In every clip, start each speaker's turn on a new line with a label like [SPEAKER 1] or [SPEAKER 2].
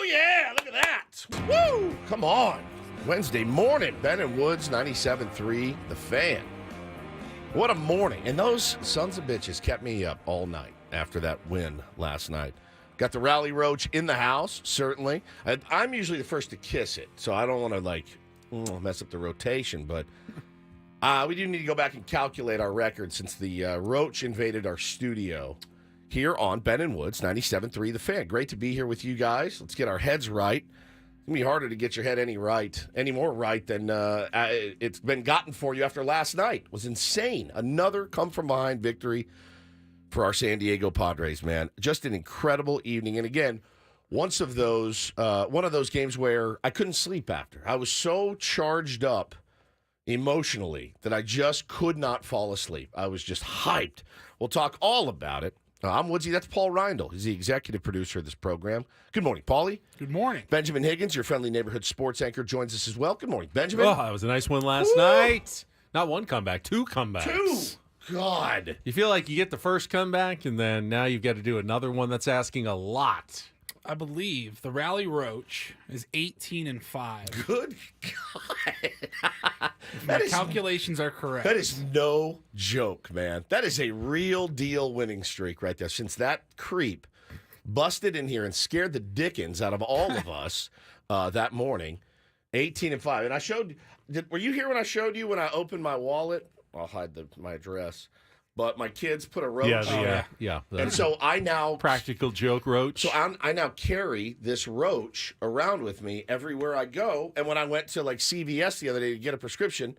[SPEAKER 1] Oh, yeah, look at that. Woo! Come on. Wednesday morning, Ben and Woods, 97.3, The Fan. What a morning. And those sons of bitches kept me up all night after that win last night. Got the Rally Roach in the house, certainly. I'm usually the first to kiss it, so I don't want to, mess up the rotation, but we do need to go back and calculate our record since the Roach invaded our studio here on Ben and Woods, 97.3 The Fan. Great to be here with you guys. Let's get our heads right. It's going to be harder to get your head any more right than it's been gotten for you after last night. It was insane. Another come-from-behind victory for our San Diego Padres, man. Just an incredible evening. And again, one of those games where I couldn't sleep after. I was so charged up emotionally that I just could not fall asleep. I was just hyped. We'll talk all about it. I'm Woodsy. That's Paul Reindl. He's the executive producer of this program. Good morning, Paulie.
[SPEAKER 2] Good morning.
[SPEAKER 1] Benjamin Higgins, your friendly neighborhood sports anchor, joins us as well. Good morning, Benjamin.
[SPEAKER 3] Oh, that was a nice one last night. Not one comeback, two comebacks.
[SPEAKER 1] Two. God.
[SPEAKER 3] You feel like you get the first comeback, and then now you've got to do another one that's asking a lot.
[SPEAKER 2] I believe the Rally Roach is 18-5.
[SPEAKER 1] Good God.
[SPEAKER 2] If my calculations are correct.
[SPEAKER 1] That is no joke, man. That is a real deal winning streak right there. Since that creep busted in here and scared the dickens out of all of us that morning, 18-5. And I showed. Were you here when I showed you when I opened my wallet? I'll hide my address. But my kids put a roach.
[SPEAKER 3] Yeah.
[SPEAKER 1] And so I now
[SPEAKER 3] practical joke roach.
[SPEAKER 1] So I now carry this roach around with me everywhere I go. And when I went to like CVS the other day to get a prescription,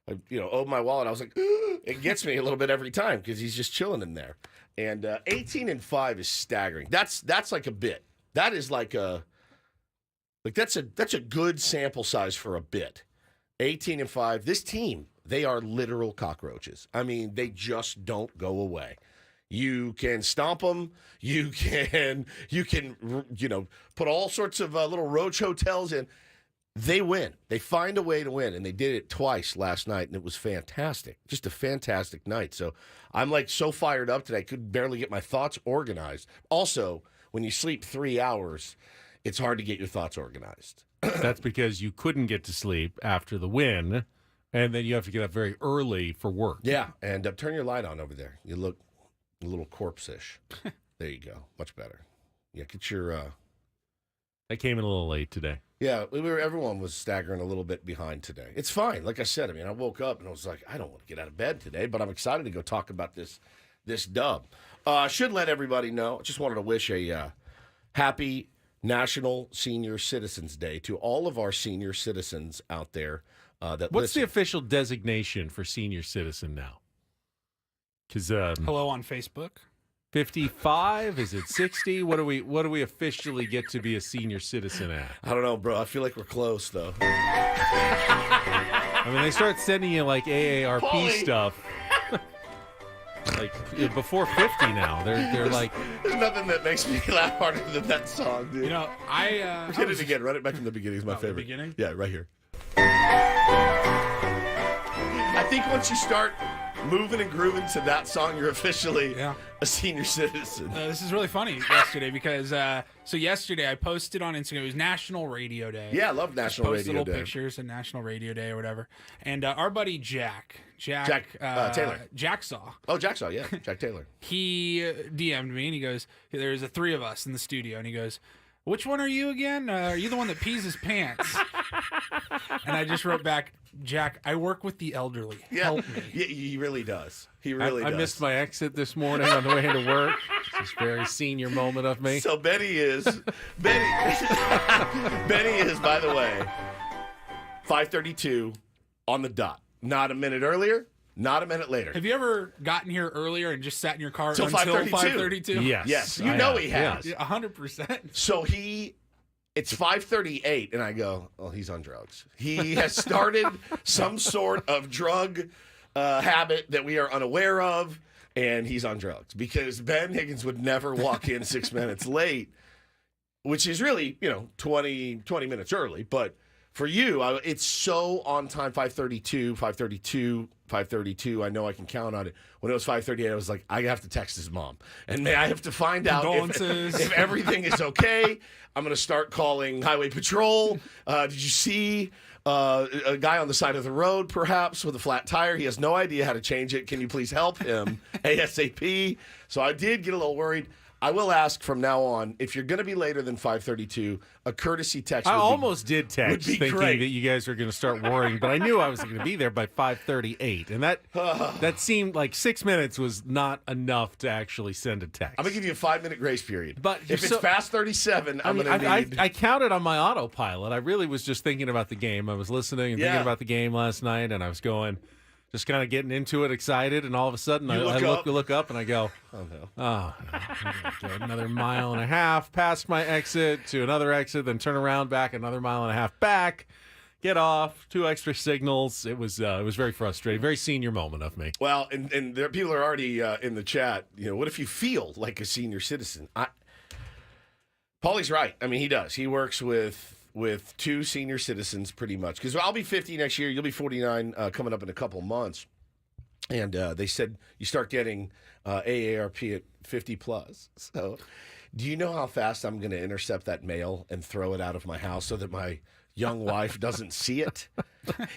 [SPEAKER 1] I opened my wallet. I was like, it gets me a little bit every time because he's just chilling in there. And 18-5 is staggering. That's like a bit. That is that's a good sample size for a bit. 18-5. This team. They are literal cockroaches. I mean, they just don't go away. You can stomp them. You can put all sorts of little roach hotels in. They win. They find a way to win, and they did it twice last night, and it was fantastic. Just a fantastic night. So I'm so fired up today. I could barely get my thoughts organized. Also, when you sleep 3 hours, it's hard to get your thoughts organized.
[SPEAKER 3] That's because you couldn't get to sleep after the win. And then you have to get up very early for work.
[SPEAKER 1] Yeah, and turn your light on over there. You look a little corpse-ish. There you go. Much better. Yeah, get your...
[SPEAKER 3] I came in a little late today.
[SPEAKER 1] Yeah, everyone was staggering a little bit behind today. It's fine. Like I said, I woke up and I was like, I don't want to get out of bed today, but I'm excited to go talk about this dub. I should let everybody know. I just wanted to wish a happy National Senior Citizens Day to all of our senior citizens out there. What's
[SPEAKER 3] the official designation for senior citizen now? Because
[SPEAKER 2] hello on Facebook.
[SPEAKER 3] 55? Is it 60? What do we officially get to be a senior citizen at?
[SPEAKER 1] I don't know, bro. I feel like we're close, though.
[SPEAKER 3] I mean, they start sending you like AARP
[SPEAKER 1] Paulie.
[SPEAKER 3] Stuff. Like before 50 now. They're like.
[SPEAKER 1] There's nothing that makes me laugh harder than that song, dude. Hit it again. Run it back from the beginning. Is my favorite.
[SPEAKER 2] The beginning?
[SPEAKER 1] Yeah, right here. I think once you start moving and grooving to that song, you're officially a senior citizen.
[SPEAKER 2] This is really funny yesterday because yesterday I posted on Instagram. It was National Radio Day.
[SPEAKER 1] Yeah, I love National Radio Day.
[SPEAKER 2] Posted little pictures of National Radio Day or whatever. And our buddy Jack
[SPEAKER 1] Taylor.
[SPEAKER 2] Jacksaw.
[SPEAKER 1] Oh, Jacksaw, yeah. Jack Taylor.
[SPEAKER 2] He DM'd me and he goes, there's the three of us in the studio. And he goes, which one are you again? Are you the one that pees his pants? And I just wrote back, Jack, I work with the elderly.
[SPEAKER 1] Yeah.
[SPEAKER 2] Help me.
[SPEAKER 1] Yeah, he really does. He really does.
[SPEAKER 3] I missed my exit this morning on the way into work. It's a very senior moment of me.
[SPEAKER 1] So Benny is, by the way, 5:32 on the dot. Not a minute earlier, not a minute later.
[SPEAKER 2] Have you ever gotten here earlier and just sat in your car
[SPEAKER 1] Till
[SPEAKER 2] until
[SPEAKER 1] 5:32?
[SPEAKER 2] 5:32?
[SPEAKER 1] Yes.
[SPEAKER 3] I
[SPEAKER 1] You know
[SPEAKER 3] have.
[SPEAKER 1] he has.
[SPEAKER 3] Yes.
[SPEAKER 2] 100%.
[SPEAKER 1] So it's 5:38, and I go, oh, he's on drugs. He has started some sort of drug habit that we are unaware of, and he's on drugs. Because Ben Higgins would never walk in 6 minutes late, which is really, 20 minutes early. But For you, it's so on time, 5:32. I know I can count on it. When it was 5:38, I was like, I have to text his mom. And I have to find out if everything is okay. I'm going to start calling Highway Patrol. Did you see a guy on the side of the road, perhaps, with a flat tire? He has no idea how to change it. Can you please help him ASAP? So I did get a little worried. I will ask from now on, if you're going to be later than 5:32, a courtesy text
[SPEAKER 3] I almost did text thinking
[SPEAKER 1] great.
[SPEAKER 3] that you guys were going to start worrying, but I knew I was going to be there by 5:38. And that seemed like 6 minutes was not enough to actually send a text.
[SPEAKER 1] I'm going to give you a 5-minute grace period.
[SPEAKER 3] But
[SPEAKER 1] if it's past 37, I'm going to need...
[SPEAKER 3] I counted on my autopilot. I really was just thinking about the game. I was listening and thinking about the game last night, and I was going... Just kind of getting into it, excited, and all of a sudden I look up and I go, oh, no. Another mile and a half past my exit to another exit, then turn around, back another mile and a half back, get off, 2 extra signals. It was very frustrating, very senior moment of me.
[SPEAKER 1] Well, and there, people are already in the chat, what if you feel like a senior citizen? Paulie's right. I mean, he does. He works with 2 senior citizens pretty much. Because I'll be 50 next year. You'll be 49 coming up in a couple months. And they said you start getting AARP at 50 plus. So do you know how fast I'm going to intercept that mail and throw it out of my house so that my young wife doesn't see it?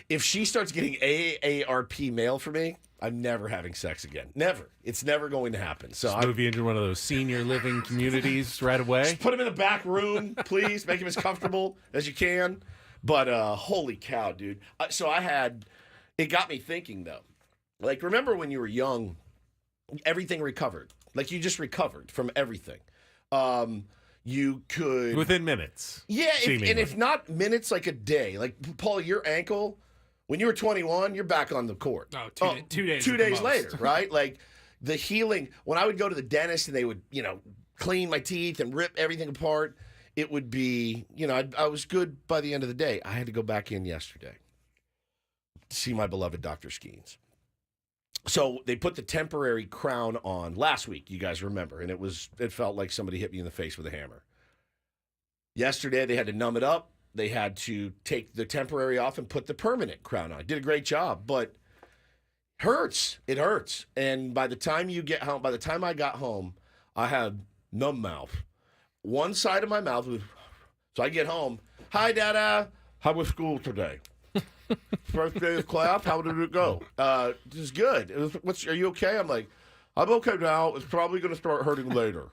[SPEAKER 1] If she starts getting AARP mail for me, I'm never having sex again. Never. It's never going to happen. So
[SPEAKER 3] just move you into one of those senior living communities right away.
[SPEAKER 1] Just put him in the back room, please. Make him as comfortable as you can. But holy cow, dude. So it got me thinking, though. Like, remember when you were young, everything recovered. Like, you just recovered from everything. You could...
[SPEAKER 3] Within minutes.
[SPEAKER 1] Yeah, and if not minutes, like a day. Like, Paul, your ankle... When you were 21, you're back on the court.
[SPEAKER 2] Oh, two days.
[SPEAKER 1] 2 days later, right? Like the healing. When I would go to the dentist and they would, clean my teeth and rip everything apart, it would be, I was good by the end of the day. I had to go back in yesterday to see my beloved Dr. Skeens. So they put the temporary crown on last week, you guys remember, and it felt like somebody hit me in the face with a hammer. Yesterday, they had to numb it up. They had to take the temporary off and put the permanent crown on. Did a great job, but hurts. It hurts. And by the time I got home, I had numb mouth. One side of my mouth was, so I get home. Hi, Dada. How was school today? First day of class. How did it go? It was good. Are you okay? I'm like, I'm okay now. It's probably going to start hurting later.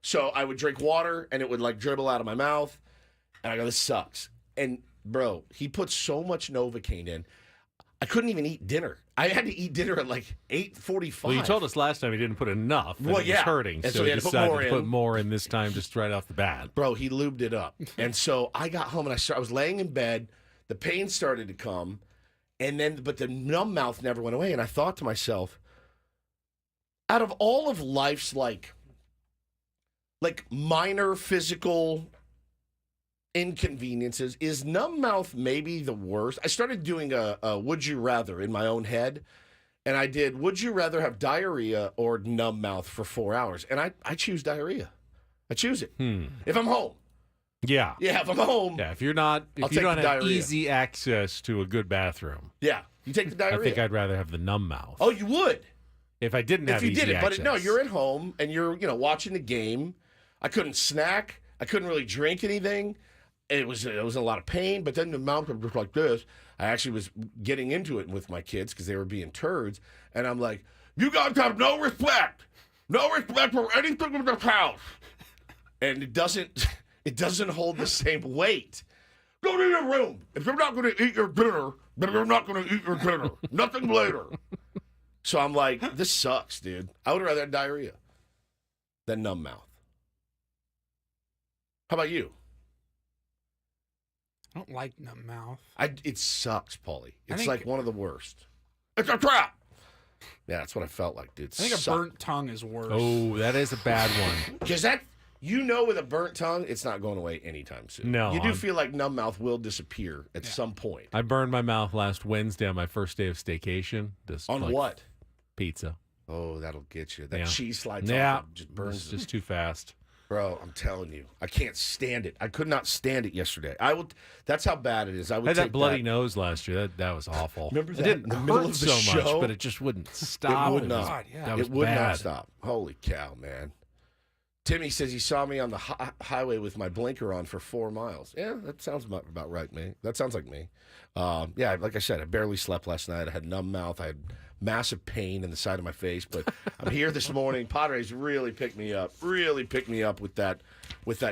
[SPEAKER 1] So I would drink water, and it would like dribble out of my mouth. And I go, this sucks. And, bro, he put so much Novocaine in, I couldn't even eat dinner. I had to eat dinner at like 8:45.
[SPEAKER 3] Well, you told us last time he didn't put enough. Well, it was hurting.
[SPEAKER 1] And
[SPEAKER 3] so he decided to put
[SPEAKER 1] in.
[SPEAKER 3] more in this time just right off the bat.
[SPEAKER 1] Bro, he lubed it up. And so I got home, and I was laying in bed. The pain started to come. But the numb mouth never went away. And I thought to myself, out of all of life's like minor physical inconveniences, is numb mouth maybe the worst? I started doing a would you rather in my own head, and I did, would you rather have diarrhea or numb mouth for 4 hours? And I choose diarrhea. I choose it. If I'm home.
[SPEAKER 3] Yeah.
[SPEAKER 1] Yeah, if I'm home.
[SPEAKER 3] Yeah, if you don't have easy access to a good bathroom.
[SPEAKER 1] Yeah, you take the diarrhea.
[SPEAKER 3] I think I'd rather have the numb mouth.
[SPEAKER 1] Oh, you would?
[SPEAKER 3] If I didn't have easy access.
[SPEAKER 1] But no, you're at home, and you're watching the game. I couldn't snack. I couldn't really drink anything. It was a lot of pain, but then the mouth was just like this. I actually was getting into it with my kids because they were being turds, and I'm like, you guys have no respect for anything in this house. And it doesn't hold the same weight. Go to your room. If you're not going to eat your dinner, then you're not going to eat your dinner. Nothing later. So I'm like, this sucks, dude. I would rather have diarrhea than numb mouth. How about you?
[SPEAKER 2] I don't like numb mouth.
[SPEAKER 1] It sucks, Paulie. It's like one of the worst. It's a trap. Yeah, that's what I felt like, dude.
[SPEAKER 2] I think a burnt tongue is worse.
[SPEAKER 3] Oh, that is a bad one.
[SPEAKER 1] Because with a burnt tongue, it's not going away anytime soon.
[SPEAKER 3] No.
[SPEAKER 1] You do feel like numb mouth will disappear at some point.
[SPEAKER 3] I burned my mouth last Wednesday on my first day of staycation.
[SPEAKER 1] On what?
[SPEAKER 3] Pizza.
[SPEAKER 1] Oh, that'll get you. That cheese slides
[SPEAKER 3] off.
[SPEAKER 1] Just burns.
[SPEAKER 3] It's just too fast.
[SPEAKER 1] Bro, I'm telling you, I can't stand it. I could not stand it yesterday. That's how bad it is. I would
[SPEAKER 3] had
[SPEAKER 1] take
[SPEAKER 3] that bloody nose last year. That was awful.
[SPEAKER 1] Remember that
[SPEAKER 3] it didn't
[SPEAKER 1] in the middle
[SPEAKER 3] hurt
[SPEAKER 1] of the
[SPEAKER 3] so
[SPEAKER 1] show?
[SPEAKER 3] much, but it just wouldn't stop.
[SPEAKER 1] It would
[SPEAKER 3] was-
[SPEAKER 1] not.
[SPEAKER 2] God, yeah.
[SPEAKER 3] That was
[SPEAKER 1] It would
[SPEAKER 3] bad.
[SPEAKER 1] not stop. Holy cow, man. Timmy says he saw me on the highway with my blinker on for 4 miles. Yeah, that sounds about right, me. That sounds like me. Yeah, like I said, I barely slept last night. I had numb mouth. I had massive pain in the side of my face. But I'm here this morning. Padres really picked me up. Really picked me up with that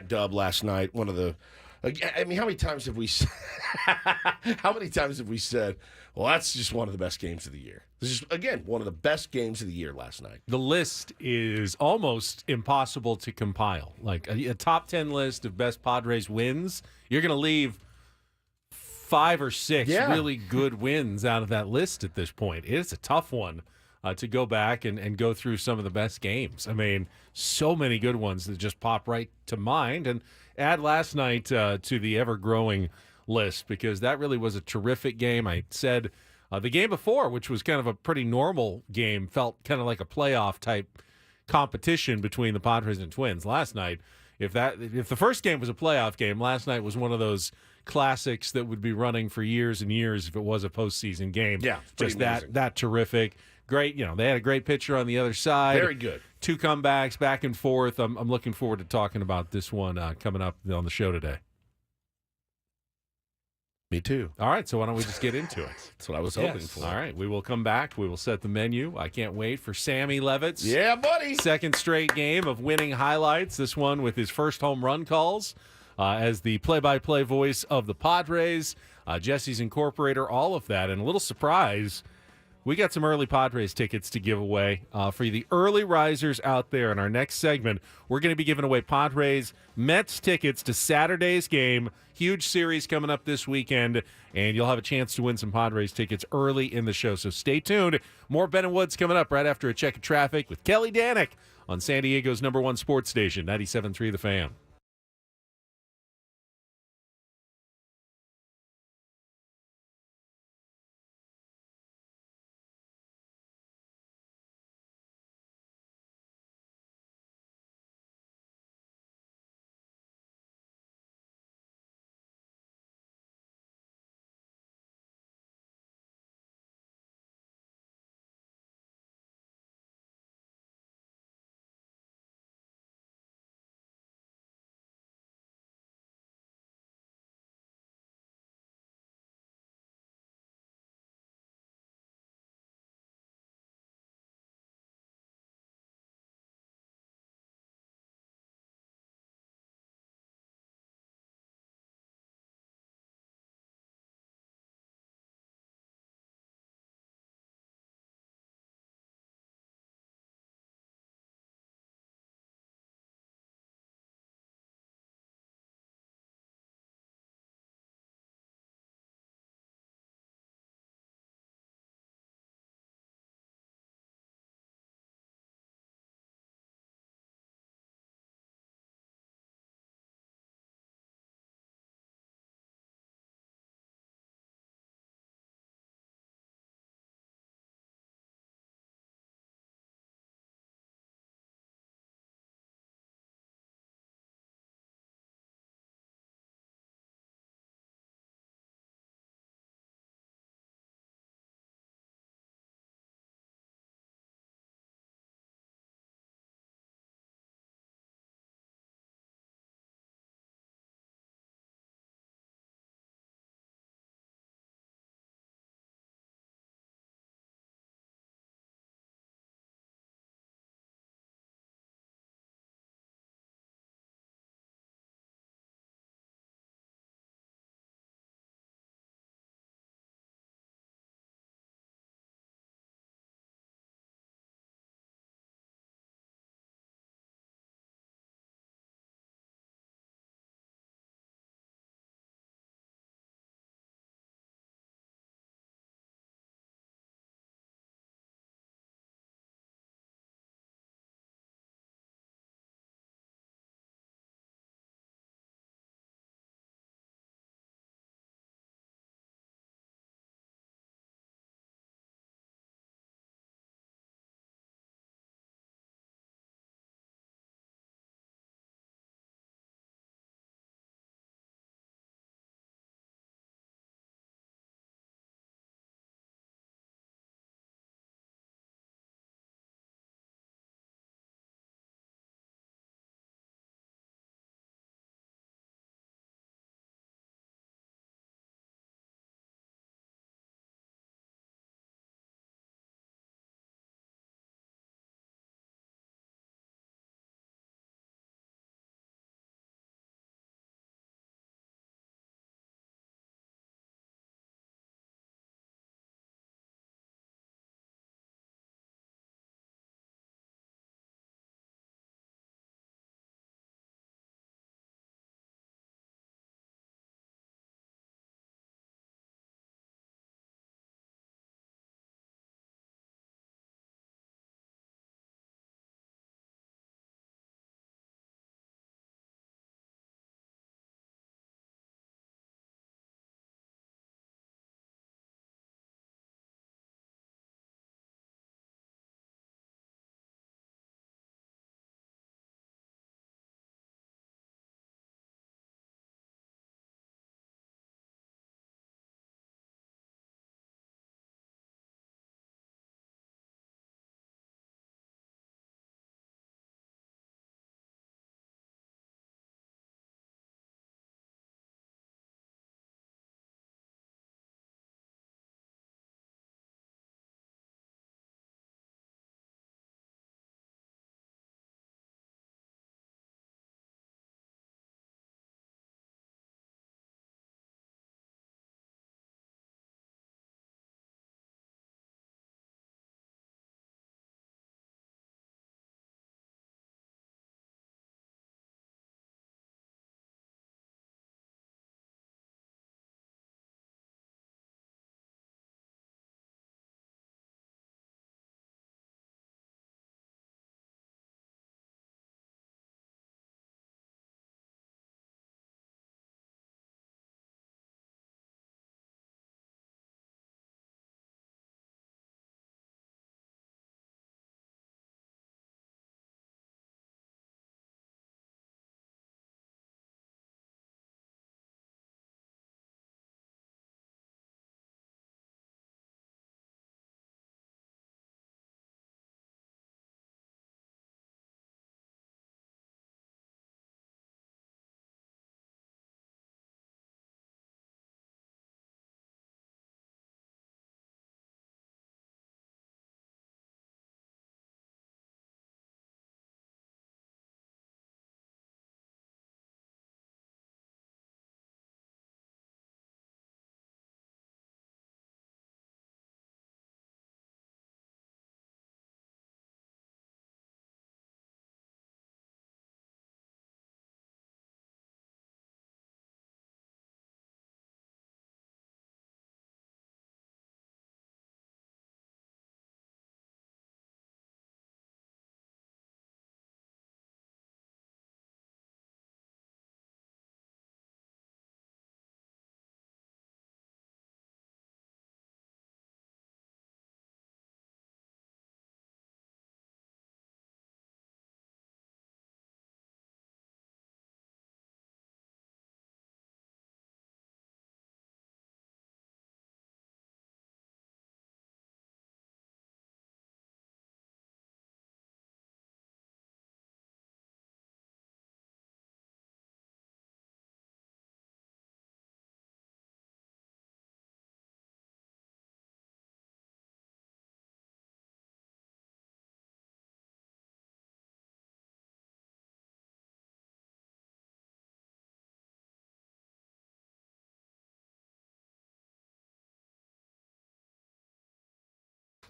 [SPEAKER 1] dub last night. One of the. I mean, how many times have we? How many times have we said, "Well, that's just one of the best games of the year"? This is again one of the best games of the year last night.
[SPEAKER 3] The list is almost impossible to compile. Like a top 10 list of best Padres wins, you're going to leave 5 or 6 really good wins out of that list at this point. It's a tough one to go back and go through some of the best games. I mean, so many good ones that just pop right to mind. And add last night to the ever-growing list, because that really was a terrific game. I said the game before, which was kind of a pretty normal game, felt kind of like a playoff-type competition between the Padres and Twins. Last night, if the first game was a playoff game, last night was one of those classics that would be running for years and years if it was a postseason game.
[SPEAKER 1] Yeah,
[SPEAKER 3] just that terrific. Great, they had a great pitcher on the other side.
[SPEAKER 1] Very good.
[SPEAKER 3] 2 comebacks back and forth. I'm looking forward to talking about this one coming up on the show today.
[SPEAKER 1] Me too.
[SPEAKER 3] All right, so why don't we just get into it?
[SPEAKER 1] That's what I was hoping for.
[SPEAKER 3] All right, we will come back. We will set the menu. I can't wait for Sammy Levitt's
[SPEAKER 1] buddy.
[SPEAKER 3] second straight game of winning highlights. This one with his first home run calls as the play-by-play voice of the Padres, Jesse's Incorporator, all of that. And a little surprise, we got some early Padres tickets to give away for the early risers out there. In our next segment, we're going to be giving away Padres Mets tickets to Saturday's game. Huge series coming up this weekend, and you'll have a chance to win some Padres tickets early in the show. So stay tuned. More Ben and Woods coming up right after a check of traffic with Kelly Danick on San Diego's #1 sports station, 97.3 The Fan.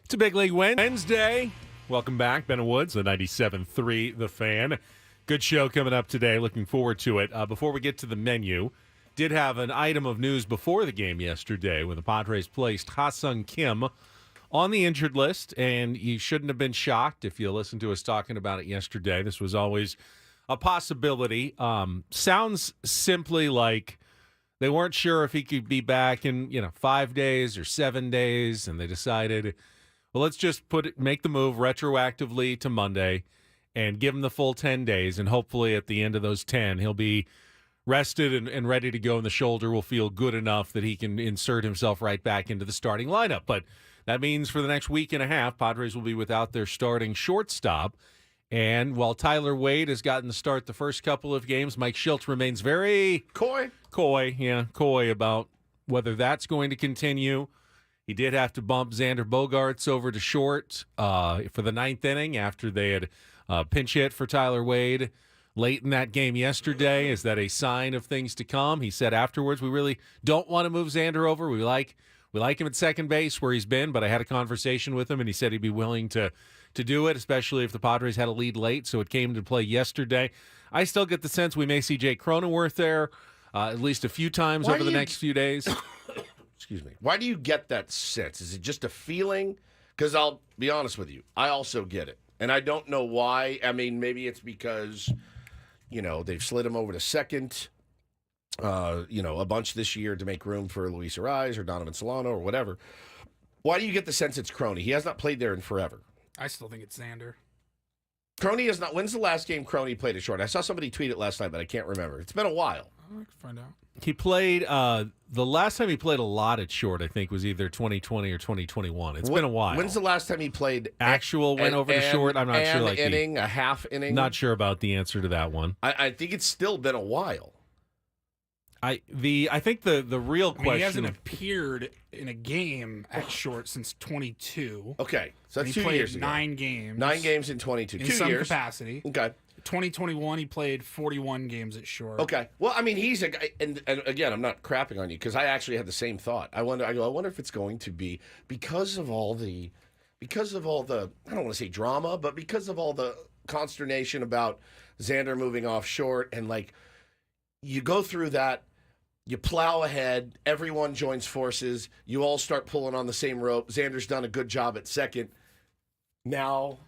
[SPEAKER 3] It's a big league Wednesday. Welcome back, Ben and Woods, the 97.3 The Fan. Good show coming up today. Looking forward to it. Before we get to the menu, did have an item of news before the game yesterday when the Padres placed Ha-Seong Kim on the injured list, and you shouldn't have been shocked if you listened to us talking about it yesterday. This was always a possibility. Sounds simply like they weren't sure if he could be back in 5 days or 7 days, and they decided, well, let's just make the move retroactively to Monday and give him the full 10 days, and hopefully at the end of those 10, he'll be rested and ready to go, and the shoulder will feel good enough that he can insert himself right back into the starting lineup. But that means for the next week and a half, Padres will be without their starting shortstop. And while Tyler Wade has gotten the start the first couple of games, Mike Shildt remains very coy about whether that's going to continue. He did have to bump Xander Bogaerts over to short for the ninth inning after they had pinch hit for Tyler Wade late in that game yesterday. Is that a sign of things to come? He said afterwards, we really don't want to move Xander over. We like him at second base where he's been, but I had a conversation with him, and he said he'd be willing to do it, especially if the Padres had a lead late, so it came to play yesterday. I still get the sense we may see Jake Cronenworth there at least a few times over the next few days.
[SPEAKER 1] Excuse me. Why do you get that sense? Is it just a feeling? Because I'll be honest with you, I also get it. And I don't know why. I mean, maybe it's because, they've slid him over to second, a bunch this year to make room for Luis Ariz or Donovan Solano or whatever. Why do you get the sense it's Crony? He has not played there in forever.
[SPEAKER 2] I still think it's Xander.
[SPEAKER 1] Crony is not. When's the last game Crony played at short? I saw somebody tweet it last night, but I can't remember. It's been a while.
[SPEAKER 2] I can find out.
[SPEAKER 3] He played, the last time he played a lot at short, I think, was either 2020 or 2021. It's been a while.
[SPEAKER 1] When's the last time he played
[SPEAKER 3] went over to short? I'm not sure.
[SPEAKER 1] A half inning?
[SPEAKER 3] Not sure about the answer to that one.
[SPEAKER 1] I think it's still been a while.
[SPEAKER 3] I think the real question.
[SPEAKER 2] He hasn't appeared in a game at short since 22.
[SPEAKER 1] Okay, so that's
[SPEAKER 2] he
[SPEAKER 1] 2
[SPEAKER 2] played
[SPEAKER 1] years ago.
[SPEAKER 2] 9 games.
[SPEAKER 1] 9 games in 22.
[SPEAKER 2] In
[SPEAKER 1] 2
[SPEAKER 2] some
[SPEAKER 1] years.
[SPEAKER 2] capacity.
[SPEAKER 1] Okay.
[SPEAKER 2] 2021, he played 41 games at short.
[SPEAKER 1] Okay. Well, I mean, he's a guy, and again, I'm not crapping on you because I actually had the same thought. I wonder if it's going to be because of all the, I don't want to say drama, but because of all the consternation about Xander moving off short, and you go through that, you plow ahead, everyone joins forces, you all start pulling on the same rope. Xander's done a good job at second. Now,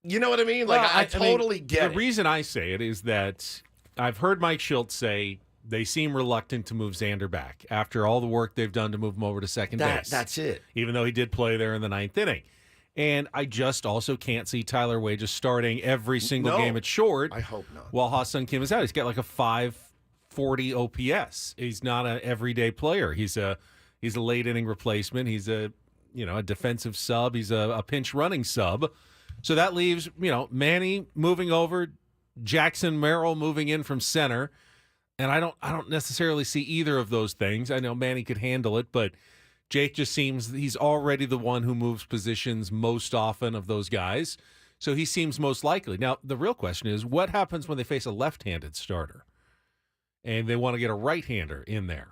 [SPEAKER 1] you know what I mean? I totally get it.
[SPEAKER 3] The reason I say it is that I've heard Mike Shildt say they seem reluctant to move Xander back after all the work they've done to move him over to second base.
[SPEAKER 1] That's it.
[SPEAKER 3] Even though he did play there in the ninth inning. And I just also can't see Tyler Wade just starting every single game at short.
[SPEAKER 1] I hope not.
[SPEAKER 3] While Ha-Seong Kim is out. He's got a 540 OPS. He's not an everyday player. He's a late inning replacement. He's a defensive sub. He's a pinch running sub. So that leaves, Manny moving over, Jackson Merrill moving in from center. And I don't necessarily see either of those things. I know Manny could handle it, but Jake just seems he's already the one who moves positions most often of those guys. So he seems most likely. Now, the real question is, what happens when they face a left-handed starter and they want to get a right-hander in there?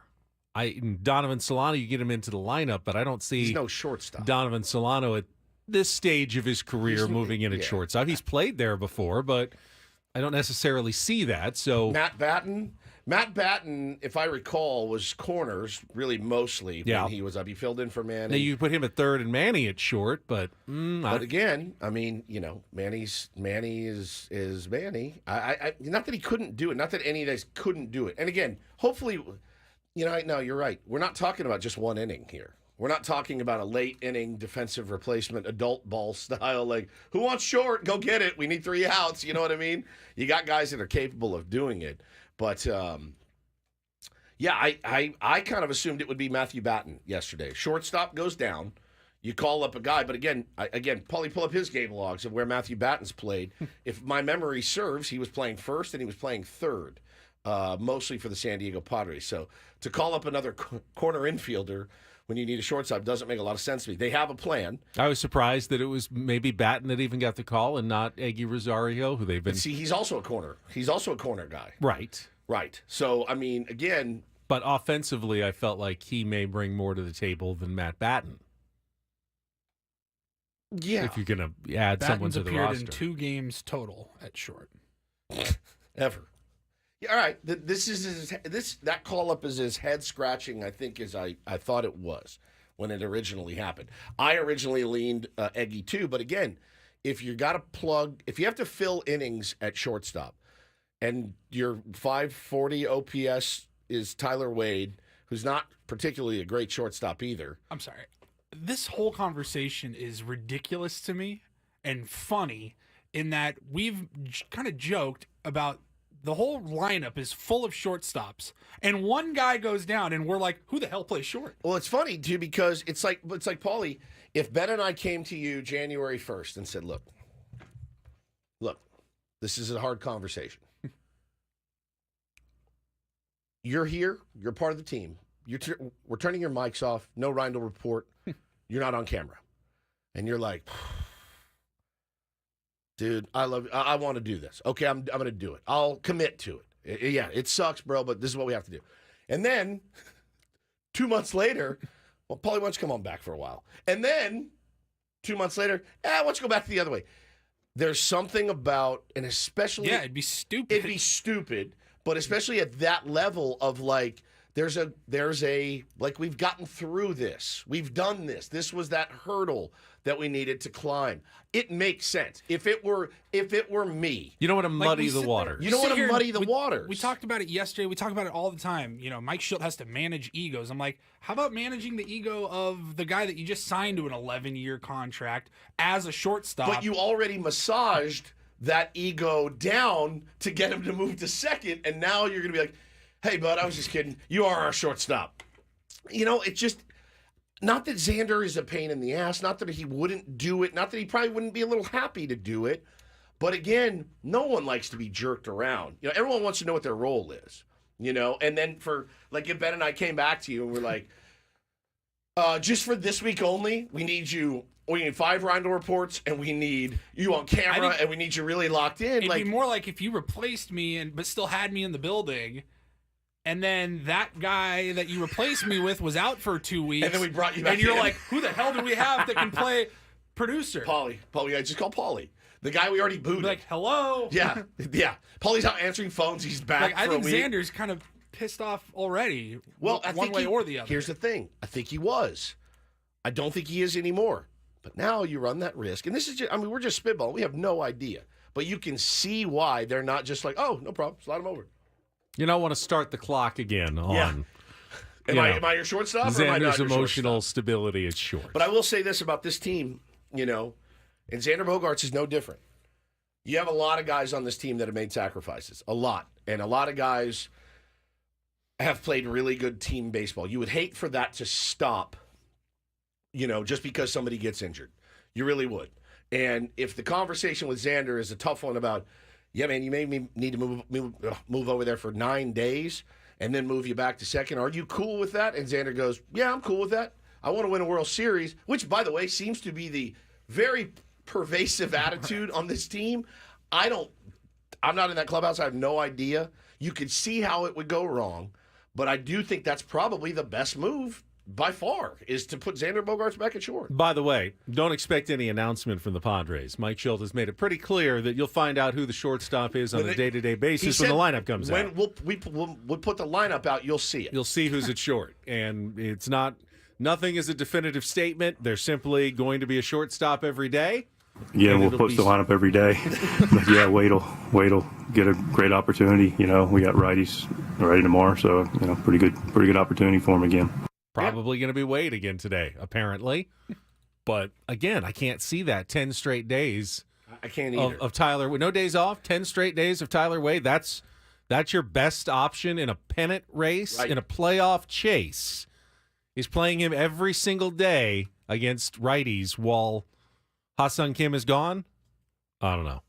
[SPEAKER 3] Donovan Solano, you get him into the lineup, but I don't see
[SPEAKER 1] he's no shortstop.
[SPEAKER 3] Donovan Solano at this stage of his career moving in at shortstop. He's played there before, but I don't necessarily see that. So
[SPEAKER 1] Matt Batten, if I recall, was corners really mostly when he was up. He filled in for Manny.
[SPEAKER 3] Now you put him at third and Manny at short, but
[SPEAKER 1] again, I mean, Manny is Manny. I not that he couldn't do it, not that any of these couldn't do it. And again, hopefully, no, you're right. We're not talking about just one inning here. We're not talking about a late inning defensive replacement, adult ball style, who wants short? Go get it. We need 3 outs. You know what I mean? You got guys that are capable of doing it. But, I kind of assumed it would be Matthew Batten yesterday. Shortstop goes down. You call up a guy. But again, Paulie, pull up his game logs of where Matthew Batten's played. If my memory serves, he was playing first and he was playing third, mostly for the San Diego Padres. So to call up another corner infielder when you need a shortstop doesn't make a lot of sense to me. They have a plan.
[SPEAKER 3] I was surprised that it was maybe Batten that even got the call and not Eggy Rosario, who they've been.
[SPEAKER 1] But see, he's also a corner. He's also a corner guy.
[SPEAKER 3] Right.
[SPEAKER 1] So, I mean, again.
[SPEAKER 3] But offensively, I felt like he may bring more to the table than Matt Batten.
[SPEAKER 1] Yeah.
[SPEAKER 3] If you're going to add someone to the roster.
[SPEAKER 2] appeared in 2 games total at short.
[SPEAKER 1] Ever. Yeah, all right. That call-up is as head-scratching, I think, as I thought it was when it originally happened. I originally leaned Eggy, too. But, again, if you have to fill innings at shortstop, and your 540 OPS is Tyler Wade, who's not particularly a great shortstop either.
[SPEAKER 2] I'm sorry. This whole conversation is ridiculous to me and funny in that we've kind of joked about the whole lineup is full of shortstops, and one guy goes down, and we're like, who the hell plays short?
[SPEAKER 1] Well, it's funny, too, because it's like Paulie, if Ben and I came to you January 1st and said, look, this is a hard conversation. You're here. You're part of the team. We're turning your mics off. No Reindl report. You're not on camera. And you're like, dude, I love you. I want to do this. Okay, I'm going to do it. I'll commit to it. Yeah, it sucks, bro, but this is what we have to do. And then 2 months later, well, Paulie, why don't you come on back for a while? And then 2 months later, why don't you go back the other way? There's something about, and especially...
[SPEAKER 2] Yeah, it'd be stupid.
[SPEAKER 1] It'd be stupid, but especially at that level of like, there's a like, we've gotten through this. We've done this. This was that hurdle that we needed to climb. It makes sense. If it were me.
[SPEAKER 3] You don't want to muddy the waters.
[SPEAKER 1] You don't want to muddy the waters.
[SPEAKER 2] We talked about it yesterday. We talk about it all the time. You know, Mike Schilt has to manage egos. I'm like, how about managing the ego of the guy that you just signed to an 11-year contract as a shortstop?
[SPEAKER 1] But you already massaged that ego down to get him to move to second, and now you're going to be like, hey, bud, I was just kidding. You are our shortstop. You know, it's just, not that Xander is a pain in the ass, not that he wouldn't do it, not that he probably wouldn't be a little happy to do it, but again, no one likes to be jerked around. You know, everyone wants to know what their role is, you know, and then for, like, if Ben and I came back to you and we're like, just for this week only, we need 5 Reindl reports, and we need you on camera, and we need you really locked in.
[SPEAKER 2] It'd be more like if you replaced me but still had me in the building, and then that guy that you replaced me with was out for 2 weeks.
[SPEAKER 1] And then we brought you back
[SPEAKER 2] and you're
[SPEAKER 1] in.
[SPEAKER 2] like, who the hell do we have that can play producer?
[SPEAKER 1] Paulie, I just call Paulie. The guy we already booted.
[SPEAKER 2] Like, hello?
[SPEAKER 1] Yeah. Paulie's out answering phones. He's back
[SPEAKER 2] Like,
[SPEAKER 1] for
[SPEAKER 2] I think
[SPEAKER 1] a week.
[SPEAKER 2] Xander's kind of pissed off already.
[SPEAKER 1] Well,
[SPEAKER 2] one way or the other.
[SPEAKER 1] Here's the thing. I think he was. I don't think he is anymore. But now you run that risk. And this is just, I mean, we're just spitballing. We have no idea. But you can see why they're not just like, oh, no problem. Slide him over.
[SPEAKER 3] You don't want to start the clock again on...
[SPEAKER 1] Yeah. Am I your shortstop?
[SPEAKER 3] Xander's
[SPEAKER 1] or am I not your
[SPEAKER 3] emotional
[SPEAKER 1] shortstop?
[SPEAKER 3] stability is short.
[SPEAKER 1] But I will say this about this team, you know, and Xander Bogaerts is no different. You have a lot of guys on this team that have made sacrifices. A lot. And a lot of guys have played really good team baseball. You would hate for that to stop, you know, just because somebody gets injured. You really would. And if the conversation with Xander is a tough one about, yeah, man, you made me need to move over there for 9 days and then move you back to second. Are you cool with that? And Xander goes, yeah, I'm cool with that. I want to win a World Series, which, by the way, seems to be the very pervasive attitude on this team. I'm not in that clubhouse. I have no idea. You could see how it would go wrong, but I do think that's probably the best move by far, is to put Xander Bogaerts back at short.
[SPEAKER 3] By the way, don't expect any announcement from the Padres. Mike Schilt has made it pretty clear that you'll find out who the shortstop is on a day-to-day basis when the lineup comes out.
[SPEAKER 1] When we'll put the lineup out, you'll see it.
[SPEAKER 3] You'll see who's at short. And it's not, nothing is a definitive statement. They're simply going to be a shortstop every day.
[SPEAKER 4] Yeah, we'll post the lineup every day. But yeah, Wade'll get a great opportunity. You know, we got righties ready tomorrow, so you know, pretty good opportunity for him again.
[SPEAKER 3] Probably going to be Wade again today, apparently. But again, I can't see that 10 straight days.
[SPEAKER 1] I can't either.
[SPEAKER 3] Of Tyler, no days off, 10 straight days of Tyler Wade. That's your best option in a pennant race,
[SPEAKER 1] right,
[SPEAKER 3] in a playoff chase. He's playing him every single day against righties while Ha-Seong Kim is gone. I don't know.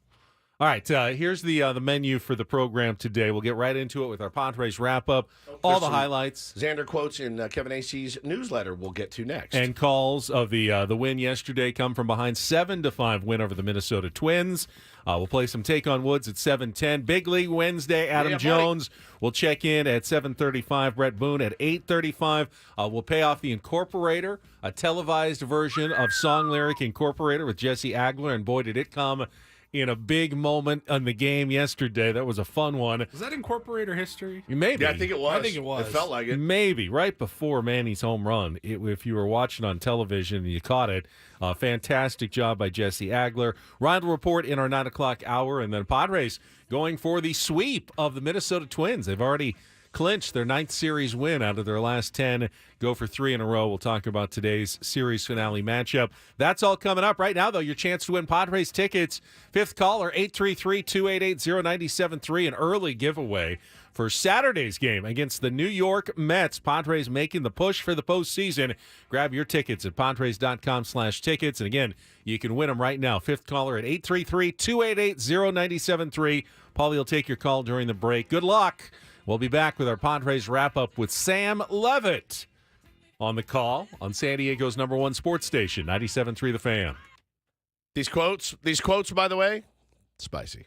[SPEAKER 3] All right, here's the menu for the program today. We'll get right into it with our Padres wrap-up, all the highlights.
[SPEAKER 1] Xander quotes in Kevin Acey's newsletter we'll get to next.
[SPEAKER 3] And calls of the win yesterday come from behind 7-5 win over the Minnesota Twins. We'll play some Take on Woods at 7:10. Big League Wednesday, Adam Jones will check in at 7:35. Brett Boone at 8:35. We'll pay off the Incorporator, a televised version of Song Lyric Incorporator with Jesse Agler, and boy, did it come in a big moment on the game yesterday. That was a fun one.
[SPEAKER 2] Was that Incorporator history?
[SPEAKER 3] Maybe.
[SPEAKER 1] Yeah, I think it was. It felt like it.
[SPEAKER 3] Maybe. Right before Manny's home run. If you were watching on television and you caught it, fantastic job by Jesse Agler. Ryan will report in our 9 o'clock hour, and then Padres going for the sweep of the Minnesota Twins. They've already clinched their 9th series win out of their last 10. Go for 3 in a row. We'll talk about today's series finale matchup. That's all coming up. Right now, though, your chance to win Padres tickets. 5th caller, 833-288-0973, an early giveaway for Saturday's game against the New York Mets. Padres making the push for the postseason. Grab your tickets at Padres.com/tickets. And again, you can win them right now. 5th caller at 833-288-0973. Paulie will take your call during the break. Good luck. We'll be back with our Padres wrap-up with Sam Levitt on the call on San Diego's #1 sports station, 97.3 The Fan.
[SPEAKER 1] These quotes, by the way, spicy.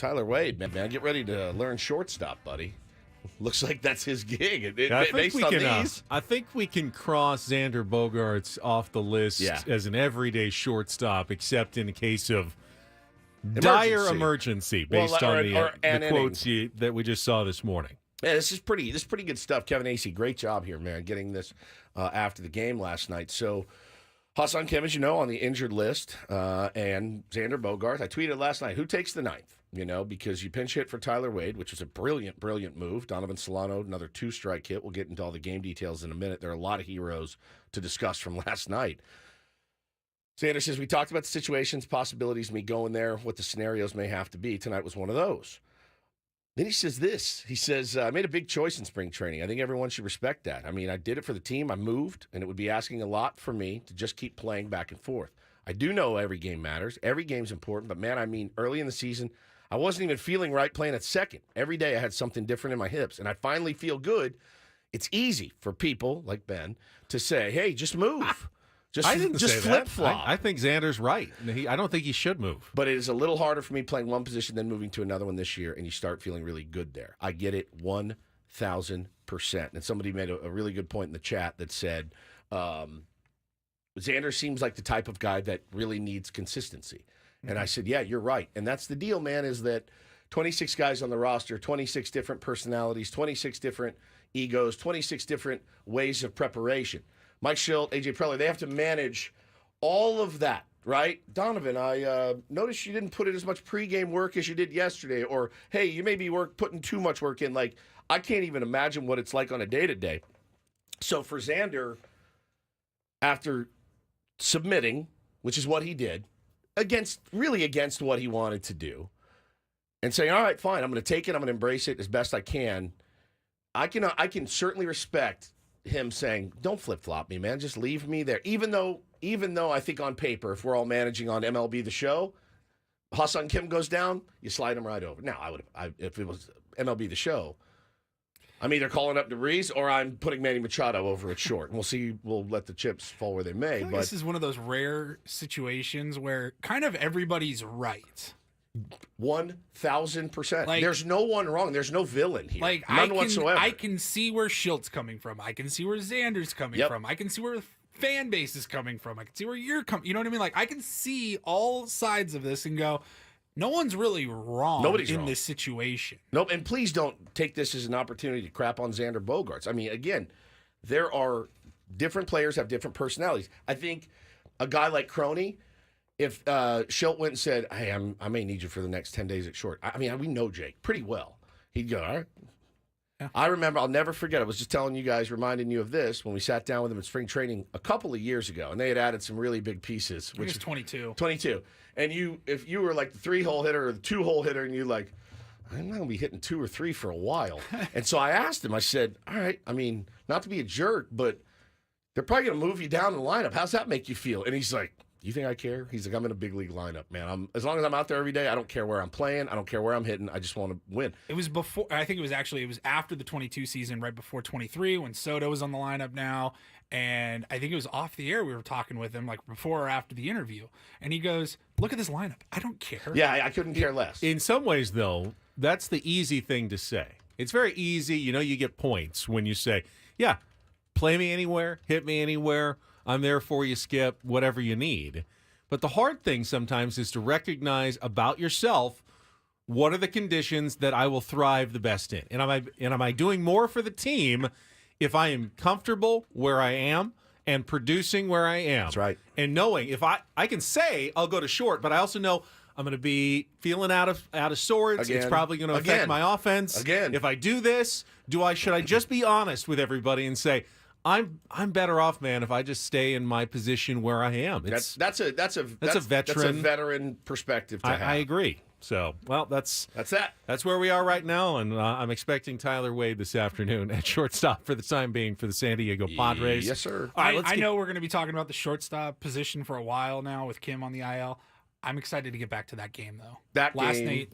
[SPEAKER 1] Tyler Wade, man, get ready to learn shortstop, buddy. Looks like that's his gig.
[SPEAKER 3] I think we can cross Xander Bogaerts off the list as an everyday shortstop, except in the case of dire emergency based on the quotes that we just saw this morning.
[SPEAKER 1] Yeah, this is pretty good stuff. Kevin Acee, great job here, man, getting this after the game last night. So Hassan Kim, as you know, on the injured list, and Xander Bogaerts. I tweeted last night, who takes the ninth? Because you pinch hit for Tyler Wade, which was a brilliant, brilliant move. Donovan Solano, another 2-strike hit. We'll get into all the game details in a minute. There are a lot of heroes to discuss from last night. Xander says, we talked about the situations, possibilities of me going there, what the scenarios may have to be. Tonight was one of those. Then he says this. He says, I made a big choice in spring training. I think everyone should respect that. I mean, I did it for the team. I moved, and it would be asking a lot for me to just keep playing back and forth. I do know every game matters. Every game's important. But, man, I mean, early in the season, I wasn't even feeling right playing at second. Every day I had something different in my hips, and I finally feel good. It's easy for people like Ben to say, hey, just move. Just flip-flop.
[SPEAKER 3] I think Xander's right. I don't think he should move.
[SPEAKER 1] But it is a little harder for me playing one position than moving to another one this year, and you start feeling really good there. I get it 1,000%. And somebody made a really good point in the chat that said, Xander seems like the type of guy that really needs consistency. And I said, yeah, you're right. And that's the deal, man, is that 26 guys on the roster, 26 different personalities, 26 different egos, 26 different ways of preparation. Mike Schilt, AJ Preller, they have to manage all of that, right? Donovan, I noticed you didn't put in as much pregame work as you did yesterday. Or, hey, you may be putting too much work in. Like, I can't even imagine what it's like on a day-to-day. So for Xander, after submitting, which is what he did, against what he wanted to do, and saying, all right, fine, I'm going to take it, I'm going to embrace it as best I can, I can certainly respect him saying, don't flip-flop me, man, just leave me there. Even though I think on paper, if we're all managing on MLB The Show, Hassan Kim goes down, you slide him right over. Now, if it was MLB The Show, I'm either calling up DeVries or I'm putting Manny Machado over at short. And we'll see. We'll let the chips fall where they may.
[SPEAKER 2] But this is one of those rare situations where kind of everybody's right.
[SPEAKER 1] 1,000%. Like, there's no one wrong. There's no villain here. Like, none whatsoever.
[SPEAKER 2] I can see where Schilt's coming from. I can see where Xander's coming from. I can see where the fan base is coming from. I can see where you're coming. You know what I mean? Like, I can see all sides of this and go, no one's really wrong in this situation.
[SPEAKER 1] Nope, and please don't take this as an opportunity to crap on Xander Bogaerts. I mean, again, there are different players have different personalities. I think a guy like Crony, if Schilt went and said, hey, I may need you for the next 10 days at short. I mean, we know Jake pretty well. He'd go, all right. Yeah. I remember, I'll never forget, I was just telling you guys, reminding you of this, when we sat down with him in spring training a couple of years ago, and they had added some really big pieces.
[SPEAKER 2] Which is 22.
[SPEAKER 1] 22. And if you were like the 3-hole hitter or the 2-hole hitter, and you're like, I'm not going to be hitting 2 or 3 for a while. And so I asked him, I said, all right, I mean, not to be a jerk, but they're probably going to move you down in the lineup. How's that make you feel? And he's like, do you think I care? He's like, I'm in a big league lineup, man. As long as I'm out there every day, I don't care where I'm playing. I don't care where I'm hitting. I just want to win.
[SPEAKER 2] It was before. I think it was after the 22 season, right before 23, when Soto was on the lineup now. And I think it was off the air. We were talking with him like before or after the interview. And he goes, look at this lineup. I don't care.
[SPEAKER 1] Yeah, I couldn't care less.
[SPEAKER 3] In some ways, though, that's the easy thing to say. It's very easy. You get points when you say, yeah, play me anywhere, hit me anywhere. I'm there for you, Skip, whatever you need. But the hard thing sometimes is to recognize about yourself, what are the conditions that I will thrive the best in? And am I doing more for the team if I am comfortable where I am and producing where I am?
[SPEAKER 1] That's right.
[SPEAKER 3] And knowing if I can say I'll go to short, but I also know I'm going to be feeling out of sorts.
[SPEAKER 1] Again.
[SPEAKER 3] It's probably going to affect my offense.
[SPEAKER 1] Again.
[SPEAKER 3] If I do this, should I just be honest with everybody and say, I'm better off, man, if I just stay in my position where I am.
[SPEAKER 1] That's a veteran perspective to have.
[SPEAKER 3] I agree. So, well, that's
[SPEAKER 1] that.
[SPEAKER 3] That's where we are right now, and I'm expecting Tyler Wade this afternoon at shortstop for the time being for the San Diego Padres.
[SPEAKER 1] Yes, sir.
[SPEAKER 2] All right, I know we're going to be talking about the shortstop position for a while now with Kim on the IL. I'm excited to get back to that game, though.
[SPEAKER 1] Last
[SPEAKER 2] night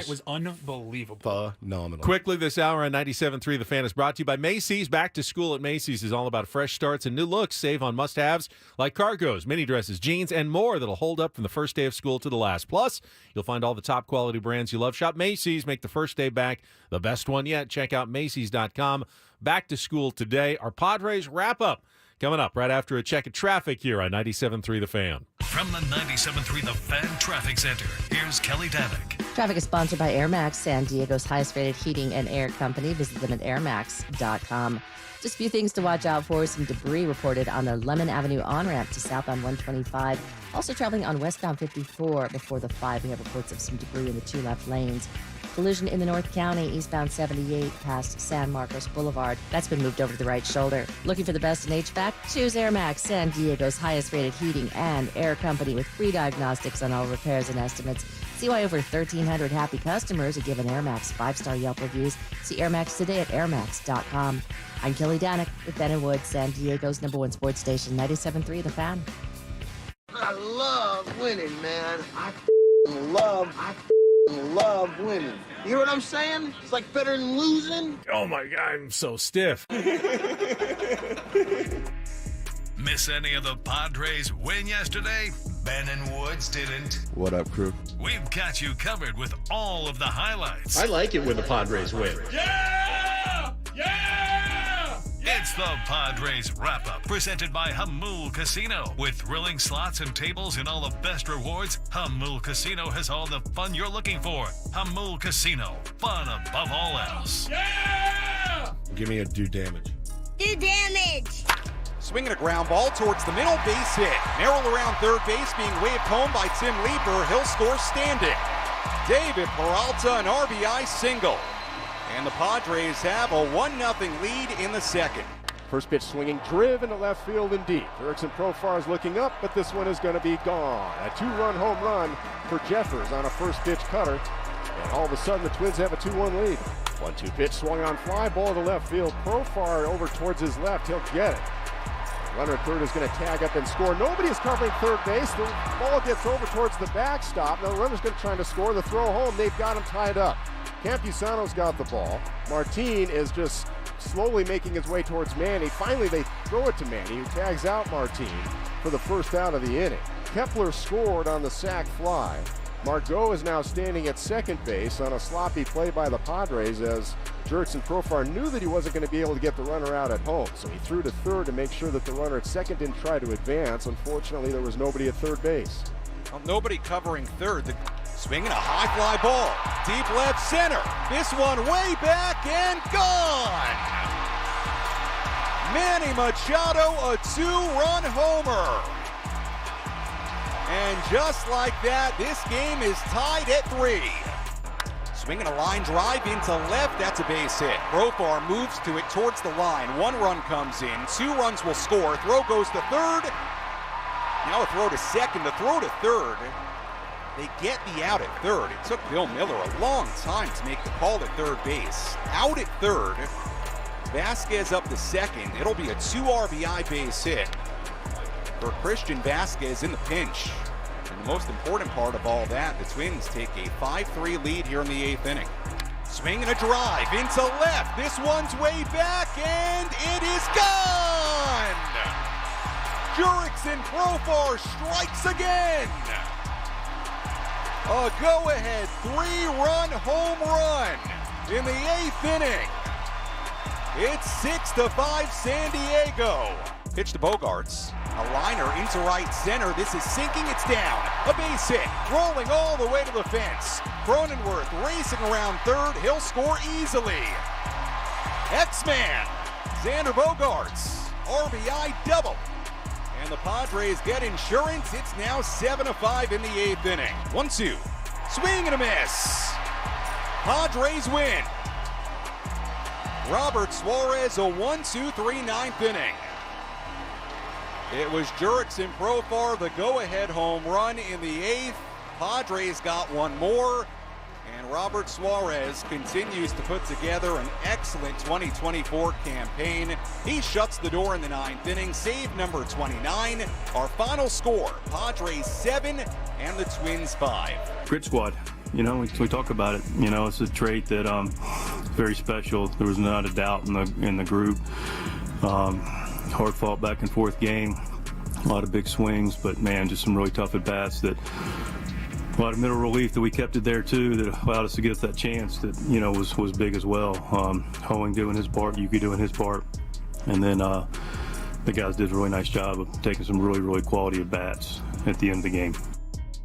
[SPEAKER 2] was unbelievable.
[SPEAKER 1] Phenomenal.
[SPEAKER 3] Quickly this hour on 97.3 The Fan is brought to you by Macy's. Back to school at Macy's is all about fresh starts and new looks. Save on must-haves like cargos, mini dresses, jeans, and more that'll hold up from the first day of school to the last. Plus, you'll find all the top quality brands you love. Shop Macy's. Make the first day back the best one yet. Check out Macy's.com. Back to school today. Our Padres wrap-up coming up right after a check of traffic here on 97.3 The Fan.
[SPEAKER 5] From the 97.3 The Fan Traffic Center, here's Kelly Danick.
[SPEAKER 6] Traffic is sponsored by Air Max, San Diego's highest-rated heating and air company. Visit them at airmax.com. Just a few things to watch out for. Some debris reported on the Lemon Avenue on-ramp to southbound 125. Also traveling on westbound 54 before the 5. We have reports of some debris in the 2 left lanes. Collision in the North County, eastbound 78 past San Marcos Boulevard. That's been moved over to the right shoulder. Looking for the best in HVAC? Choose Air Max, San Diego's highest-rated heating and air company with free diagnostics on all repairs and estimates. See why over 1,300 happy customers have given Air Max 5-star Yelp reviews. See Air Max today at airmax.com. I'm Kelly Danick with Ben & Wood, San Diego's #1 sports station, 97.3 The Fan.
[SPEAKER 7] I love winning, man. I love winning. You hear what I'm saying? It's like better than losing.
[SPEAKER 3] Oh, my God, I'm so stiff.
[SPEAKER 5] Miss any of the Padres win yesterday? Ben and Woods didn't.
[SPEAKER 8] What up, crew?
[SPEAKER 5] We've got you covered with all of the highlights.
[SPEAKER 8] I like it when the Padres win.
[SPEAKER 5] Yeah! Yeah! It's the Padres Wrap-Up, presented by Hamul Casino. With thrilling slots and tables and all the best rewards, Hamul Casino has all the fun you're looking for. Hamul Casino, fun above all else. Yeah!
[SPEAKER 8] Give me a do damage.
[SPEAKER 9] Do damage!
[SPEAKER 10] Swinging a ground ball towards the middle, base hit. Merrill around third base, being waved home by Tim Leeper. He'll score standing. David Peralta, an RBI single. And the Padres have a 1-0 lead in the second.
[SPEAKER 11] First pitch swinging, driven to left field and deep. Erickson Profar is looking up, but this one is going to be gone. A 2-run home run for Jeffers on a first pitch cutter. And all of a sudden, the Twins have a 2-1 lead. 1-2 pitch swung on fly ball to left field. Profar over towards his left. He'll get it. Runner at third is going to tag up and score. Nobody is covering third base. The ball gets over towards the backstop. Now the runner's going to try to score. The throw home, they've got him tied up. Campusano's got the ball. Martin is just slowly making his way towards Manny. Finally, they throw it to Manny, who tags out Martin for the first out of the inning. Kepler scored on the sac fly. Margot is now standing at second base on a sloppy play by the Padres as Jurickson Profar knew that he wasn't going to be able to get the runner out at home. So he threw to third to make sure that the runner at second didn't try to advance. Unfortunately, there was nobody at third base.
[SPEAKER 10] Well, nobody covering third. Swinging a high fly ball. Deep left center. This one way back and gone. Manny Machado, a 2-run homer. And just like that, this game is tied at 3. Swinging a line drive into left, that's a base hit. Profar moves to it towards the line. 1 run comes in, 2 runs will score. Throw goes to third. Now a throw to second, the throw to third. They get the out at third. It took Bill Miller a long time to make the call at third base. Out at third. Vasquez up to second. It'll be a 2 RBI base hit for Christian Vasquez in the pinch. And the most important part of all that, the Twins take a 5-3 lead here in the 8th inning. Swinging a drive into left. This one's way back, and it is gone! Jurickson Profar strikes again! A go-ahead 3-run home run in the 8th inning. It's 6-5 San Diego. Pitch to Bogarts. A liner into right center. This is sinking. It's down. A base hit. Rolling all the way to the fence. Cronenworth racing around third. He'll score easily. X-Man. Xander Bogarts. RBI double. And the Padres get insurance. It's now 7-5 in the 8th inning. 1-2. Swing and a miss. Padres win. Robert Suarez, a 1-2-3 9th inning. It was Jurickson Profar, the go-ahead home run in the 8th. Padres got one more. And Robert Suarez continues to put together an excellent 2024 campaign. He shuts the door in the 9th inning, save number 29. Our final score, Padres 7 and the Twins 5.
[SPEAKER 4] Grit squad. You know, we talk about it. You know, it's a trait that very special. There was not a doubt in the group. Hard fought back and forth game. A lot of big swings, but man, just some really tough at bats that. A lot of middle relief that we kept it there too, that allowed us to get that chance that, you know, was big as well. Hoeing doing his part, Yuki doing his part, and then the guys did a really nice job of taking some really quality at bats at the end of the game.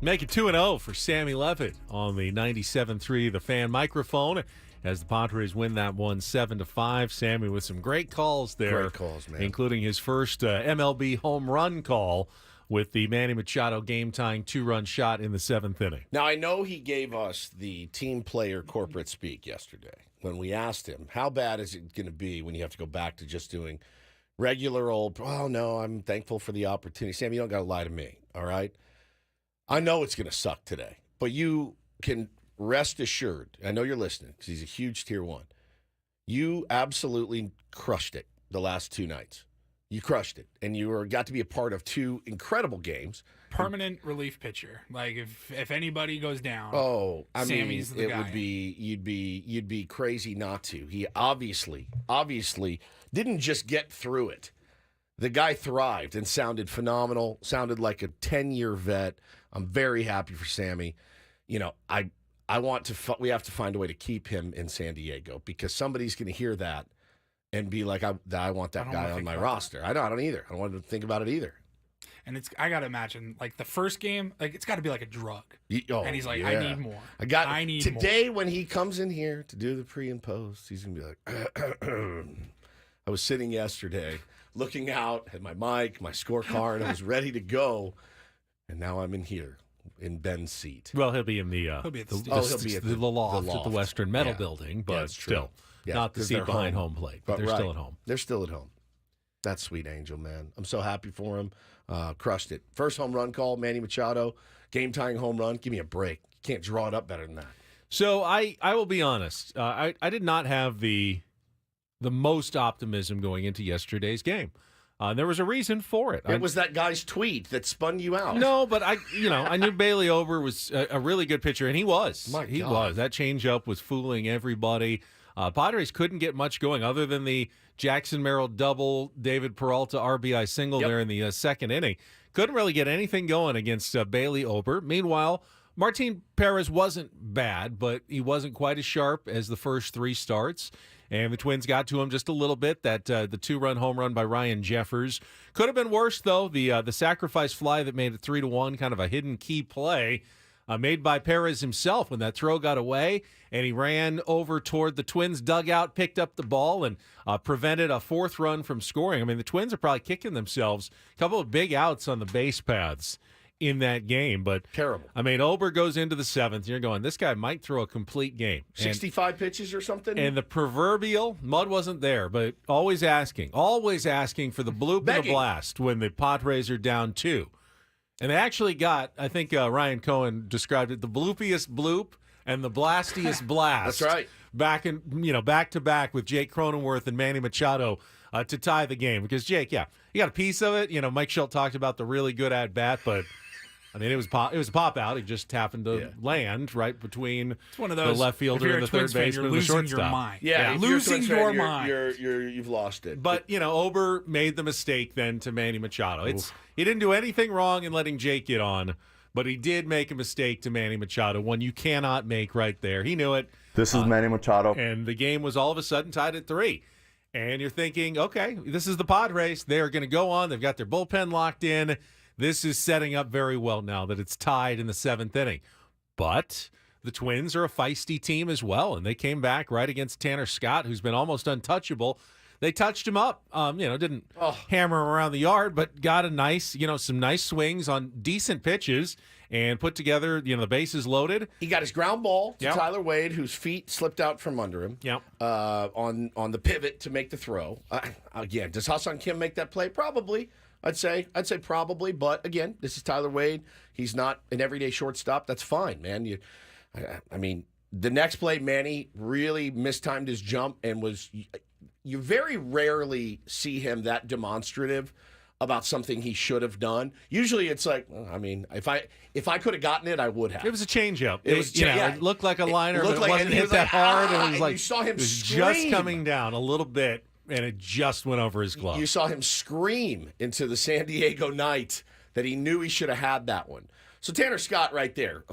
[SPEAKER 3] Make it 2-0 for Sammy Levitt on the 97.3 The Fan microphone as the Padres win that one 7-5. Sammy with some great calls there.
[SPEAKER 1] Great calls, man.
[SPEAKER 3] Including his first MLB home run call with the Manny Machado game-tying 2-run shot in the 7th inning.
[SPEAKER 1] Now, I know he gave us the team player corporate speak yesterday when we asked him, how bad is it going to be when you have to go back to just doing regular old, oh, no, I'm thankful for the opportunity. Sam, you don't got to lie to me, all right? I know it's going to suck today, but you can rest assured, I know you're listening because he's a huge tier 1. You absolutely crushed it the last 2 nights. You crushed it, and you got to be a part of 2 incredible games.
[SPEAKER 2] Permanent relief pitcher. Like if anybody goes down,
[SPEAKER 1] mean,
[SPEAKER 2] Sammy's the guy.
[SPEAKER 1] Would be you'd be crazy not to. He obviously didn't just get through it. The guy thrived and sounded phenomenal. Sounded like a 10-year vet. I'm very happy for Sammy. You know, we have to find a way to keep him in San Diego because somebody's going to hear that. And be like, I want that guy on my roster. I don't either. I don't want to think about it either.
[SPEAKER 2] And I got to imagine, like, the first game, like, it's got to be like a drug. And he's like,
[SPEAKER 1] yeah.
[SPEAKER 2] I need more. I need
[SPEAKER 1] today
[SPEAKER 2] more.
[SPEAKER 1] When he comes in here to do the pre and post, he's going to be like, I was sitting yesterday looking out at my mic, my scorecard, and I was ready to go. And now I'm in here in Ben's seat.
[SPEAKER 3] Well, he'll be in the
[SPEAKER 2] he'll be at
[SPEAKER 3] the loft at the Western Metal Building, but still. Yeah, not the seat behind home plate, but they're still at home.
[SPEAKER 1] They're still at home. That's sweet angel, man. I'm so happy for him. Crushed it. First home run call, Manny Machado, game-tying home run. Give me a break. You can't draw it up better than that.
[SPEAKER 3] So I will be honest. I did not have the most optimism going into yesterday's game. There was a reason for it.
[SPEAKER 1] It was that guy's tweet that spun you out.
[SPEAKER 3] No, but I knew Bailey Ober was a really good pitcher, and he was. He was. That changeup was fooling everybody. Padres couldn't get much going other than the Jackson Merrill double, David Peralta RBI single there in the 2nd inning. Couldn't really get anything going against Bailey Ober. Meanwhile, Martin Perez wasn't bad, but he wasn't quite as sharp as the first 3 starts. And the Twins got to him just a little bit. That the 2-run home run by Ryan Jeffers could have been worse, though. The sacrifice fly that made it 3-1, kind of a hidden key play. Made by Perez himself when that throw got away, and he ran over toward the Twins' dugout, picked up the ball, and prevented a 4th run from scoring. I mean, the Twins are probably kicking themselves. A couple of big outs on the base paths in that game, but
[SPEAKER 1] terrible.
[SPEAKER 3] I mean, Ober goes into the 7th, and you're going, this guy might throw a complete game.
[SPEAKER 1] 65 pitches or something?
[SPEAKER 3] And the proverbial, Mud wasn't there, but always asking for the bloop and the blast when the Padres are down 2. And they actually got, I think Ryan Cohen described it, the bloopiest bloop and the blastiest blast.
[SPEAKER 1] That's right.
[SPEAKER 3] Back to back with Jake Cronenworth and Manny Machado to tie the game. Because Jake, you got a piece of it. Mike Schilt talked about the really good at bat, but I mean, it was a pop out. It just happened to land right between
[SPEAKER 2] one of those,
[SPEAKER 3] the left fielder and the third baseman and the shortstop.
[SPEAKER 2] Your mind.
[SPEAKER 1] Yeah,
[SPEAKER 2] losing your mind.
[SPEAKER 1] You've lost it.
[SPEAKER 3] But Ober made the mistake then to Manny Machado. He didn't do anything wrong in letting Jake get on, but he did make a mistake to Manny Machado, one you cannot make right there. He knew it.
[SPEAKER 12] This is Manny Machado.
[SPEAKER 3] And the game was all of a sudden tied at 3. And you're thinking, okay, this is the Padres. They are going to go on. They've got their bullpen locked in. This is setting up very well now that it's tied in the 7th inning. But the Twins are a feisty team as well, and they came back right against Tanner Scott, who's been almost untouchable. They touched him up, didn't hammer him around the yard, but got a nice, some nice swings on decent pitches and put together, the bases loaded.
[SPEAKER 1] He got his ground ball to Tyler Wade, whose feet slipped out from under him on the pivot to make the throw. Again, does Ha-Seong Kim make that play? Probably. I'd say probably, but again, this is Tyler Wade. He's not an everyday shortstop. That's fine, man. I mean, The next play, Manny really mistimed his jump and you very rarely see him that demonstrative about something he should have done. Usually it's like, I mean, if I could have gotten it, I would have.
[SPEAKER 3] It was a changeup.
[SPEAKER 1] It
[SPEAKER 3] looked like a liner, but it
[SPEAKER 1] like,
[SPEAKER 3] wasn't hit that hard. And it was like,
[SPEAKER 1] you saw him
[SPEAKER 3] it was
[SPEAKER 1] scream.
[SPEAKER 3] just coming down a little bit, and it just went over his glove.
[SPEAKER 1] You saw him scream into the San Diego night that he knew he should have had that one. So Tanner Scott right there,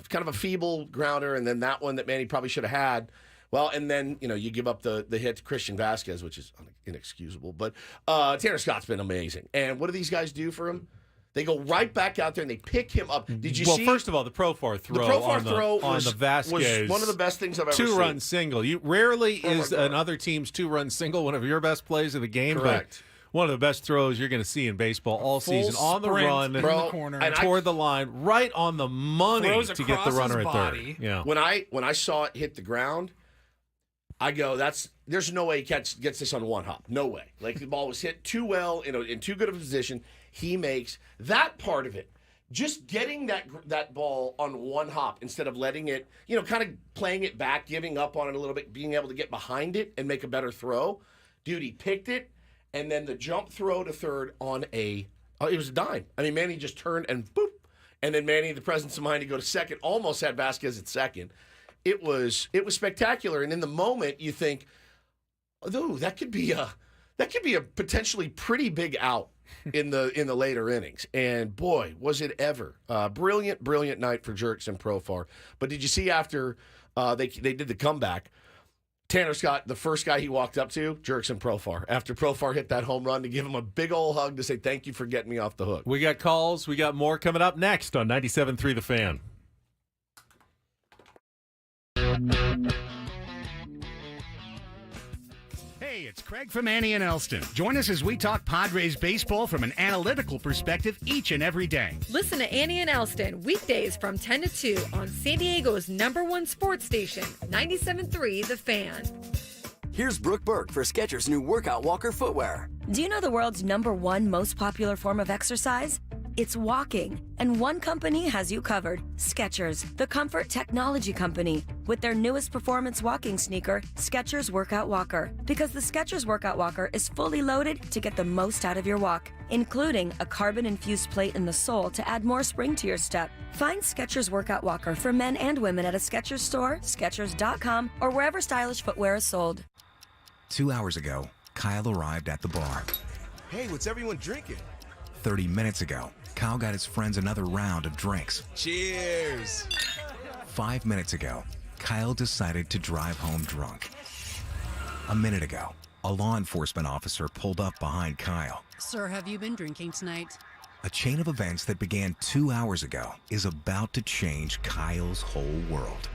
[SPEAKER 1] kind of a feeble grounder, and then that one that Manny probably should have had. Well, and then, you give up the hit to Christian Vasquez, which is inexcusable. But Tanner Scott's been amazing. And what do these guys do for him? They go right back out there and they pick him up. Did you see?
[SPEAKER 3] Well, first of all, the Profar throw on the Vasquez
[SPEAKER 1] was one of the best things I've ever seen.
[SPEAKER 3] Two-run single. Rarely is another team's two-run single one of your best plays of the game.
[SPEAKER 1] Correct.
[SPEAKER 3] But one of the best throws you're going to see in baseball all season. On the run,
[SPEAKER 2] in the corner,
[SPEAKER 3] toward the line, right on the money to get the runner at third. Yeah.
[SPEAKER 1] When I saw it hit the ground, I go, there's no way he gets this on one hop. No way. Like, the ball was hit too well, in too good of a position. He makes that part of it. Just getting that ball on one hop instead of letting it, kind of playing it back, giving up on it a little bit, being able to get behind it and make a better throw. Dude, he picked it, and then the jump throw to third on it was a dime. I mean, Manny just turned and boop. And then Manny, the presence of mind to go to second, almost had Vasquez at second. It was spectacular. And in the moment, you think, oh, that could be a potentially pretty big out in the later innings. And boy, was it ever brilliant night for Jurickson Profar. But did you see after they did the comeback, Tanner Scott, the first guy he walked up to, Jurickson Profar, after Profar hit that home run, to give him a big old hug to say thank you for getting me off the hook.
[SPEAKER 3] We got calls. We got more coming up next on 97.3 The Fan.
[SPEAKER 12] Hey, it's Craig from Annie and Elston. Join us as we talk Padres baseball from an analytical perspective each and every day.
[SPEAKER 13] Listen to Annie and Elston weekdays from 10 to 2 on San Diego's #1 sports station, 97.3 The Fan.
[SPEAKER 14] Here's Brooke Burke for Skechers' new Workout Walker footwear.
[SPEAKER 15] Do you know the world's #1 most popular form of exercise? It's walking, and one company has you covered. Skechers, the comfort technology company, with their newest performance walking sneaker, Skechers Workout Walker. Because the Skechers Workout Walker is fully loaded to get the most out of your walk, including a carbon-infused plate in the sole to add more spring to your step. Find Skechers Workout Walker for men and women at a Skechers store, Skechers.com, or wherever stylish footwear is sold.
[SPEAKER 16] 2 hours ago, Kyle arrived at the bar.
[SPEAKER 17] Hey, what's everyone drinking?
[SPEAKER 16] 30 minutes ago, Kyle got his friends another round of drinks.
[SPEAKER 17] Cheers!
[SPEAKER 16] 5 minutes ago, Kyle decided to drive home drunk. A minute ago, a law enforcement officer pulled up behind Kyle.
[SPEAKER 18] Sir, have you been drinking tonight?
[SPEAKER 16] A chain of events that began 2 hours ago is about to change Kyle's whole world.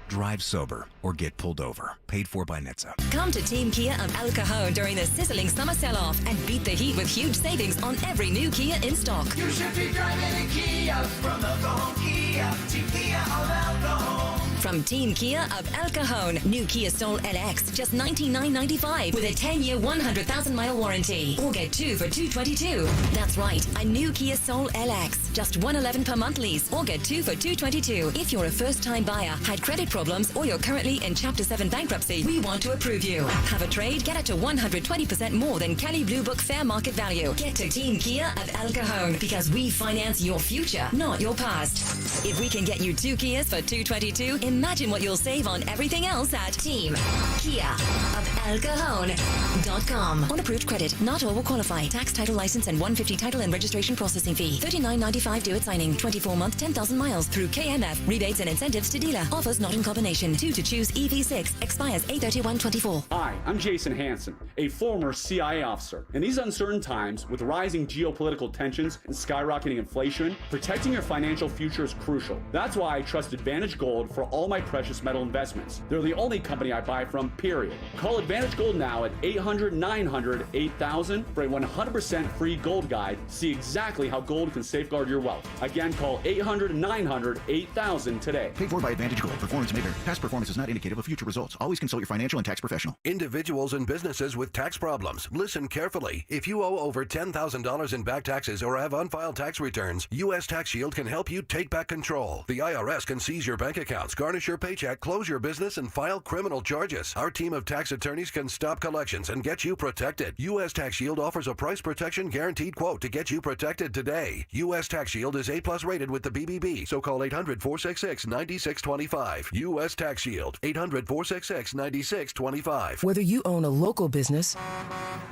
[SPEAKER 16] Drive sober or get pulled over. Paid for by NHTSA.
[SPEAKER 19] Come to Team Kia of El Cajon during the sizzling summer sell-off and beat the heat with huge savings on every new Kia in stock.
[SPEAKER 20] You should be driving a Kia from El Cajon Kia. Team Kia of El Cajon.
[SPEAKER 19] From Team Kia of El Cajon, new Kia Soul LX, just $99.95 with a 10-year, 100,000-mile warranty. Or get 2 for $222. That's right, a new Kia Soul LX, just $111 per month lease. Or get 2 for $222. If you're a first-time buyer, had credit problems, or you're currently in Chapter 7 bankruptcy, we want to approve you. Have a trade? Get up to 120% more than Kelly Blue Book fair market value. Get to Team Kia of El Cajon because we finance your future, not your past. If we can get you 2 Kias for $222, imagine what you'll save on everything else at Team Kia of ElCajon.com. On approved credit, not all will qualify. Tax, title, license, and $150 title and registration processing fee. $39.95 due at signing. 24-month, 10,000 miles through KMF. Rebates and incentives to dealer. Offers not in combination. 2 to choose EV6. Expires 8/31/24.
[SPEAKER 21] Hi, I'm Jason Hansen, a former CIA officer. In these uncertain times, with rising geopolitical tensions and skyrocketing inflation, protecting your financial future is crucial. That's why I trust Advantage Gold for all my precious metal investments. They're the only company I buy from, period. Call Advantage Gold now at 800-900-8000 for a 100% free gold guide. See exactly how gold can safeguard your wealth. Again, call 800-900-8000 today.
[SPEAKER 22] Paid for by Advantage Gold. Performance may vary. Past performance is not indicative of future results. Always consult your financial and tax professional.
[SPEAKER 23] Individuals and businesses with tax problems, listen carefully. If you owe over $10,000 in back taxes or have unfiled tax returns, U.S. Tax Shield can help you take back control. The IRS can seize your bank accounts, garnish your paycheck, close your business, and file criminal charges. Our team of tax attorneys can stop collections and get you protected. U.S. Tax Shield offers a price protection guaranteed quote to get you protected today. U.S. Tax Shield is A+ rated with the BBB, so call 800-466-9625. U.S. Tax Shield, 800-466-9625.
[SPEAKER 5] Whether you own a local business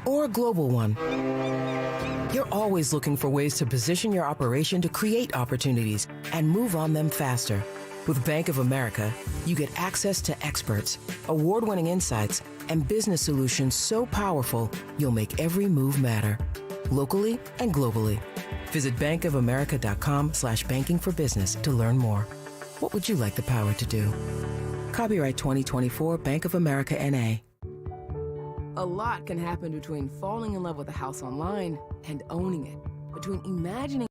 [SPEAKER 5] or a global one, you're always looking for ways to position your operation to create opportunities and move on them faster. With Bank of America, you get access to experts, award-winning insights, and business solutions so powerful you'll make every move matter, locally and globally. Visit bankofamerica.com/banking for business to learn more. What would you like the power to do? Copyright 2024 Bank of America N.A.
[SPEAKER 6] A lot can happen between falling in love with a house online and owning it. Between imagining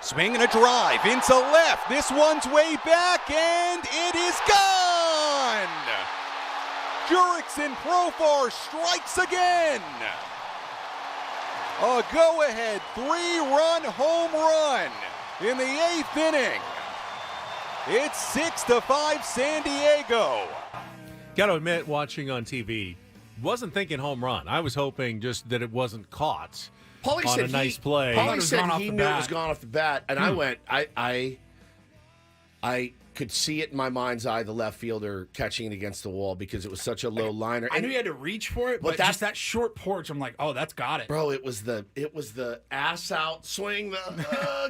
[SPEAKER 10] Swinging a drive into left. This one's way back, and it is gone! Jurickson Profar strikes again. A go-ahead 3-run home run in the 8th inning. It's 6-5 San Diego.
[SPEAKER 3] Got to admit, watching on TV, wasn't thinking home run. I was hoping just that it wasn't caught.
[SPEAKER 1] Paulie
[SPEAKER 3] on
[SPEAKER 1] said
[SPEAKER 3] a nice play.
[SPEAKER 1] Paulie said he knew it was gone off the bat, and I went, I could see it in my mind's eye, the left fielder catching it against the wall because it was such a low liner.
[SPEAKER 2] I knew he had to reach for it, but just that short porch, I'm like, oh, that's got it.
[SPEAKER 1] Bro, it was the ass out swing,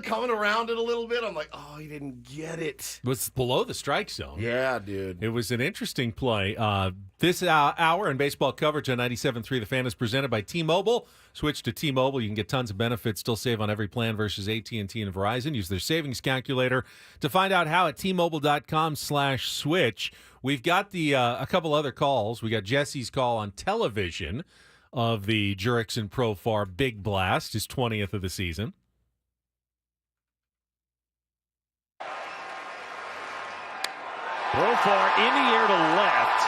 [SPEAKER 1] coming around it a little bit. I'm like, oh, he didn't get it.
[SPEAKER 3] It was below the strike zone.
[SPEAKER 1] Yeah, dude.
[SPEAKER 3] It was an interesting play. This hour in baseball coverage on 97.3 The Fan is presented by T-Mobile. Switch to T-Mobile. You can get tons of benefits, still save on every plan versus AT&T and Verizon. Use their savings calculator to find out how at T-Mobile.com/switch. We've got a couple other calls. We got Jesse's call on television of the Jurickson Profar Big Blast, his 20th of the season.
[SPEAKER 7] Profar in the air to left.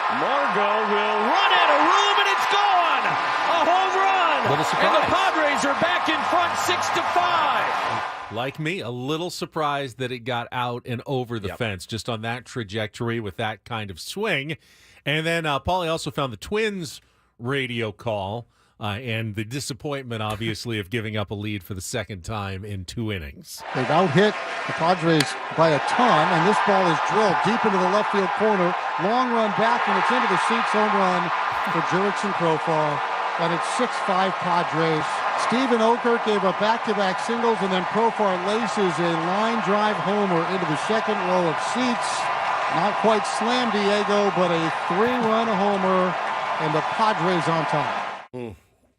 [SPEAKER 7] Margot will run out of room, and it's gone! A home run! And the Padres are back in front 6-5.
[SPEAKER 3] Like me, a little surprised that it got out and over the fence, just on that trajectory with that kind of swing. And then Paulie also found the Twins radio call and the disappointment, obviously, of giving up a lead for the second time in 2 innings.
[SPEAKER 24] They've out-hit the Padres by a ton, and this ball is drilled deep into the left field corner. Long run back, and it's into the seats. Home run for Jurickson Profar. And it's 6-5 Padres. Stephen Oker gave up back-to-back singles, and then Profar laces a line drive homer into the second row of seats. Not quite slam Diego, but a 3-run homer, and the Padres on top.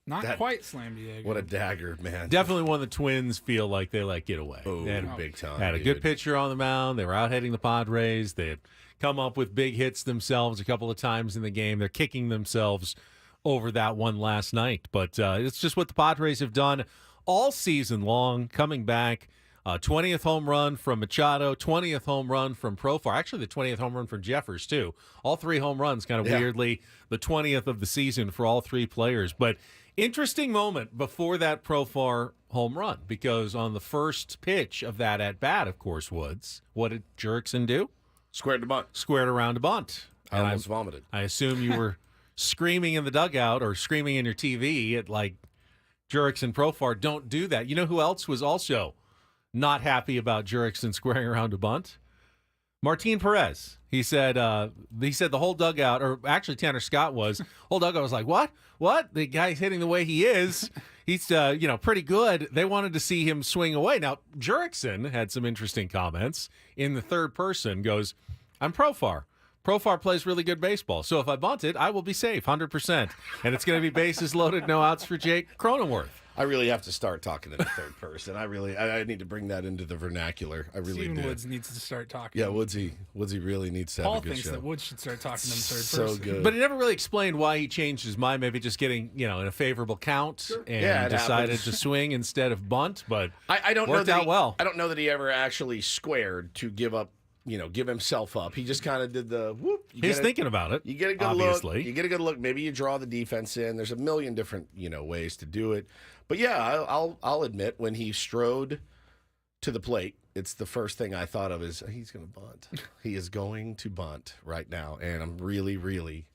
[SPEAKER 2] Not quite slam Diego.
[SPEAKER 1] What a dagger, man.
[SPEAKER 3] Definitely one of the Twins feel like they let get away.
[SPEAKER 1] They had big time.
[SPEAKER 3] Had a good pitcher on the mound. They were out hitting the Padres. They had come up with big hits themselves a couple of times in the game. They're kicking themselves over that one last night. But it's just what the Padres have done all season long, coming back. 20th home run from Machado, 20th home run from Profar. Actually, the 20th home run from Jeffers, too. All 3 home runs, kind of weirdly, the 20th of the season for all 3 players. But interesting moment before that Profar home run, because on the first pitch of that at-bat, of course, Woods, what did Jurickson do?
[SPEAKER 1] Squared to bunt.
[SPEAKER 3] Squared around a bunt.
[SPEAKER 1] I almost vomited.
[SPEAKER 3] I assume you were screaming in the dugout or screaming in your TV at, like, Jurickson Profar. Don't do that. You know who else was also not happy about Jurickson squaring around a bunt? Martin Perez. He said the whole dugout, or actually Tanner Scott was, whole dugout was like, what? What? The guy's hitting the way he is. He's pretty good. They wanted to see him swing away. Now, Jurickson had some interesting comments in the third person. Goes, I'm Profar. Profar plays really good baseball. So if I bunt it, I will be safe, 100%. And it's going to be bases loaded, no outs for Jake Cronenworth.
[SPEAKER 1] I really have to start talking in the third person. I need to bring that into the vernacular. I really do.
[SPEAKER 2] Steven Woods needs to start talking.
[SPEAKER 1] Yeah, Woodsy really needs to have a good show.
[SPEAKER 2] Paul thinks that Woods should start talking in the third
[SPEAKER 1] so
[SPEAKER 2] person.
[SPEAKER 1] Good.
[SPEAKER 3] But he never really explained why he changed his mind. Maybe just getting, in a favorable count and decided to swing instead of bunt. But
[SPEAKER 1] I don't
[SPEAKER 3] worked
[SPEAKER 1] know
[SPEAKER 3] out well.
[SPEAKER 1] I don't know that he ever actually squared to give up. Give himself up. He just kind of did the whoop.
[SPEAKER 3] He's thinking about it.
[SPEAKER 1] You get a good
[SPEAKER 3] obviously.
[SPEAKER 1] look. You get a good look. Maybe you draw the defense in. There's a million different ways to do it. But yeah, I'll admit when he strode to the plate, it's the first thing I thought of is he's going to bunt. He is going to bunt right now, and I'm really, really,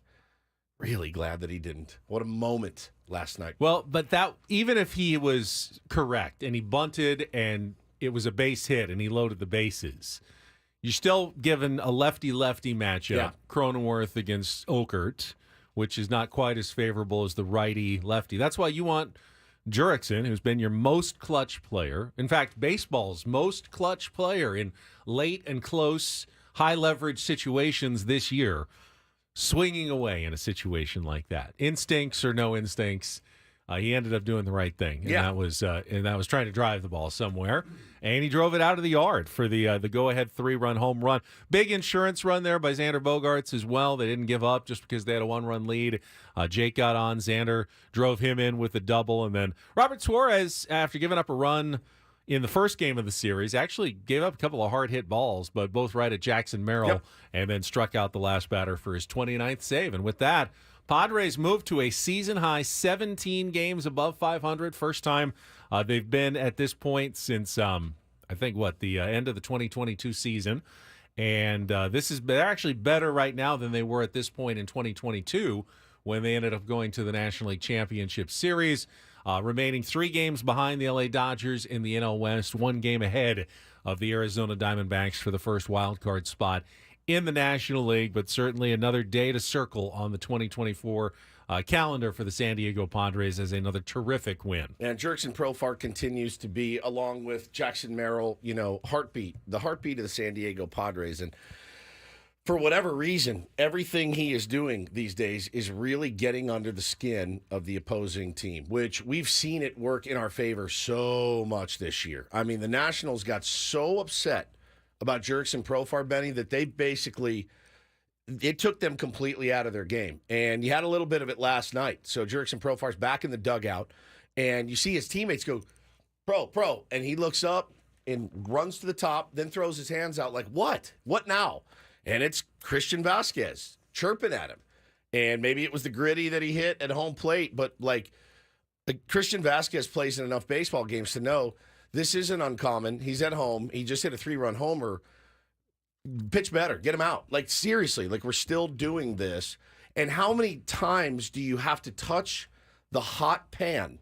[SPEAKER 1] really glad that he didn't. What a moment last night.
[SPEAKER 3] Well, but that even if he was correct and he bunted and it was a base hit and he loaded the bases. You're still given a lefty-lefty matchup,
[SPEAKER 1] Yeah.
[SPEAKER 3] Cronenworth against Okert, which is not quite as favorable as the righty-lefty. That's why you want Jurickson, who's been your most clutch player. In fact, baseball's most clutch player in late and close, high-leverage situations this year, swinging away in a situation like that. Instincts or no instincts, he ended up doing the right thing, and that was trying to drive the ball somewhere, and he drove it out of the yard for the go-ahead 3-run home run. Big insurance run there by Xander Bogaerts as well. They didn't give up just because they had a 1-run lead. Jake got on. Xander drove him in with a double, and then Robert Suarez, after giving up a run in the first game of the series, actually gave up a couple of hard-hit balls, but both right at Jackson Merrill, and then struck out the last batter for his 29th save. And with that, Padres moved to a season-high 17 games above 500. First time they've been at this point since, I think, the end of the 2022 season. And they're actually better right now than they were at this point in 2022 when they ended up going to the National League Championship Series, remaining 3 games behind the LA Dodgers in the NL West, 1 game ahead of the Arizona Diamondbacks for the first wild card spot in the National League, but certainly another day to circle on the 2024 calendar for the San Diego Padres as another terrific win.
[SPEAKER 1] And Jurickson Profar continues to be, along with Jackson Merrill, the heartbeat of the San Diego Padres. And for whatever reason, everything he is doing these days is really getting under the skin of the opposing team, which we've seen it work in our favor so much this year. I mean, the Nationals got so upset about Jurickson Profar, Benny, that they basically, it took them completely out of their game. And you had a little bit of it last night. So Jurickson Profar's back in the dugout, and you see his teammates go, pro, and he looks up and runs to the top, then throws his hands out like, what? What now? And it's Christian Vasquez chirping at him. And maybe it was the gritty that he hit at home plate, but Christian Vasquez plays in enough baseball games to know this isn't uncommon. He's at home. He just hit a 3-run homer. Pitch better. Get him out. Seriously, we're still doing this. And how many times do you have to touch the hot pan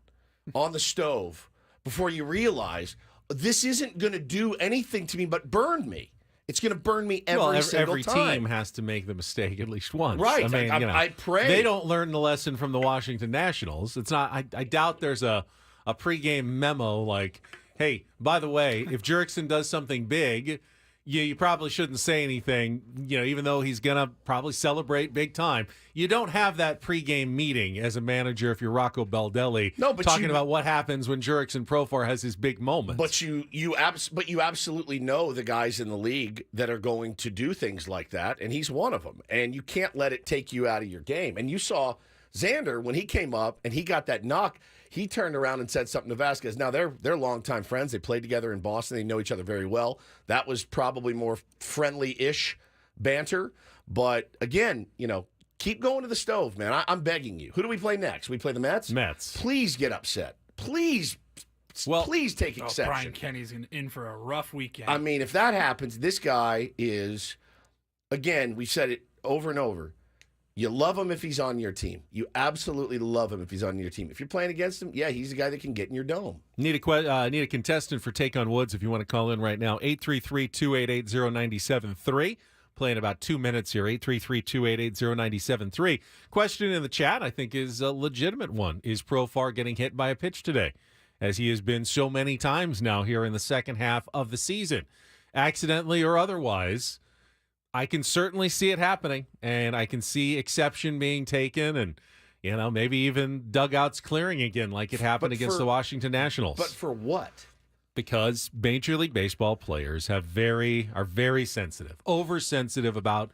[SPEAKER 1] on the stove before you realize this isn't going to do anything to me but burn me? It's going to burn me every single time.
[SPEAKER 3] Every team has to make the mistake at least once.
[SPEAKER 1] Right. I pray.
[SPEAKER 3] They don't learn the lesson from the Washington Nationals. It's not. I doubt there's a pregame memo like, hey, by the way, if Jurickson does something big, you probably shouldn't say anything, even though he's going to probably celebrate big time. You don't have that pregame meeting as a manager if you're Rocco Baldelli talking about what happens when Jurickson Profar has his big moment.
[SPEAKER 1] But you absolutely know the guys in the league that are going to do things like that, and he's one of them. And you can't let it take you out of your game. And you saw Xander, when he came up and he got that knock, he turned around and said something to Vasquez. Now, they're longtime friends. They played together in Boston. They know each other very well. That was probably more friendly-ish banter. But, again, keep going to the stove, man. I'm begging you. Who do we play next? We play the Mets?
[SPEAKER 3] Mets.
[SPEAKER 1] Please get upset. Please take exception.
[SPEAKER 2] Brian Kenny's in for a rough weekend.
[SPEAKER 1] I mean, if that happens, this guy is, again, we said it over and over, You love him if he's on your team. You absolutely love him if he's on your team. If you're playing against him, yeah, he's a guy that can get in your dome.
[SPEAKER 3] Need a contestant for Take on Woods if you want to call in right now. 833-288-0973. Playing about 2 minutes here. 833-288-0973. Question in the chat, I think, is a legitimate one. Is Profar getting hit by a pitch today? As he has been so many times now here in the second half of the season. Accidentally or otherwise, I can certainly see it happening, and I can see exception being taken, and maybe even dugouts clearing again like it happened against the Washington Nationals.
[SPEAKER 1] But for what?
[SPEAKER 3] Because Major League Baseball players are very sensitive, oversensitive about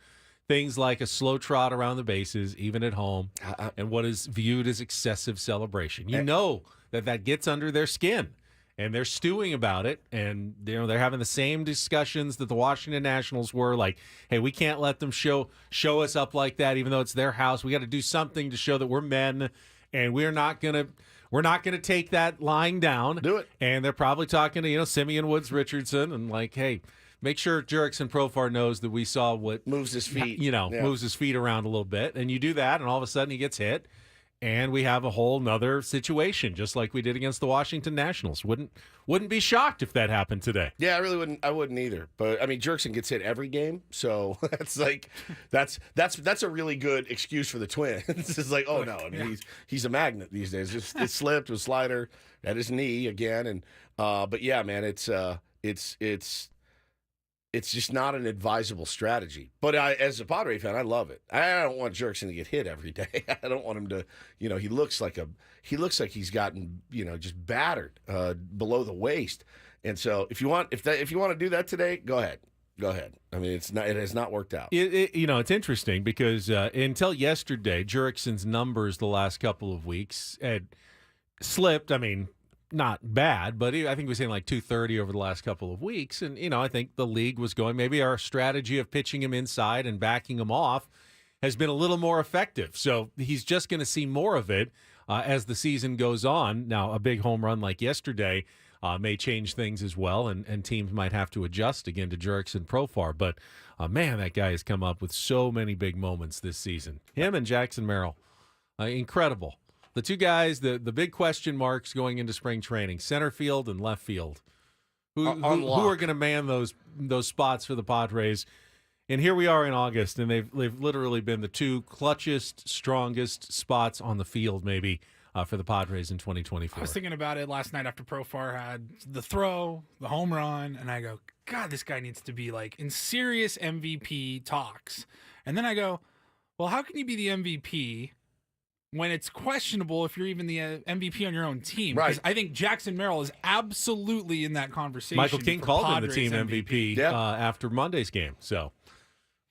[SPEAKER 3] things like a slow trot around the bases, even at home, and what is viewed as excessive celebration. You know that gets under their skin, and they're stewing about it, and they're having the same discussions that the Washington Nationals were, like, hey, we can't let them show us up like that, even though it's their house. We got to do something to show that we're men, and we're not gonna take that lying down.
[SPEAKER 1] Do it.
[SPEAKER 3] And they're probably talking to Simeon Woods Richardson and like, hey, make sure Jurickson Profar knows that we saw what
[SPEAKER 1] moves his feet,
[SPEAKER 3] moves his feet around a little bit, and you do that, and all of a sudden he gets hit. And we have a whole nother situation, just like we did against the Washington Nationals. Wouldn't be shocked if that happened today.
[SPEAKER 1] Yeah, I really wouldn't. I wouldn't either. But I mean, Jurickson gets hit every game, so that's a really good excuse for the Twins. It's like, oh no, I mean he's a magnet these days. It slipped with slider at his knee again, and but yeah, man, it's just not an advisable strategy. But as a Padre fan, I love it. I don't want Jurickson to get hit every day. I don't want him to, he looks like he's gotten, just battered below the waist. And so if you want to do that today, go ahead. I mean, it has not worked out.
[SPEAKER 3] It's interesting because until yesterday, Jurickson's numbers the last couple of weeks had slipped. I mean, not bad, but I think he was saying like 230 over the last couple of weeks. And, I think the league was going, maybe our strategy of pitching him inside and backing him off has been a little more effective. So he's just going to see more of it as the season goes on. Now, a big home run like yesterday may change things as well, and teams might have to adjust again to Jurickson Profar. But, man, that guy has come up with so many big moments this season. Him and Jackson Merrill, incredible. The two guys, the big question marks going into spring training, center field and left field. Who are going to man those spots for the Padres? And here we are in August, and they've literally been the two clutchest, strongest spots on the field maybe for the Padres in 2024.
[SPEAKER 2] I was thinking about it last night after Profar had the throw, the home run, and I go, God, this guy needs to be like in serious MVP talks. And then I go, well, how can you be the MVP when it's questionable if you're even the MVP on your own team?
[SPEAKER 1] Right.
[SPEAKER 2] Because I think Jackson Merrill is absolutely in that conversation.
[SPEAKER 3] Michael King called him the team
[SPEAKER 2] MVP.
[SPEAKER 3] After Monday's game. So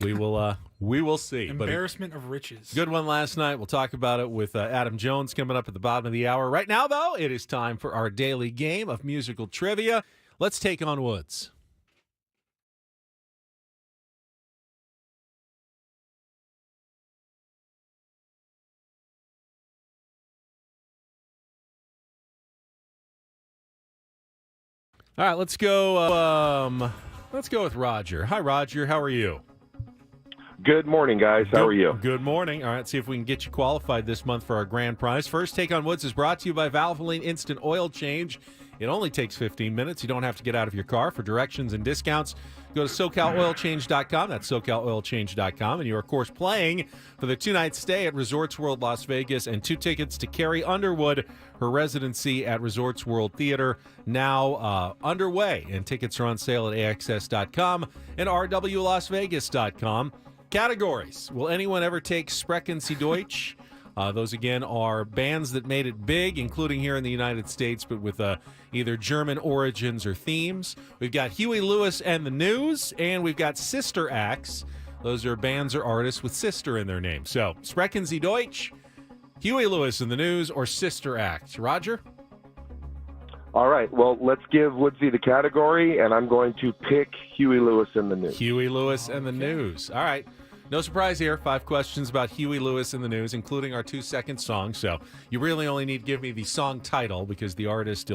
[SPEAKER 3] we will see.
[SPEAKER 2] Embarrassment of riches.
[SPEAKER 3] Good one last night. We'll talk about it with Adam Jones coming up at the bottom of the hour. Right now, though, it is time for our daily game of musical trivia. Let's take on Woods. All right, let's go. Let's go with Roger. Hi, Roger. How are you?
[SPEAKER 4] Good morning, guys. How are you?
[SPEAKER 3] Good morning. All right, see if we can get you qualified this month for our grand prize. First Take on Woods is brought to you by Valvoline Instant Oil Change. It only takes 15 minutes. You don't have to get out of your car. For directions and discounts, go to SoCalOilChange.com. That's SoCalOilChange.com. And you're, of course, playing for the 2-night stay at Resorts World Las Vegas and 2 tickets to Carrie Underwood, her residency at Resorts World Theater, now underway. And tickets are on sale at AXS.com and RWLasVegas.com. Categories. Will anyone ever take Sprechen Sie Deutsch? Those, again, are bands that made it big, including here in the United States, but with either German origins or themes. We've got Huey Lewis and the News, and we've got Sister Acts. Those are bands or artists with sister in their name. So, Sprechen Sie Deutsch, Huey Lewis and the News, or Sister Act. Roger?
[SPEAKER 4] All right. Well, let's give Woodsy the category, and I'm going to pick Huey Lewis and the News.
[SPEAKER 3] Huey Lewis and the News. All right. No surprise here. 5 questions about Huey Lewis and the News, including our 2-second song. So you really only need to give me the song title because the artist,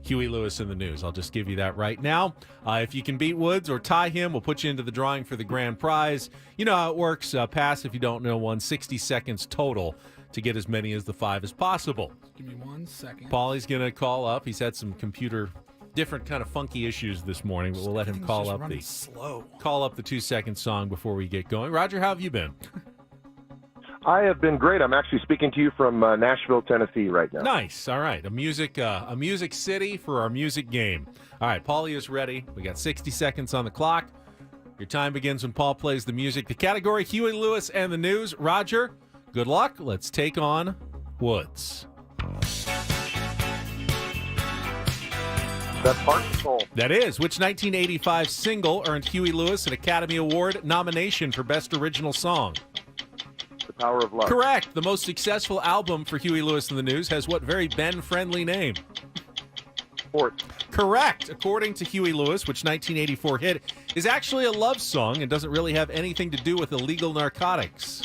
[SPEAKER 3] Huey Lewis in the News. I'll just give you that right now. If you can beat Woods or tie him, we'll put you into the drawing for the grand prize. You know how it works. Pass if you don't know one. 60 seconds total to get as many as the 5 as possible.
[SPEAKER 2] Give me 1 second.
[SPEAKER 3] Paulie's going to call up. He's had some different kind of funky issues this morning, but we'll let him call up the 2-second song before we get going. Roger, how have you been?
[SPEAKER 4] I have been great. I'm actually speaking to you from Nashville, Tennessee right now.
[SPEAKER 3] Nice. All right. A music city for our music game. All right. Paulie is ready. We got 60 seconds on the clock. Your time begins when Paul plays the music. The category, Huey Lewis and the News. Roger, good luck. Let's take on Woods.
[SPEAKER 4] That's Heart and Soul.
[SPEAKER 3] That is. Which 1985 single earned Huey Lewis an Academy Award nomination for Best Original Song?
[SPEAKER 4] The Power of Love.
[SPEAKER 3] Correct. The most successful album for Huey Lewis and the News has what very Ben-friendly name?
[SPEAKER 4] Sports.
[SPEAKER 3] Correct. According to Huey Lewis, which 1984 hit is actually a love song and doesn't really have anything to do with illegal narcotics.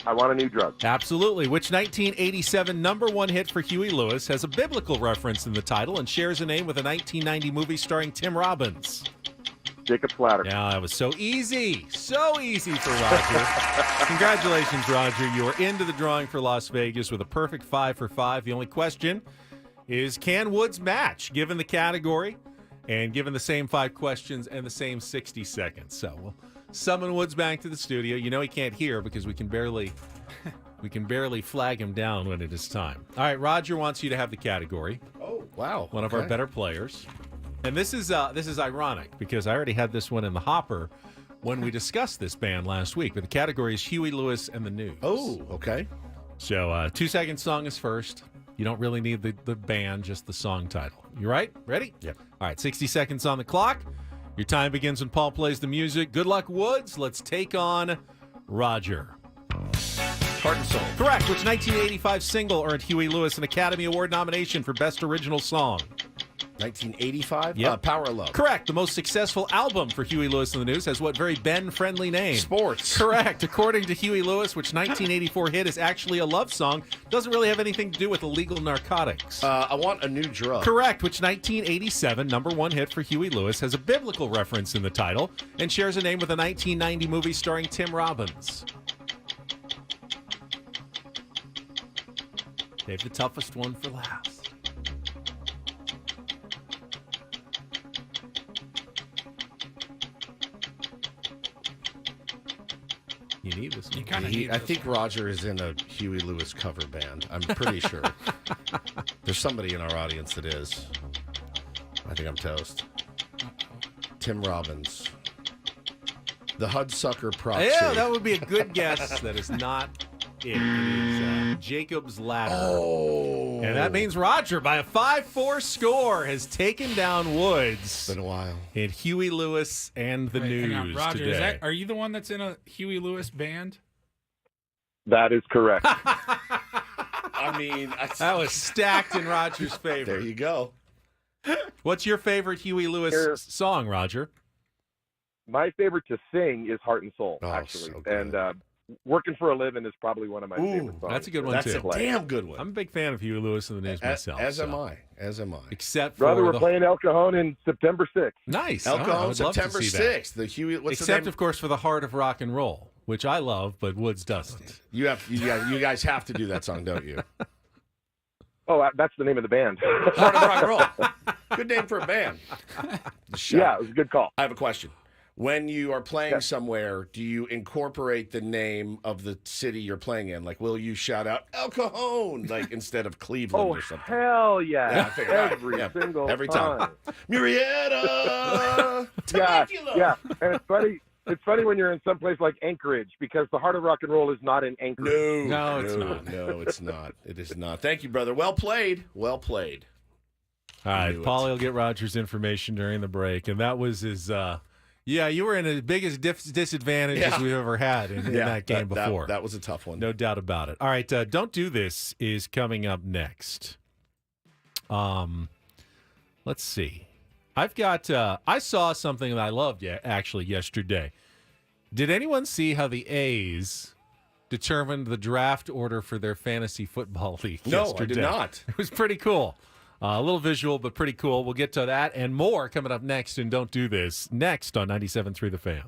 [SPEAKER 4] I Want a New Drug.
[SPEAKER 3] Absolutely. Which 1987 number 1 hit for Huey Lewis has a biblical reference in the title and shares a name with a 1990 movie starring Tim Robbins?
[SPEAKER 4] Jacob's Ladder.
[SPEAKER 3] Yeah, that was so easy. So easy for Roger. Congratulations, Roger. You are into the drawing for Las Vegas with a perfect 5 for 5. The only question is, can Woods match, given the category and given the same 5 questions and the same 60 seconds? So we'll summon Woods back to the studio. You know he can't hear because we can barely flag him down when it is time. All right, Roger wants you to have the category.
[SPEAKER 1] Oh, wow.
[SPEAKER 3] One of our better players. And this is ironic because I already had this one in the hopper when we discussed this band last week. But the category is Huey Lewis and the News.
[SPEAKER 1] Oh, okay.
[SPEAKER 3] So 2-second song is first. You don't really need the band, just the song title. You right? Ready?
[SPEAKER 1] Yep.
[SPEAKER 3] All right, 60 seconds on the clock. Your time begins when Paul plays the music. Good luck, Woods. Let's take on Roger.
[SPEAKER 1] Heart and Soul.
[SPEAKER 3] Correct. Which 1985 single earned Huey Lewis an Academy Award nomination for Best Original Song?
[SPEAKER 1] 1985?
[SPEAKER 3] Yep.
[SPEAKER 1] Power of Love.
[SPEAKER 3] Correct. The most successful album for Huey Lewis and the News has what very Ben-friendly name?
[SPEAKER 1] Sports.
[SPEAKER 3] Correct. According to Huey Lewis, which 1984 hit is actually a love song, doesn't really have anything to do with illegal narcotics.
[SPEAKER 1] I Want a New Drug.
[SPEAKER 3] Correct. Which 1987 number 1 hit for Huey Lewis has a biblical reference in the title and shares a name with a 1990 movie starring Tim Robbins. Save the toughest one for last. You need this one.
[SPEAKER 2] You kind of need
[SPEAKER 1] I think Roger is in a Huey Lewis cover band. I'm pretty sure. There's somebody in our audience that is. I think I'm toast. Tim Robbins. The Hudsucker Proxy.
[SPEAKER 3] Yeah, that would be a good guess. That is not it. It is Jacob's Ladder.
[SPEAKER 1] Oh.
[SPEAKER 3] And that means Roger, by a 5-4 score, has taken down Woods.
[SPEAKER 1] It's been a while.
[SPEAKER 3] In Huey Lewis and the News
[SPEAKER 2] hang on. Roger,
[SPEAKER 3] today.
[SPEAKER 2] are you the one that's in a Huey Lewis band?
[SPEAKER 4] That is correct.
[SPEAKER 1] I mean,
[SPEAKER 3] that was stacked in Roger's favor.
[SPEAKER 1] There you go.
[SPEAKER 3] What's your favorite Huey Lewis song, Roger?
[SPEAKER 4] My favorite to sing is Heart and Soul,
[SPEAKER 1] Oh,
[SPEAKER 4] actually.
[SPEAKER 1] so good.
[SPEAKER 4] And Working for a Living is probably one of my favorite songs.
[SPEAKER 3] That's a good one,
[SPEAKER 1] That's
[SPEAKER 3] too.
[SPEAKER 1] a damn good one.
[SPEAKER 3] I'm a big fan of Huey Lewis and the News myself.
[SPEAKER 1] As am I.
[SPEAKER 3] Except
[SPEAKER 4] Brother,
[SPEAKER 3] for
[SPEAKER 4] we're playing El Cajon in September 6th.
[SPEAKER 3] Nice.
[SPEAKER 1] El
[SPEAKER 3] I
[SPEAKER 1] Cajon,
[SPEAKER 3] would love to
[SPEAKER 1] September
[SPEAKER 3] see that.
[SPEAKER 1] 6th. The Huey. What's
[SPEAKER 3] Except,
[SPEAKER 1] the name?
[SPEAKER 3] of course, for the Heart of Rock and Roll, which I love, but Woods doesn't.
[SPEAKER 1] You guys have to do that song, don't you?
[SPEAKER 4] Oh, that's the name of the band.
[SPEAKER 1] Heart of Rock and Roll. Good name for a band.
[SPEAKER 4] Yeah, it was a good call.
[SPEAKER 1] I have a question. When you are playing somewhere, do you incorporate the name of the city you're playing in? Like, will you shout out El Cajon, like instead of Cleveland or something?
[SPEAKER 4] Hell yeah.
[SPEAKER 1] Yeah, I figured, right.
[SPEAKER 4] Every
[SPEAKER 1] Yeah,
[SPEAKER 4] single
[SPEAKER 1] every time. Murrieta!
[SPEAKER 4] Yeah. And it's funny. It's funny when you're in some place like Anchorage because the Heart of Rock and Roll is not in Anchorage.
[SPEAKER 3] No, it's not.
[SPEAKER 1] No, it's not. It is not. Thank you, brother. Well played. Well played.
[SPEAKER 3] All right, Paulie will get Roger's information during the break, and that was his. Yeah, you were in the biggest disadvantage as we've ever had in that game before.
[SPEAKER 1] That was a tough one.
[SPEAKER 3] No doubt about it. All right, Don't Do This is coming up next. Let's see. I've got. I saw something that I loved actually yesterday. Did anyone see how the A's determined the draft order for their fantasy football league yesterday?
[SPEAKER 1] I did not.
[SPEAKER 3] It was pretty cool. A little visual, but pretty cool. We'll get to that and more coming up next in Don't Do This, next on 97.3 The Fan.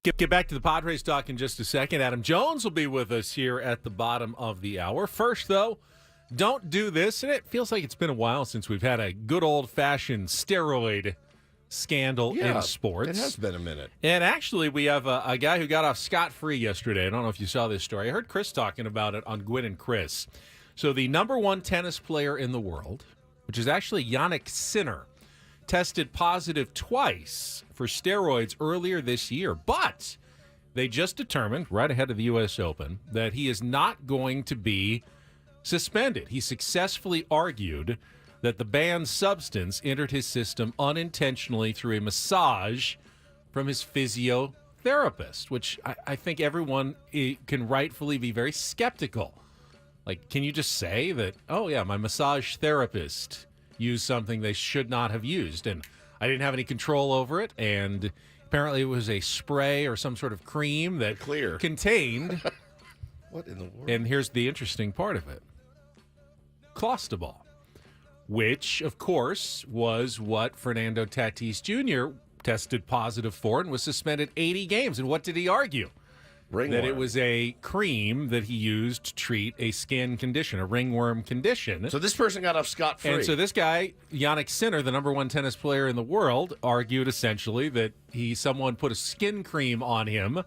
[SPEAKER 3] Get back to the Padres talk in just a second. Adam Jones will be with us here at the bottom of the hour. First, though, don't do this. And it feels like it's been a while since we've had a good old-fashioned steroid scandal in sports.
[SPEAKER 1] It has been a minute.
[SPEAKER 3] And actually, we have a guy who got off scot-free yesterday. I don't know if you saw this story. I heard Chris talking about it on Gwynn and Chris. So the number one tennis player in the world, which is actually Jannik Sinner, tested positive twice for steroids earlier this year. But they just determined, right ahead of the U.S. Open, that he is not going to be suspended. He successfully argued that the banned substance entered his system unintentionally through a massage from his physiotherapist, which I think everyone can rightfully be very skeptical. Like, can you just say that, oh, yeah, my massage therapist used something they should not have used, and I didn't have any control over it, and apparently it was a spray or some sort of cream that contained...
[SPEAKER 1] What in the world?
[SPEAKER 3] And here's the interesting part of it. Clostebol, which, of course, was what Fernando Tatis Jr. tested positive for and was suspended 80 games. And what did he argue?
[SPEAKER 1] Ringworm.
[SPEAKER 3] That it was a cream that he used to treat a skin condition, a ringworm condition.
[SPEAKER 1] So this person got off scot-free.
[SPEAKER 3] And so this guy, Jannik Sinner, the number one tennis player in the world, argued essentially that someone put a skin cream on him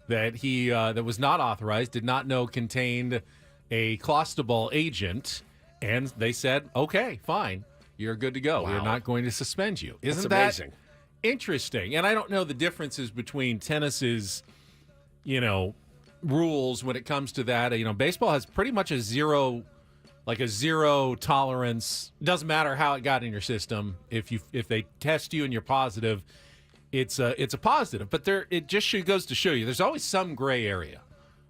[SPEAKER 3] that that was not authorized, did not know contained a clostebol agent, and they said, okay, fine, you're good to go.
[SPEAKER 1] Wow.
[SPEAKER 3] We're not going to suspend you. Isn't
[SPEAKER 1] That's
[SPEAKER 3] that
[SPEAKER 1] amazing.
[SPEAKER 3] Interesting? And I don't know the differences between tennis's, rules when it comes to that. Baseball has pretty much a zero tolerance. Doesn't matter how it got in your system. If they test you and you're positive, it's a positive. But it just goes to show you there's always some gray area.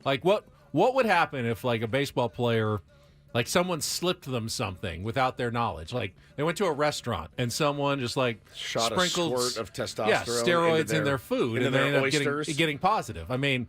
[SPEAKER 3] Like what would happen if like a baseball player, like someone slipped them something without their knowledge? Like they went to a restaurant and someone just like
[SPEAKER 1] shot
[SPEAKER 3] sprinkled
[SPEAKER 1] a squirt of testosterone,
[SPEAKER 3] steroids in their food, and they end up getting positive. I mean,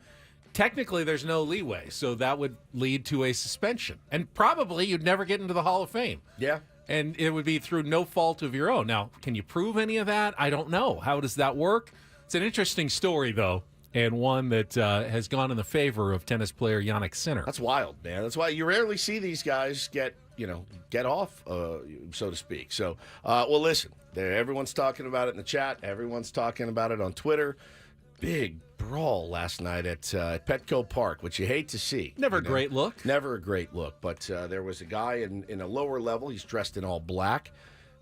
[SPEAKER 3] technically there's no leeway, so that would lead to a suspension, and probably you'd never get into the Hall of Fame.
[SPEAKER 1] Yeah.
[SPEAKER 3] And it would be through no fault of your own. Now, can you prove any of that? I don't know. How does that work? It's an interesting story, though, and one that has gone in the favor of tennis player Jannik Sinner.
[SPEAKER 1] That's wild, man. That's why you rarely see these guys get off, so to speak. So, well, listen, everyone's talking about it in the chat. Everyone's talking about it on Twitter. Big brawl last night at Petco Park, which you hate to see.
[SPEAKER 3] Never a great look.
[SPEAKER 1] Never a great look. But there was a guy in a lower level. He's dressed in all black.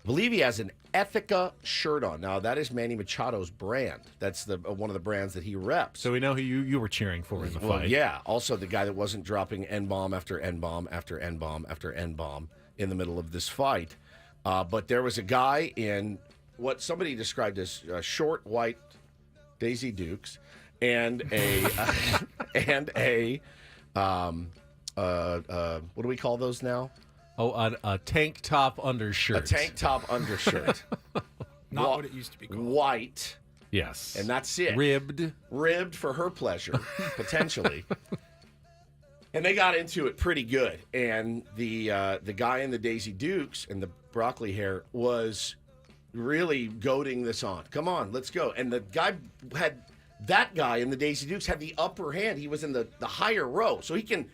[SPEAKER 1] I believe he has an Ethica shirt on. Now, that is Manny Machado's brand. That's one of the brands that he reps.
[SPEAKER 3] So we know who you were cheering for in the fight.
[SPEAKER 1] Yeah. Also, the guy that wasn't dropping N-bomb after N-bomb after N-bomb after N-bomb in the middle of this fight. But there was a guy in what somebody described as short white Daisy Dukes and what do we call those now?
[SPEAKER 3] Oh, a tank top undershirt.
[SPEAKER 1] A tank top undershirt.
[SPEAKER 2] Not what it used to be called.
[SPEAKER 1] White.
[SPEAKER 3] Yes.
[SPEAKER 1] And that's it. Ribbed for her pleasure, potentially. And they got into it pretty good. And the guy in the Daisy Dukes and the broccoli hair was really goading this on. Come on, let's go. And the guy that guy in the Daisy Dukes had the upper hand. He was in the higher row. So he can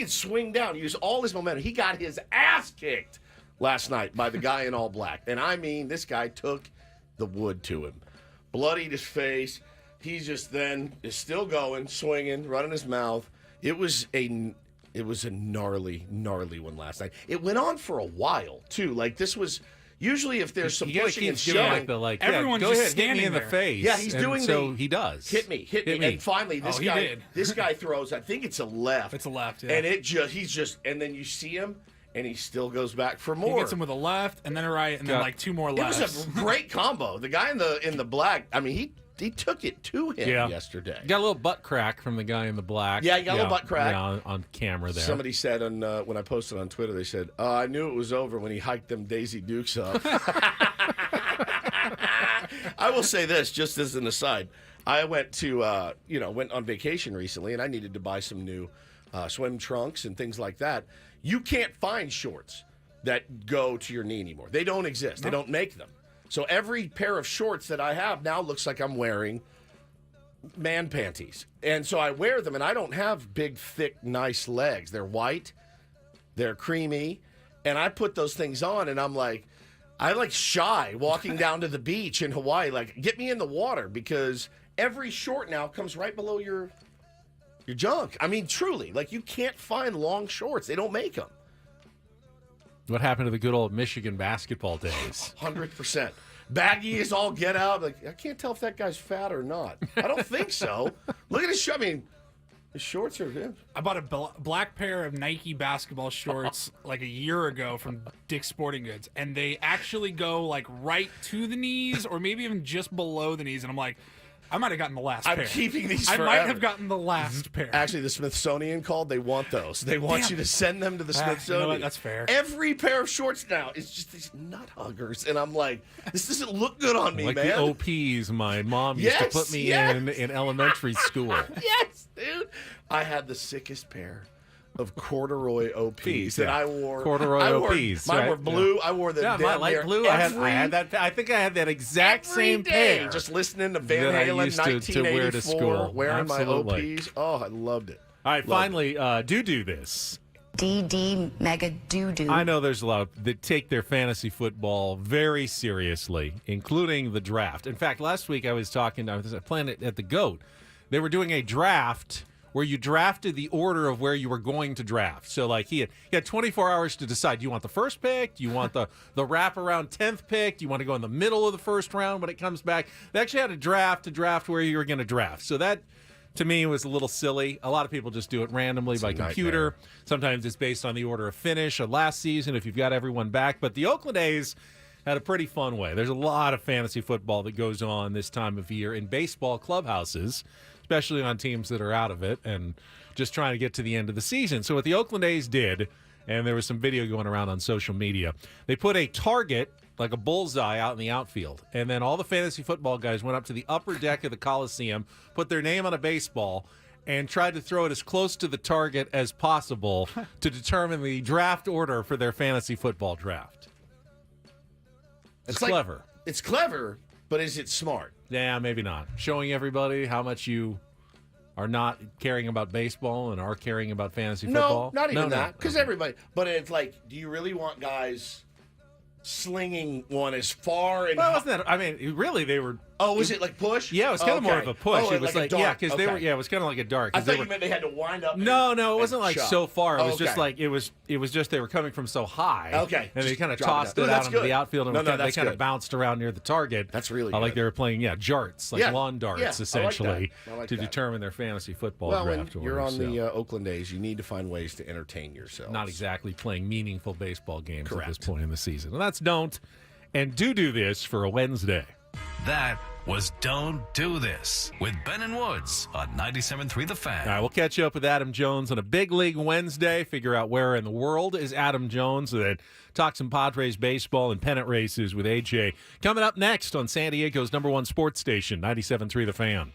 [SPEAKER 1] swing down, use all his momentum. He got his ass kicked last night by the guy in all black. And I mean, this guy took the wood to him. Bloodied his face. He just then is still going, swinging, running his mouth. It was a gnarly, gnarly one last night. It went on for a while, too. Like, this was... Usually, if there's some pushing and shoving,
[SPEAKER 2] everyone's
[SPEAKER 3] go
[SPEAKER 2] just
[SPEAKER 3] ahead,
[SPEAKER 2] standing
[SPEAKER 3] hit me in
[SPEAKER 2] there.
[SPEAKER 3] the face.
[SPEAKER 1] Yeah, he's doing
[SPEAKER 3] so he does.
[SPEAKER 1] Hit me. And finally, this guy throws. I think it's a left.
[SPEAKER 2] It's a left. Yeah.
[SPEAKER 1] And and then you see him, and he still goes back for more.
[SPEAKER 2] He gets him with a left, and then a right, and then like two more lefts.
[SPEAKER 1] It was a great combo. The guy in the black. I mean, he took it to him yesterday.
[SPEAKER 3] Got a little butt crack from the guy in the black.
[SPEAKER 1] Yeah, he got a little butt crack.
[SPEAKER 3] Yeah, on camera there.
[SPEAKER 1] Somebody said when I posted on Twitter, they said, I knew it was over when he hiked them Daisy Dukes up. I will say this, just as an aside. I went on vacation recently, and I needed to buy some new swim trunks and things like that. You can't find shorts that go to your knee anymore. They don't exist. No. They don't make them. So every pair of shorts that I have now looks like I'm wearing man panties. And so I wear them, and I don't have big, thick, nice legs. They're white, they're creamy, and I put those things on, and I'm like shy walking down to the beach in Hawaii. Like, get me in the water, because every short now comes right below your junk. I mean, truly, like, you can't find long shorts. They don't make them.
[SPEAKER 3] What happened to the good old Michigan basketball days?
[SPEAKER 1] 100%. Baggy is all get out. Like, I can't tell if that guy's fat or not. I don't think so. Look at his shirt. I mean, his shorts are good.
[SPEAKER 2] I bought a black pair of Nike basketball shorts like a year ago from Dick's Sporting Goods, and they actually go like right to the knees or maybe even just below the knees. And I'm like, I might have gotten the last pair.
[SPEAKER 1] I'm keeping these
[SPEAKER 2] I
[SPEAKER 1] forever.
[SPEAKER 2] might have gotten the last pair.
[SPEAKER 1] Actually, the Smithsonian called. They want those. They want you to send them to the Smithsonian.
[SPEAKER 2] You know what? That's fair.
[SPEAKER 1] Every pair of shorts now is just these nut huggers. And I'm like, this doesn't look good on me,
[SPEAKER 3] like
[SPEAKER 1] man.
[SPEAKER 3] Like the OPs my mom used to put me in elementary school.
[SPEAKER 1] Yes, dude. I had the sickest pair of corduroy OPs that I wore.
[SPEAKER 3] Corduroy OPs.
[SPEAKER 1] Mine were blue. I wore them.
[SPEAKER 3] Yeah, my light blue. I had that. I think I had that exact same pair.
[SPEAKER 1] Just listening to Van Halen, 1984,
[SPEAKER 3] to wear to school.
[SPEAKER 1] Wearing
[SPEAKER 3] Absolutely.
[SPEAKER 1] my OPs. Oh, I loved it.
[SPEAKER 3] All right, finally, do this.
[SPEAKER 8] DD Mega Doo-Doo.
[SPEAKER 3] I know there's a lot that take their fantasy football very seriously, including the draft. In fact, last week I was playing it at the GOAT. They were doing a draft where you drafted the order of where you were going to draft. So, like, he had 24 hours to decide. Do you want the first pick? Do you want the wraparound 10th pick? Do you want to go in the middle of the first round when it comes back? They actually had a draft to draft where you were going to draft. So that, to me, was a little silly. A lot of people just do it randomly by computer. Nightmare. Sometimes it's based on the order of finish of last season if you've got everyone back. But the Oakland A's had a pretty fun way. There's a lot of fantasy football that goes on this time of year in baseball clubhouses, especially on teams that are out of it and just trying to get to the end of the season. So what the Oakland A's did, and there was some video going around on social media, they put a target, like a bullseye, out in the outfield. And then all the fantasy football guys went up to the upper deck of the Coliseum, put their name on a baseball, and tried to throw it as close to the target as possible to determine the draft order for their fantasy football draft. It's clever.
[SPEAKER 1] It's clever, but is it smart?
[SPEAKER 3] Yeah, maybe not. Showing everybody how much you are not caring about baseball and are caring about fantasy football?
[SPEAKER 1] No, not even that. Because everybody. But it's like, do you really want guys slinging one as far and...
[SPEAKER 3] Well, wasn't that... I mean, really, they were...
[SPEAKER 1] Oh, was it like push?
[SPEAKER 3] Yeah, it was kind of more of a push.
[SPEAKER 1] Oh,
[SPEAKER 3] it was like yeah, because they were... Yeah, it was kind of like a dart.
[SPEAKER 1] I thought you meant they had to wind up.
[SPEAKER 3] No, it wasn't like
[SPEAKER 1] shove.
[SPEAKER 3] so far. It was just like... It was just they were coming from so high.
[SPEAKER 1] Okay.
[SPEAKER 3] And they kind of tossed it out into the outfield, and they kind of bounced around near the target.
[SPEAKER 1] That's really good.
[SPEAKER 3] Like they were playing, jarts, like lawn darts, essentially,
[SPEAKER 1] I like
[SPEAKER 3] to
[SPEAKER 1] that.
[SPEAKER 3] determine their fantasy football draft.
[SPEAKER 1] When you're on the Oakland A's, you need to find ways to entertain yourself.
[SPEAKER 3] Not exactly playing meaningful baseball games at this point in the season. And that's don't. And do this for a Wednesday.
[SPEAKER 23] That was Don't Do This with Ben and Woods on 97.3 The Fan.
[SPEAKER 3] All right, we'll catch you up with Adam Jones on a Big League Wednesday. Figure out where in the world is Adam Jones. And then talk some Padres baseball and pennant races with AJ. Coming up next on San Diego's #1 sports station, 97.3 The Fan.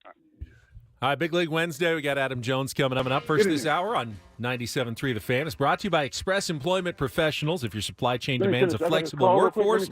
[SPEAKER 3] All right, Big League Wednesday. We got Adam Jones coming up first this hour on 97.3 The Fan. It's brought to you by Express Employment Professionals. If your supply chain demands a flexible workforce,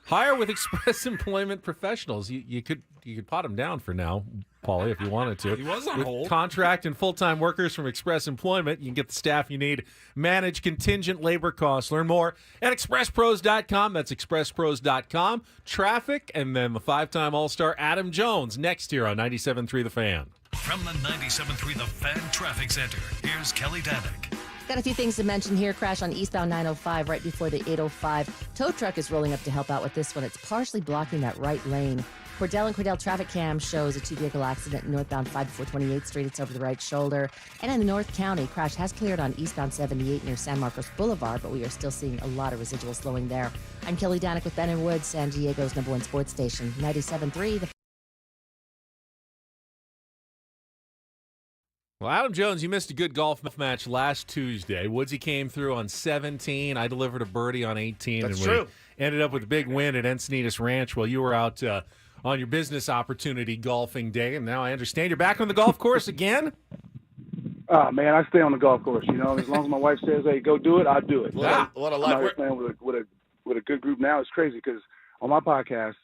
[SPEAKER 3] hire with Express Employment Professionals. You could pot him down for now, Paulie, if you wanted to.
[SPEAKER 2] He was on
[SPEAKER 3] with
[SPEAKER 2] hold.
[SPEAKER 3] Contract and full-time workers from Express Employment, you can get the staff you need. Manage contingent labor costs. Learn more at expresspros.com. That's expresspros.com. Traffic, and then the 5-time All-Star Adam Jones next here on 97.3 The Fan.
[SPEAKER 9] From the 97.3 The Fan Traffic Center, here's Kelly Danick.
[SPEAKER 11] Got a few things to mention here. Crash on eastbound 905 right before the 805. Tow truck is rolling up to help out with this one. It's partially blocking that right lane. Cordell and Cordell traffic cam shows a 2-vehicle accident northbound 5 before 28th Street. It's over the right shoulder. And in the North County, crash has cleared on eastbound 78 near San Marcos Boulevard, but we are still seeing a lot of residual slowing there. I'm Kelly Danick with Ben and Woods, San Diego's #1 sports station, 97.3 The.
[SPEAKER 3] Well, Adam Jones, you missed a good golf match last Tuesday. Woodsy came through on 17. I delivered a birdie on 18.
[SPEAKER 1] That's
[SPEAKER 3] and
[SPEAKER 1] true.
[SPEAKER 3] We ended up with a big win at Encinitas Ranch while you were out on your business opportunity golfing day. And now I understand you're back on the golf course again?
[SPEAKER 12] Oh, man, I stay on the golf course. As long as my wife says, hey, go do it, I'll do it.
[SPEAKER 1] What a
[SPEAKER 12] I'm
[SPEAKER 1] life.
[SPEAKER 12] out here playing with a good group now. It's crazy because on my podcast,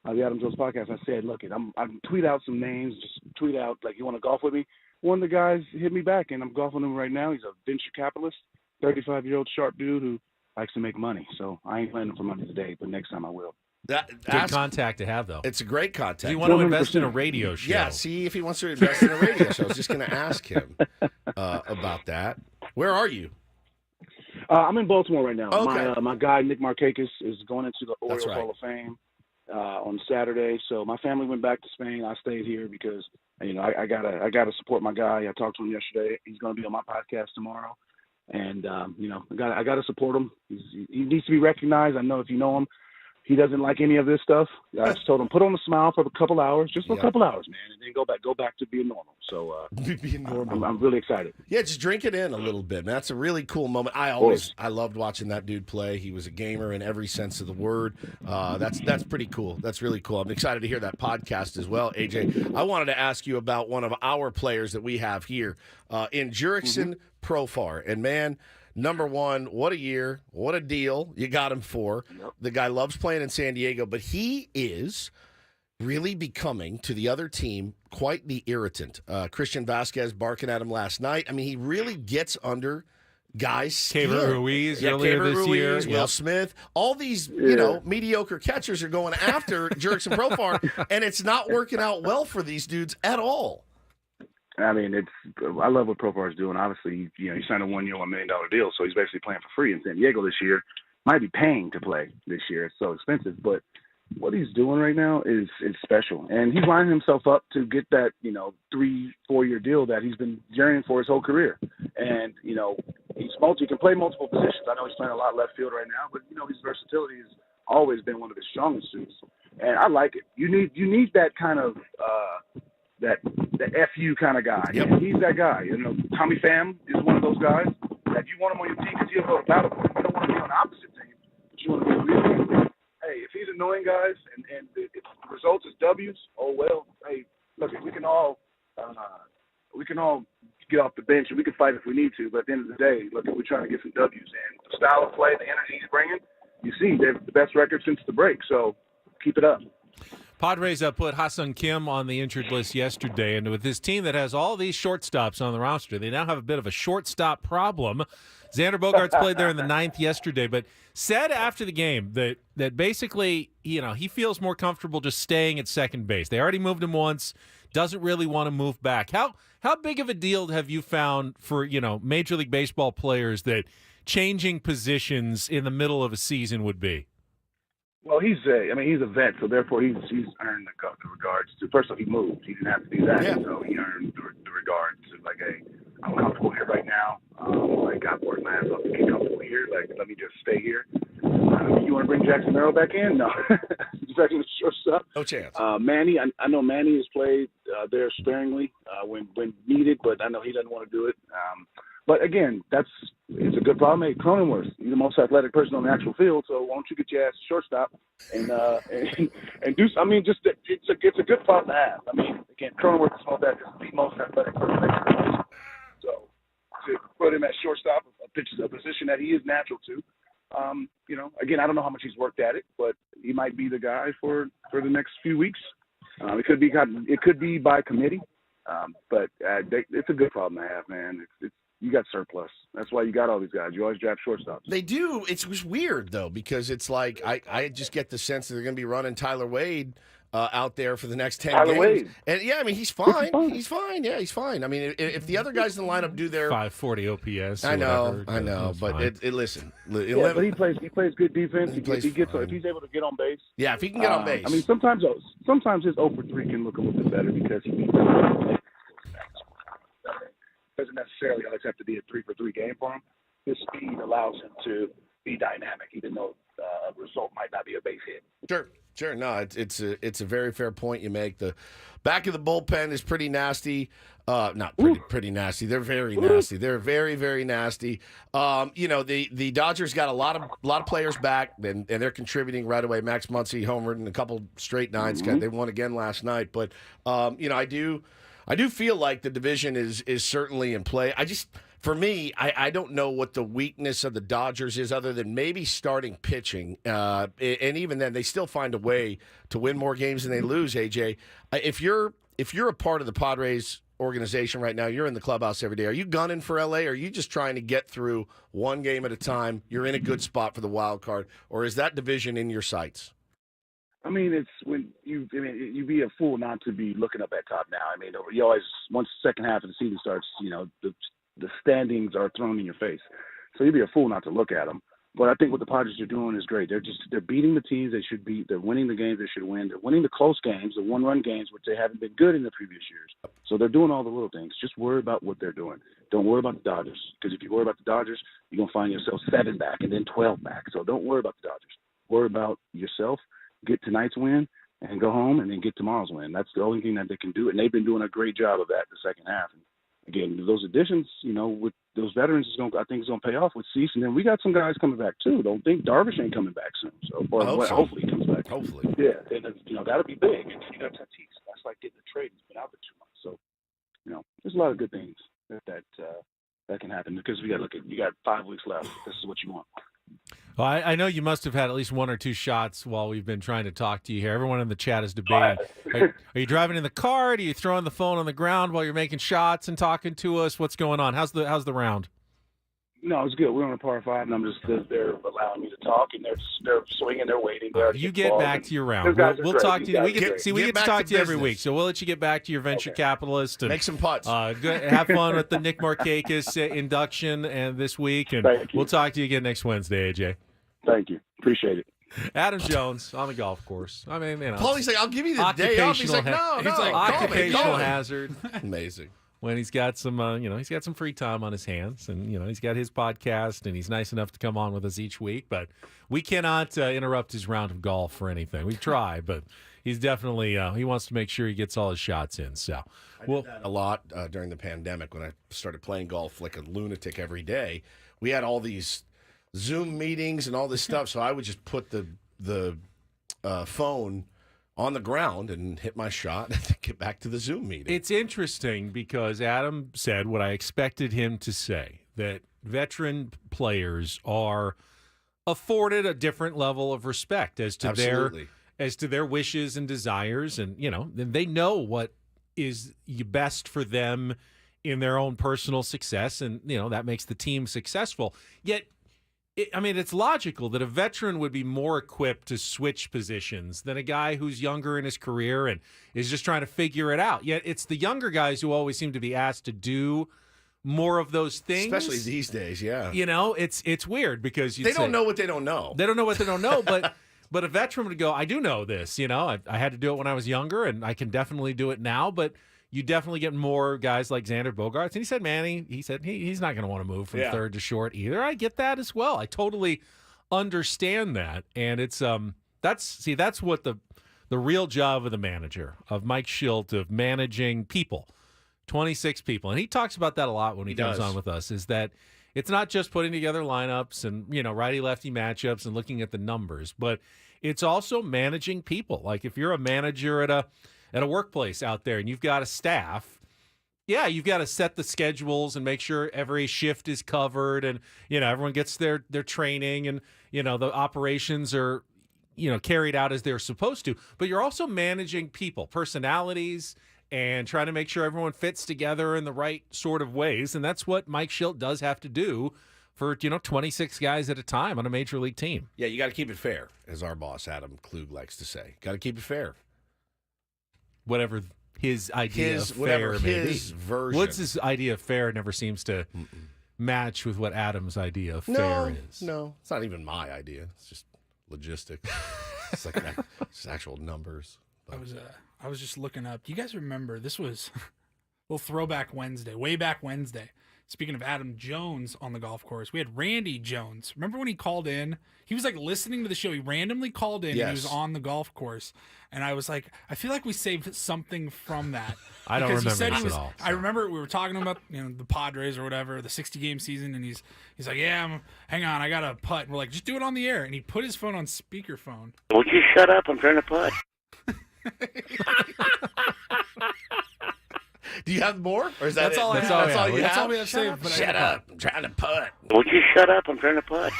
[SPEAKER 12] the Adam Jones podcast, I said, look, I'm tweet out some names, just tweet out, like, you want to golf with me? One of the guys hit me back, and I'm golfing with him right now. He's a venture capitalist, 35-year-old sharp dude who likes to make money. So I ain't planning for money today, but next time I will.
[SPEAKER 3] Good contact to have, though.
[SPEAKER 1] It's a great contact.
[SPEAKER 3] Do you want to invest in a radio show?
[SPEAKER 1] Yeah, see if he wants to invest in a radio show. I was just going to ask him about that. Where are you?
[SPEAKER 12] I'm in Baltimore right now.
[SPEAKER 1] Okay.
[SPEAKER 12] My guy, Nick Markakis, is going into the Orioles
[SPEAKER 1] right.
[SPEAKER 12] Hall of Fame on Saturday. So my family went back to Spain. I stayed here because I gotta support my guy. I talked to him yesterday. He's going to be on my podcast tomorrow, and I gotta support him. He needs to be recognized. I know if you know him, he doesn't like any of this stuff. I just told him put on a smile for a couple hours, just for a couple hours, man, and then go back to being normal. So
[SPEAKER 1] being normal.
[SPEAKER 12] I'm really excited.
[SPEAKER 1] Yeah, just drink it in a little bit, man. That's a really cool moment. I loved watching that dude play. He was a gamer in every sense of the word. That's pretty cool. That's really cool. I'm excited to hear that podcast as well, AJ. I wanted to ask you about one of our players that we have here in Jurickson Profar. And, man, number one, what a year. What a deal you got him for. Yep. The guy loves playing in San Diego, but he is really becoming, to the other team, quite the irritant. Christian Vasquez barking at him last night. I mean, he really gets under guys' skin.
[SPEAKER 3] Keibert Ruiz earlier this year.
[SPEAKER 1] Will Smith. All these, mediocre catchers are going after Jurickson Profar, and it's not working out well for these dudes at all.
[SPEAKER 12] I mean, I love what Profar is doing. Obviously, he signed a 1-year, $1 million deal, so he's basically playing for free in San Diego this year. Might be paying to play this year. It's so expensive, but what he's doing right now is special. And he's lining himself up to get that, 3-4 year deal that he's been journeying for his whole career. And, he can play multiple positions. I know he's playing a lot left field right now, but, his versatility has always been one of his strongest suits. And I like it. You need that kind of the FU kind of guy.
[SPEAKER 1] Yep.
[SPEAKER 12] And he's that guy. Tommy Pham is one of those guys that you want him on your team because he'll go to battle for you. You don't want to be on the opposite team, but you want to be a real team. Hey, if he's annoying guys and if the results is W's, oh well. Hey, look, we can all get off the bench and we can fight if we need to. But at the end of the day, look, we're trying to get some W's. And the style of play, the energy he's bringing, you see, they have the best record since the break. So keep it up.
[SPEAKER 3] Padres put Ha-Seong Kim on the injured list yesterday, and with this team that has all these shortstops on the roster, they now have a bit of a shortstop problem. Xander Bogaerts played there in the 9th yesterday, but said after the game that basically, he feels more comfortable just staying at second base. They already moved him once, doesn't really want to move back. How big of a deal have you found for, Major League Baseball players that changing positions in the middle of a season would be?
[SPEAKER 12] Well, he's a vet, so therefore he's earned the regards to. First of all, he moved. He didn't have to do that, so he earned the regards to, like, hey, I'm comfortable here right now. I've worked my ass off to get comfortable here. Like, let me just stay here. You want to bring Jackson Merrill back in? No. He's back in the shortstop.
[SPEAKER 1] No chance.
[SPEAKER 12] Manny, I know Manny has played there sparingly when needed, but I know he doesn't want to do it. But again, it's a good problem. Hey, Cronenworth, you're the most athletic person on the actual field, so why don't you get your ass to shortstop and do? I mean, just it's a good problem to have. I mean, again, Cronenworth is the most athletic person. So to put him at shortstop, a position that he is natural to. Again, I don't know how much he's worked at it, but he might be the guy for the next few weeks. It could be by committee, but it's a good problem to have, man. You got surplus. That's why you got all these guys. You always draft shortstops.
[SPEAKER 1] They do. It's weird though, because it's like I just get the sense that they're going to be running Tyler Wade out there for the next 10
[SPEAKER 12] Tyler
[SPEAKER 1] games.
[SPEAKER 12] Wade.
[SPEAKER 1] And yeah, I mean he's fine. He's fine. Yeah, he's fine. I mean, if the other guys in the lineup do their
[SPEAKER 3] 540 OPS.
[SPEAKER 1] I know. But listen.
[SPEAKER 12] But he plays good defense. If he's able to get on base.
[SPEAKER 1] Yeah, if he can get on base.
[SPEAKER 12] I mean, sometimes his 0 for 3 can look a little bit better because he doesn't necessarily always have to be a 3 for 3 game for him. His speed allows him to be dynamic, even though a result might not be a base hit.
[SPEAKER 1] Sure. No, it's a very fair point you make. The back of the bullpen is pretty nasty. Not pretty nasty. They're very nasty. They're very, very nasty. The Dodgers got a lot of players back, and they're contributing right away. Max Muncy homered in a couple straight nines. They won again last night. But I do feel like the division is certainly in play. For me, I don't know what the weakness of the Dodgers is other than maybe starting pitching. And even then, they still find a way to win more games than they lose, AJ. If you're a part of the Padres organization right now, you're in the clubhouse every day. Are you gunning for LA? Or are you just trying to get through one game at a time? You're in a good spot for the wild card. Or is that division in your sights?
[SPEAKER 12] I mean, it's when you'd be a fool not to be looking up at top now. I mean, you always, once the second half of the season starts, the standings are thrown in your face. So you'd be a fool not to look at them. But I think what the Padres are doing is great. They're beating the teams they should beat. They're winning the games they should win. They're winning the close games, the one-run games, which they haven't been good in the previous years. So they're doing all the little things. Just worry about what they're doing. Don't worry about the Dodgers, because if you worry about the Dodgers, you're going to find yourself 7 back and then 12 back. So don't worry about the Dodgers. Worry about yourself. Get tonight's win and go home, and then get tomorrow's win. That's the only thing that they can do, and they've been doing a great job of that the second half. And again, those additions, with those veterans, I think it's going to pay off with Cease. And then we got some guys coming back, too. Don't think Darvish ain't coming back soon. So, hopefully he comes back.
[SPEAKER 1] Hopefully.
[SPEAKER 12] Yeah, and that'll be big. And you got Tatis. That's like getting a trade. He's been out for 2 months. So, there's a lot of good things that can happen, because you got 5 weeks left. This is what you want.
[SPEAKER 3] Well, I know you must have had at least 1 or 2 shots while we've been trying to talk to you here. Everyone in the chat is debating. Are you driving in the car? Are you throwing the phone on the ground while you're making shots and talking to us? What's going on? How's the round?
[SPEAKER 12] No, it's good. We're on a par 5, and I'm just they're allowing me to talk, and they're swinging, they're waiting.
[SPEAKER 3] You get back to your round. We'll talk to you. We get to talk to you every week, so we'll let you get back to your venture capitalist and
[SPEAKER 1] make some putts.
[SPEAKER 3] Have fun with the Nick Markakis induction and this week, and we'll talk to you again next Wednesday, AJ.
[SPEAKER 12] Thank you. Appreciate it.
[SPEAKER 3] Adam Jones on the golf course. I mean,
[SPEAKER 1] Paulie's like, I'll give you the day off. He's like, no.
[SPEAKER 3] He's like, occupational hazard.
[SPEAKER 1] Amazing.
[SPEAKER 3] When he's got some, he's got some free time on his hands, and he's got his podcast, and he's nice enough to come on with us each week. But we cannot interrupt his round of golf for anything. We try, but he's definitely he wants to make sure he gets all his shots in. So
[SPEAKER 1] I did that a lot during the pandemic when I started playing golf like a lunatic every day. We had all these Zoom meetings and all this stuff, so I would just put the phone on the ground and hit my shot and get back to the Zoom meeting.
[SPEAKER 3] It's interesting because Adam said what I expected him to say, that veteran players are afforded a different level of respect as to their wishes and desires, and they know what is best for them in their own personal success, and that makes the team successful. Yet it's logical that a veteran would be more equipped to switch positions than a guy who's younger in his career and is just trying to figure it out. Yet it's the younger guys who always seem to be asked to do more of those things.
[SPEAKER 1] Especially these days, yeah.
[SPEAKER 3] It's weird because
[SPEAKER 1] they don't know what they don't know.
[SPEAKER 3] They don't know what they don't know, but a veteran would go, I do know this. I had to do it when I was younger, and I can definitely do it now, but you definitely get more guys like Xander Bogaerts. And he said, he's not going to want to move from third to short either. I get that as well. I totally understand that. And it's that's what the real job of the manager, of Mike Schilt, of managing people, 26 people. And he talks about that a lot when he comes on with us, is that it's not just putting together lineups and, righty-lefty matchups and looking at the numbers, but it's also managing people. Like if you're a manager at a workplace out there and you've got a staff, you've got to set the schedules and make sure every shift is covered and, everyone gets their training and, the operations are, carried out as they're supposed to. But you're also managing people, personalities, and trying to make sure everyone fits together in the right sort of ways. And that's what Mike Schilt does have to do for, 26 guys at a time on a major league team.
[SPEAKER 1] Yeah, you got to keep it fair, as our boss Adam Klug likes to say. Got to keep it fair.
[SPEAKER 3] Whatever his idea of fair may be.
[SPEAKER 1] Version.
[SPEAKER 3] Woods' idea of fair never seems to match with what Adam's idea of fair is.
[SPEAKER 1] No, it's not even my idea. It's just logistics. It's like it's actual numbers. But.
[SPEAKER 2] I was just looking up. Do you guys remember this was a little throwback Wednesday, way back Wednesday. Speaking of Adam Jones on the golf course, we had Randy Jones. Remember when he called in? He was like listening to the show. He randomly called in.
[SPEAKER 1] Yes.
[SPEAKER 2] And he was on the golf course. And I was like, I feel like we saved something from that.
[SPEAKER 3] I don't remember this at all.
[SPEAKER 2] I remember we were talking about the Padres or whatever, the 60-game season, and he's like, hang on, I got a putt. And we're like, just do it on the air. And he put his phone on speakerphone.
[SPEAKER 13] Would you shut up? I'm trying to putt.
[SPEAKER 1] Do you have more? Or is that
[SPEAKER 2] that's
[SPEAKER 1] it?
[SPEAKER 2] all
[SPEAKER 1] That's all you have?
[SPEAKER 2] That's all we have saved.
[SPEAKER 1] Shut up. I'm trying to putt.
[SPEAKER 13] Would you shut up? I'm trying to putt.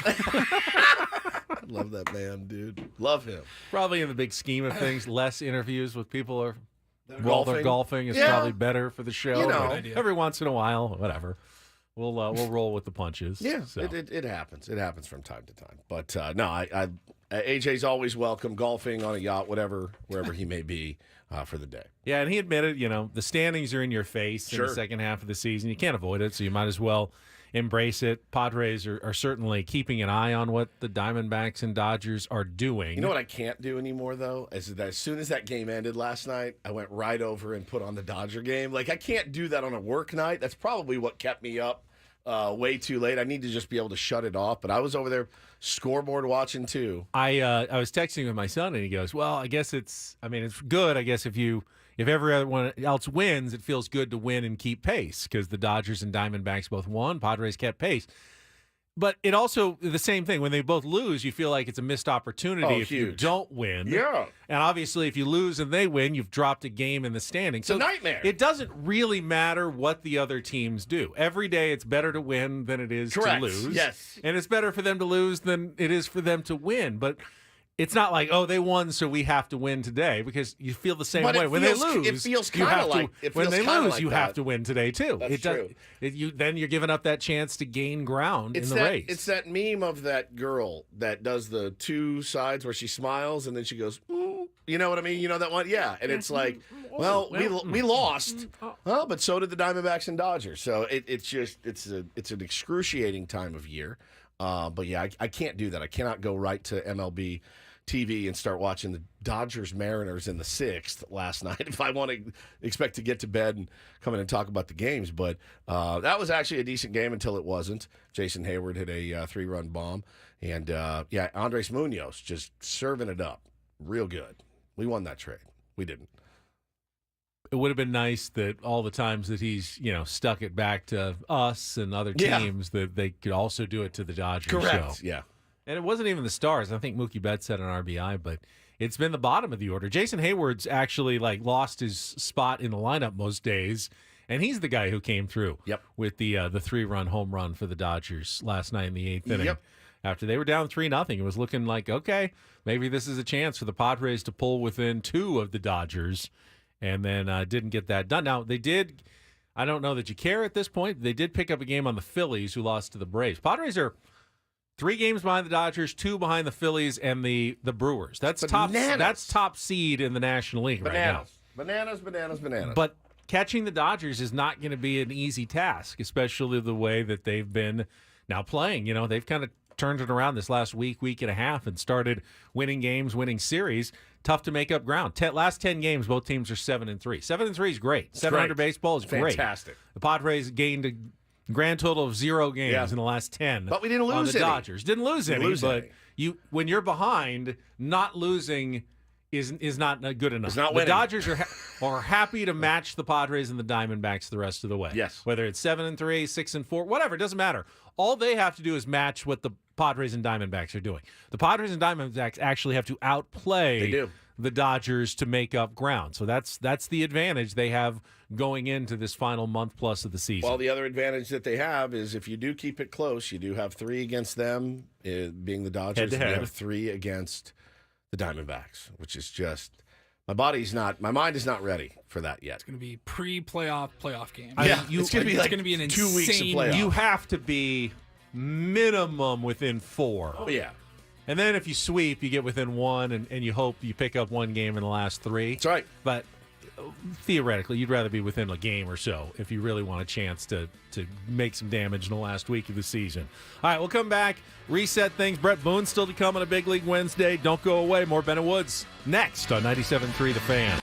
[SPEAKER 1] Love that man, dude. Love him.
[SPEAKER 3] Probably in the big scheme of things, less interviews with people while
[SPEAKER 1] golfing.
[SPEAKER 3] they're golfing is probably better for the show.
[SPEAKER 1] But
[SPEAKER 3] every once in a while, whatever. We'll roll with the punches.
[SPEAKER 1] Yeah,
[SPEAKER 3] so.
[SPEAKER 1] it happens. It happens from time to time. But no, I AJ's always welcome golfing on a yacht, wherever he may be for the day.
[SPEAKER 3] Yeah, and he admitted, the standings are in your face in
[SPEAKER 1] Sure.
[SPEAKER 3] the second half of the season. You can't avoid it, so you might as well embrace it. Padres are certainly keeping an eye on what the Diamondbacks and Dodgers are doing.
[SPEAKER 1] You know what I can't do anymore, though? Is that as soon as that game ended last night, I went right over and put on the Dodger game. Like, I can't do that on a work night. That's probably what kept me up way too late. I need to just be able to shut it off. But I was over there scoreboard watching, too.
[SPEAKER 3] I was texting with my son, and he goes, well, I guess it's good, I guess, if everyone else wins, it feels good to win and keep pace because the Dodgers and Diamondbacks both won. Padres kept pace. But it also, the same thing, when they both lose, you feel like it's a missed opportunity if you don't win.
[SPEAKER 1] Yeah.
[SPEAKER 3] And obviously, if you lose and they win, you've dropped a game in the standings.
[SPEAKER 1] It's a nightmare.
[SPEAKER 3] It doesn't really matter what the other teams do. Every day, it's better to win than it is
[SPEAKER 1] Correct.
[SPEAKER 3] to lose.
[SPEAKER 1] Yes.
[SPEAKER 3] And it's better for them to lose than it is for them to win. But it's not like, they won, so we have to win today, because you feel the same way. When they lose,
[SPEAKER 1] it feels kind of like
[SPEAKER 3] when they lose, you
[SPEAKER 1] that.
[SPEAKER 3] have to win today too.
[SPEAKER 1] That's true.
[SPEAKER 3] Then you're giving up that chance to gain ground in the race.
[SPEAKER 1] It's that meme of that girl that does the two sides where she smiles and then she goes, ooh. You know what I mean? You know that one? Yeah. And it's like, well, we lost, well, but so did the Diamondbacks and Dodgers. So it's an excruciating time of year. But yeah, I can't do that. I cannot go right to MLB TV and start watching the Dodgers Mariners in the 6th last night if I want to expect to get to bed and come in and talk about the games. But that was actually a decent game until it wasn't. Jason Hayward hit a 3-run bomb. And Andres Munoz just serving it up real good. We won that trade. We didn't.
[SPEAKER 3] It would have been nice that all the times that he's, stuck it back to us and other teams, that they could also do it to the Dodgers.
[SPEAKER 1] Correct.
[SPEAKER 3] So.
[SPEAKER 1] Yeah.
[SPEAKER 3] And it wasn't even the Stars. I think Mookie Betts had an RBI, but it's been the bottom of the order. Jason Hayward's actually lost his spot in the lineup most days, and he's the guy who came through with the 3-run home run for the Dodgers last night in the 8th inning. After they were down 3-0, it was looking like, okay, maybe this is a chance for the Padres to pull within 2 of the Dodgers, and then didn't get that done. Now, they did, I don't know that you care at this point, they did pick up a game on the Phillies, who lost to the Braves. Padres are 3 games behind the Dodgers, 2 behind the Phillies and the Brewers. That's top seed in the National League right now.
[SPEAKER 1] Bananas.
[SPEAKER 3] But catching the Dodgers is not going to be an easy task, especially the way that they've been now playing. They've kind of turned it around this last week and a half and started winning games, winning series. Tough to make up ground. Last 10 games, both teams are 7-3. 7-3 is great.
[SPEAKER 1] It's
[SPEAKER 3] 700
[SPEAKER 1] great.
[SPEAKER 3] baseball is great.
[SPEAKER 1] Fantastic.
[SPEAKER 3] The Padres gained a grand total of 0 games in the last 10.
[SPEAKER 1] But we didn't lose
[SPEAKER 3] on the
[SPEAKER 1] any.
[SPEAKER 3] Dodgers. Didn't lose any, but when you're behind, not losing is not good enough.
[SPEAKER 1] It's not
[SPEAKER 3] the
[SPEAKER 1] winning.
[SPEAKER 3] Dodgers are happy to match the Padres and the Diamondbacks the rest of the way.
[SPEAKER 1] Yes.
[SPEAKER 3] Whether it's 7-3, 6-4, whatever, it doesn't matter. All they have to do is match what the Padres and Diamondbacks are doing. The Padres and Diamondbacks actually have to outplay the Dodgers to make up ground. So that's the advantage they have going into this final month plus of the season.
[SPEAKER 1] Well, the other advantage that they have is if you do keep it close, you do have 3 against them, being the Dodgers, and
[SPEAKER 3] Head-to-head.
[SPEAKER 1] you have 3 against the Diamondbacks, which is just my mind is not ready for that yet.
[SPEAKER 2] It's going to be pre-playoff game.
[SPEAKER 1] It's going to be like
[SPEAKER 2] going to be an
[SPEAKER 1] 2 weeks of
[SPEAKER 2] insane.
[SPEAKER 1] playoff.
[SPEAKER 3] You have to be minimum within 4.
[SPEAKER 1] Oh, yeah.
[SPEAKER 3] And then if you sweep, you get within 1, and you hope you pick up 1 game in the last 3.
[SPEAKER 1] That's right.
[SPEAKER 3] But theoretically, you'd rather be within a game or so if you really want a chance to make some damage in the last week of the season. All right, we'll come back, reset things. Brett Boone's still to come on a Big League Wednesday. Don't go away. More Ben and Woods next on 97.3 The Fan.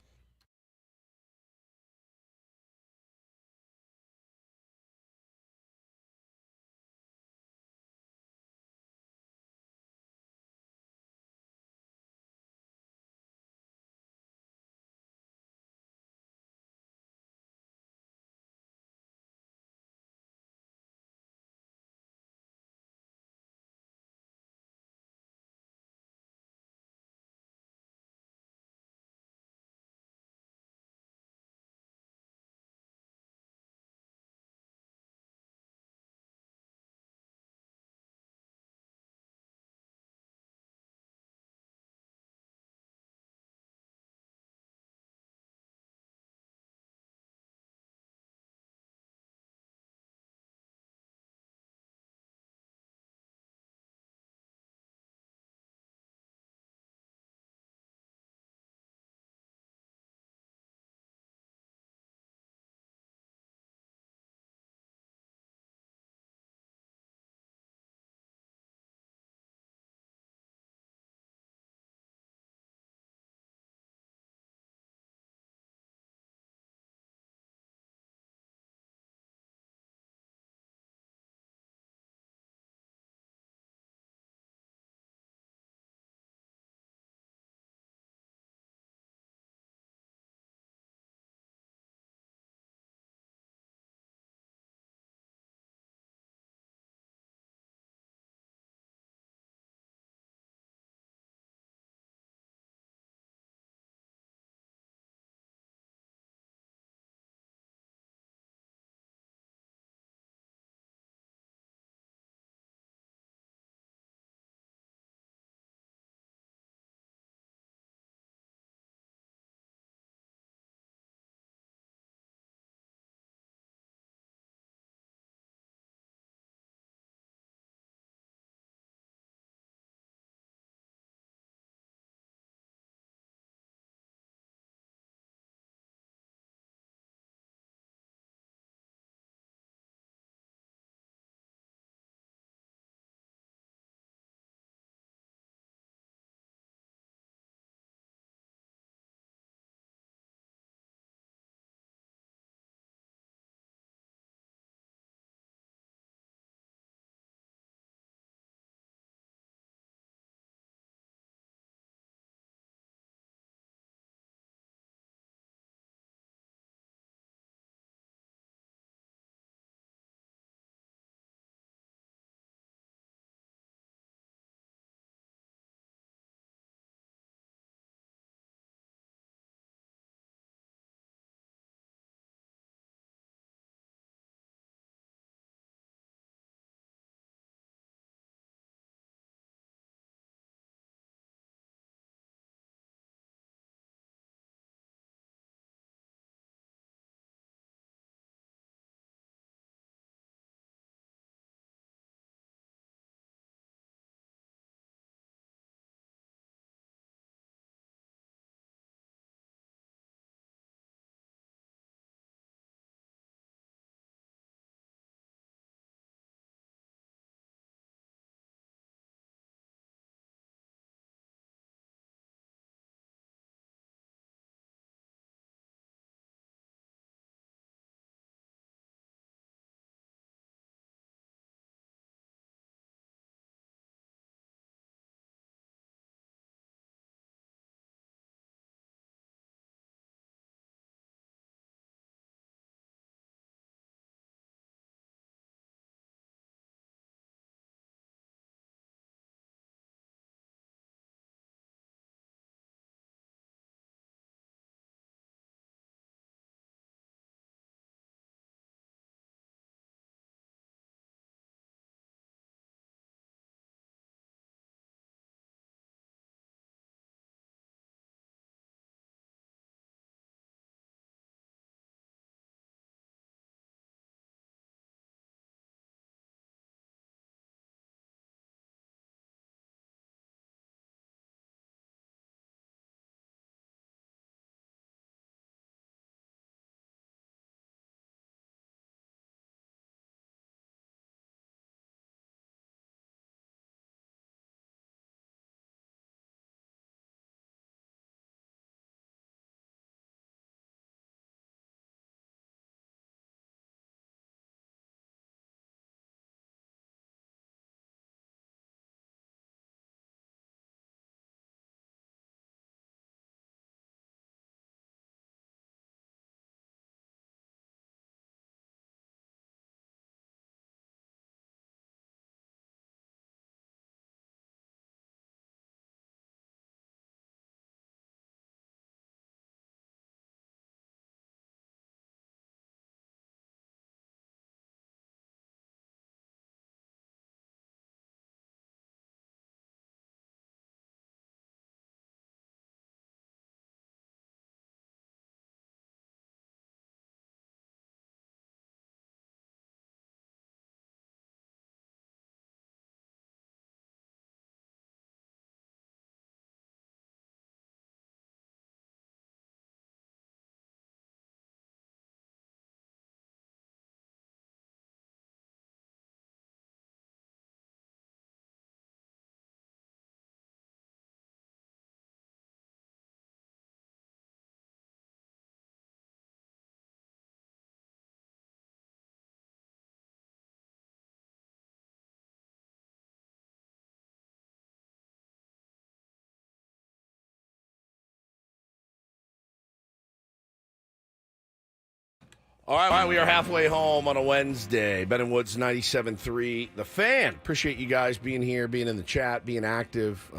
[SPEAKER 1] All right, we are halfway home on a Wednesday. Ben and Woods 97.3. The Fan. Appreciate you guys being here, being in the chat, being active.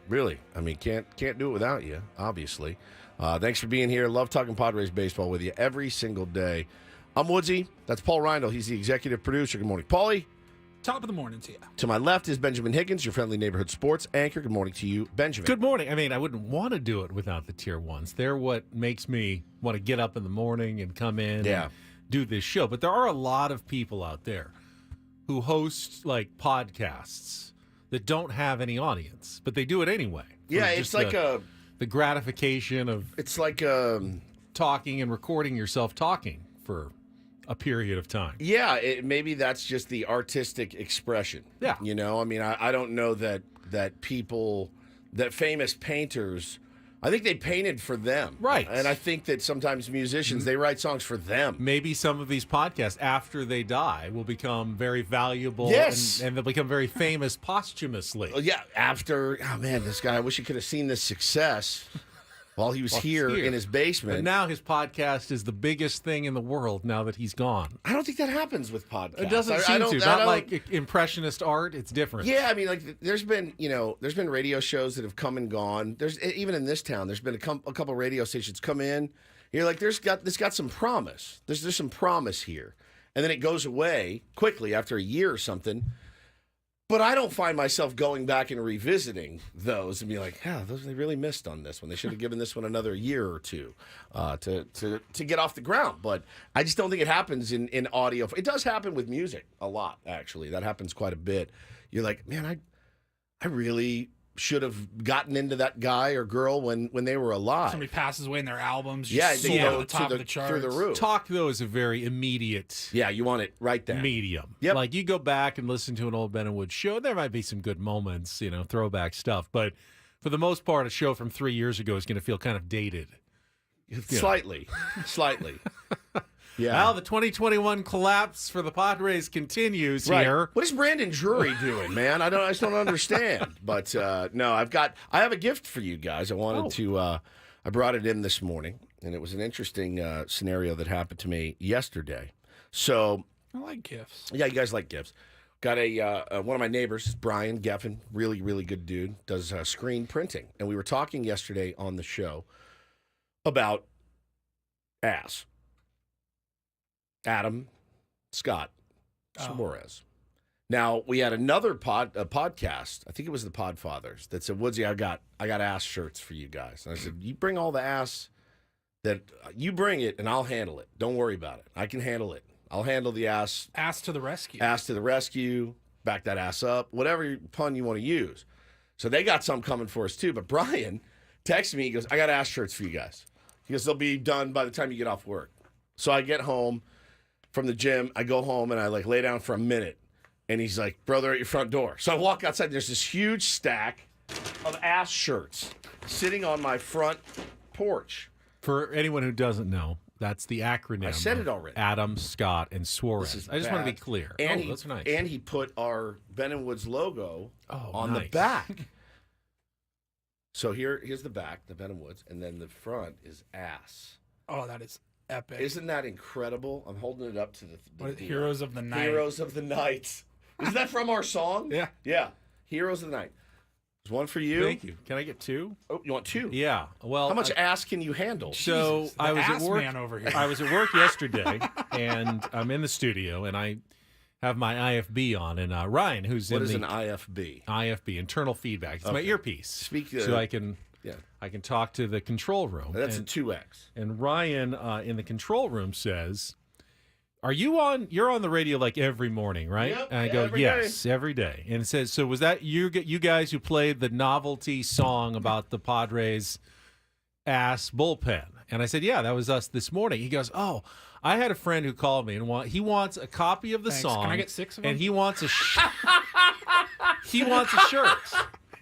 [SPEAKER 1] Really, I mean, can't do it without you, obviously. Thanks for being here. Love talking Padres baseball with you every single day. I'm Woodsy. That's Paul Reindl. He's the executive producer. Good morning, Paulie.
[SPEAKER 2] Top of the morning to you.
[SPEAKER 1] To my left is Benjamin Higgins, your friendly neighborhood sports anchor. Good morning to you, Benjamin.
[SPEAKER 3] Good morning. I mean, I wouldn't want to do it without the tier ones. They're what makes me want to get up in the morning and come in and do this show. But there are a lot of people out there who host like podcasts that don't have any audience, but they do it anyway.
[SPEAKER 1] Yeah, it's like
[SPEAKER 3] the gratification of talking and recording yourself talking for a period of time.
[SPEAKER 1] Yeah, maybe that's just the artistic expression.
[SPEAKER 3] Yeah.
[SPEAKER 1] You know, I mean, I don't know that people, that famous painters, I think they painted for them.
[SPEAKER 3] Right.
[SPEAKER 1] And I think that sometimes musicians, they write songs for them.
[SPEAKER 3] Maybe some of these podcasts, after they die, will become very valuable.
[SPEAKER 1] Yes.
[SPEAKER 3] And they'll become very famous posthumously.
[SPEAKER 1] Yeah, after, oh man, this guy, I wish he could have seen this success while he was here in his basement.
[SPEAKER 3] But now his podcast is the biggest thing in the world now that he's gone.
[SPEAKER 1] I don't think that happens with podcasts.
[SPEAKER 3] It doesn't seem to. Not like impressionist art. It's different.
[SPEAKER 1] Yeah, I mean, like there's been radio shows that have come and gone. There's even in this town, there's been a couple radio stations come in. You're like, this got some promise. There's some promise here, and then it goes away quickly after a year or something. But I don't find myself going back and revisiting those and be like, yeah, they really missed on this one. They should have given this one another year or two to get off the ground. But I just don't think it happens in audio. It does happen with music a lot, actually. That happens quite a bit. You're like, man, I really should have gotten into that guy or girl when they were alive.
[SPEAKER 2] Somebody passes away in their albums.
[SPEAKER 1] Yeah, they go
[SPEAKER 2] the top of the charts.
[SPEAKER 1] through the roof.
[SPEAKER 3] Talk, though, is a very immediate
[SPEAKER 1] you want it right there.
[SPEAKER 3] Medium.
[SPEAKER 1] Yep.
[SPEAKER 3] Like, you go back and listen to an old Ben and Woods show, there might be some good moments, throwback stuff. But for the most part, a show from 3 years ago is going to feel kind of dated.
[SPEAKER 1] Slightly. Yeah.
[SPEAKER 3] Well, the 2021 collapse for the Padres continues here.
[SPEAKER 1] What is Brandon Drury doing, man? I just don't understand. But no, I have a gift for you guys. I wanted to. I brought it in this morning, and it was an interesting scenario that happened to me yesterday. So
[SPEAKER 2] I like gifts.
[SPEAKER 1] Yeah, you guys like gifts. Got one of my neighbors, Brian Geffen, really, really good dude, does screen printing, and we were talking yesterday on the show about ass. Adam Scott Suarez. Now, we had another podcast, I think it was the Podfathers, that said, Woodsy, I got ass shirts for you guys. And I said, you bring all the ass that you bring it, and I'll handle it. Don't worry about it. I can handle it. I'll handle the ass.
[SPEAKER 2] Ass to the rescue.
[SPEAKER 1] Ass to the rescue. Back that ass up. Whatever pun you want to use. So they got some coming for us, too. But Brian texted me. He goes, I got ass shirts for you guys. He goes, they'll be done by the time you get off work. So I get home from the gym, I go home and I lay down for a minute, and he's like, bro, they're at your front door. So I walk outside, and there's this huge stack of ass shirts sitting on my front porch.
[SPEAKER 3] For anyone who doesn't know, that's the acronym.
[SPEAKER 1] I said it already.
[SPEAKER 3] Adam, Scott, and Suarez. I just want to be clear.
[SPEAKER 1] And
[SPEAKER 3] that's nice.
[SPEAKER 1] And he put our Ben and Woods logo on
[SPEAKER 3] nice.
[SPEAKER 1] the back. So here's the back, the Ben and Woods, and then the front is ass.
[SPEAKER 2] Oh, that is epic.
[SPEAKER 1] Isn't that incredible? I'm holding it up to the
[SPEAKER 2] Heroes of the Night.
[SPEAKER 1] Heroes of the Night. Is that from our song?
[SPEAKER 2] Yeah.
[SPEAKER 1] Yeah. Heroes of the Night. There's one for you.
[SPEAKER 3] Thank you. Can I get two?
[SPEAKER 1] Oh, you want two?
[SPEAKER 3] Yeah. Well,
[SPEAKER 1] how much ass can you handle?
[SPEAKER 3] So
[SPEAKER 2] Jesus,
[SPEAKER 3] I was
[SPEAKER 2] ass
[SPEAKER 3] at work.
[SPEAKER 2] Man over here.
[SPEAKER 3] I was at work yesterday, and I'm in the studio, and I have my IFB on, and Ryan, who's
[SPEAKER 1] what
[SPEAKER 3] in
[SPEAKER 1] is
[SPEAKER 3] the
[SPEAKER 1] an IFB?
[SPEAKER 3] IFB, internal feedback. It's my earpiece. So I can.
[SPEAKER 1] Yeah.
[SPEAKER 3] I can talk to the control room.
[SPEAKER 1] That's a 2X.
[SPEAKER 3] And Ryan in the control room says, "Are you on? You're on the radio like every morning, right?"
[SPEAKER 1] Yep,
[SPEAKER 3] and I go, "Yes, every day." And it says, "So was that you guys who played the novelty song about the Padres ass bullpen?" And I said, "Yeah, that was us this morning." He goes, "Oh, I had a friend who called me and he wants a copy of the song.
[SPEAKER 2] Can I get 6 of them?
[SPEAKER 3] And he wants a shirt.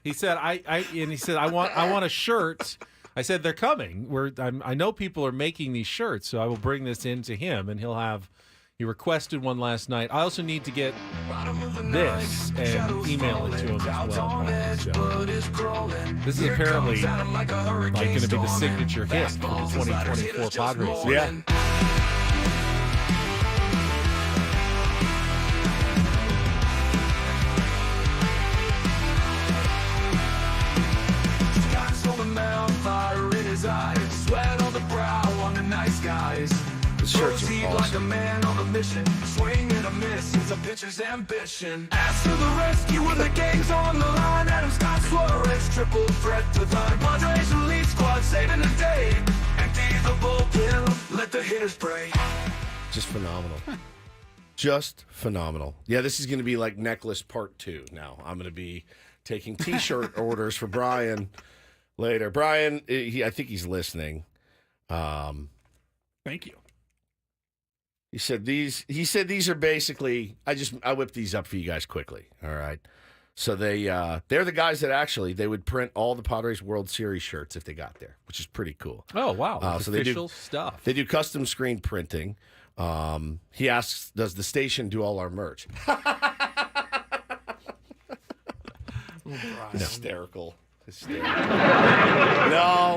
[SPEAKER 3] He said, I want a shirt." I said, "They're coming. I know people are making these shirts, so I will bring this in to him, and he requested one last night. I also need to get this and email it to him as well." So, this is apparently going to be the signature hit for the 2024 Padres.
[SPEAKER 1] Yeah.
[SPEAKER 20] a man on a mission. Swing and a miss is a pitcher's ambition. Ass to the rescue when the game's on the line. Adam Scott Suarez, triple threat divine. Padres elite squad saving the day. Empty the bullpen, let the hitters pray.
[SPEAKER 1] Just phenomenal. Just phenomenal. Yeah, this is going to be like Necklace Part 2 now. I'm going to be taking T-shirt orders for Brian later. Brian, I think he's listening.
[SPEAKER 2] Thank you.
[SPEAKER 1] He said these are basically, I whipped these up for you guys quickly. All right. So they're the guys that actually they would print all the Padres World Series shirts if they got there, which is pretty cool.
[SPEAKER 3] Oh, wow.
[SPEAKER 1] So
[SPEAKER 3] official stuff.
[SPEAKER 1] They do custom screen printing. He asks, does the station do all our merch? Hysterical. No,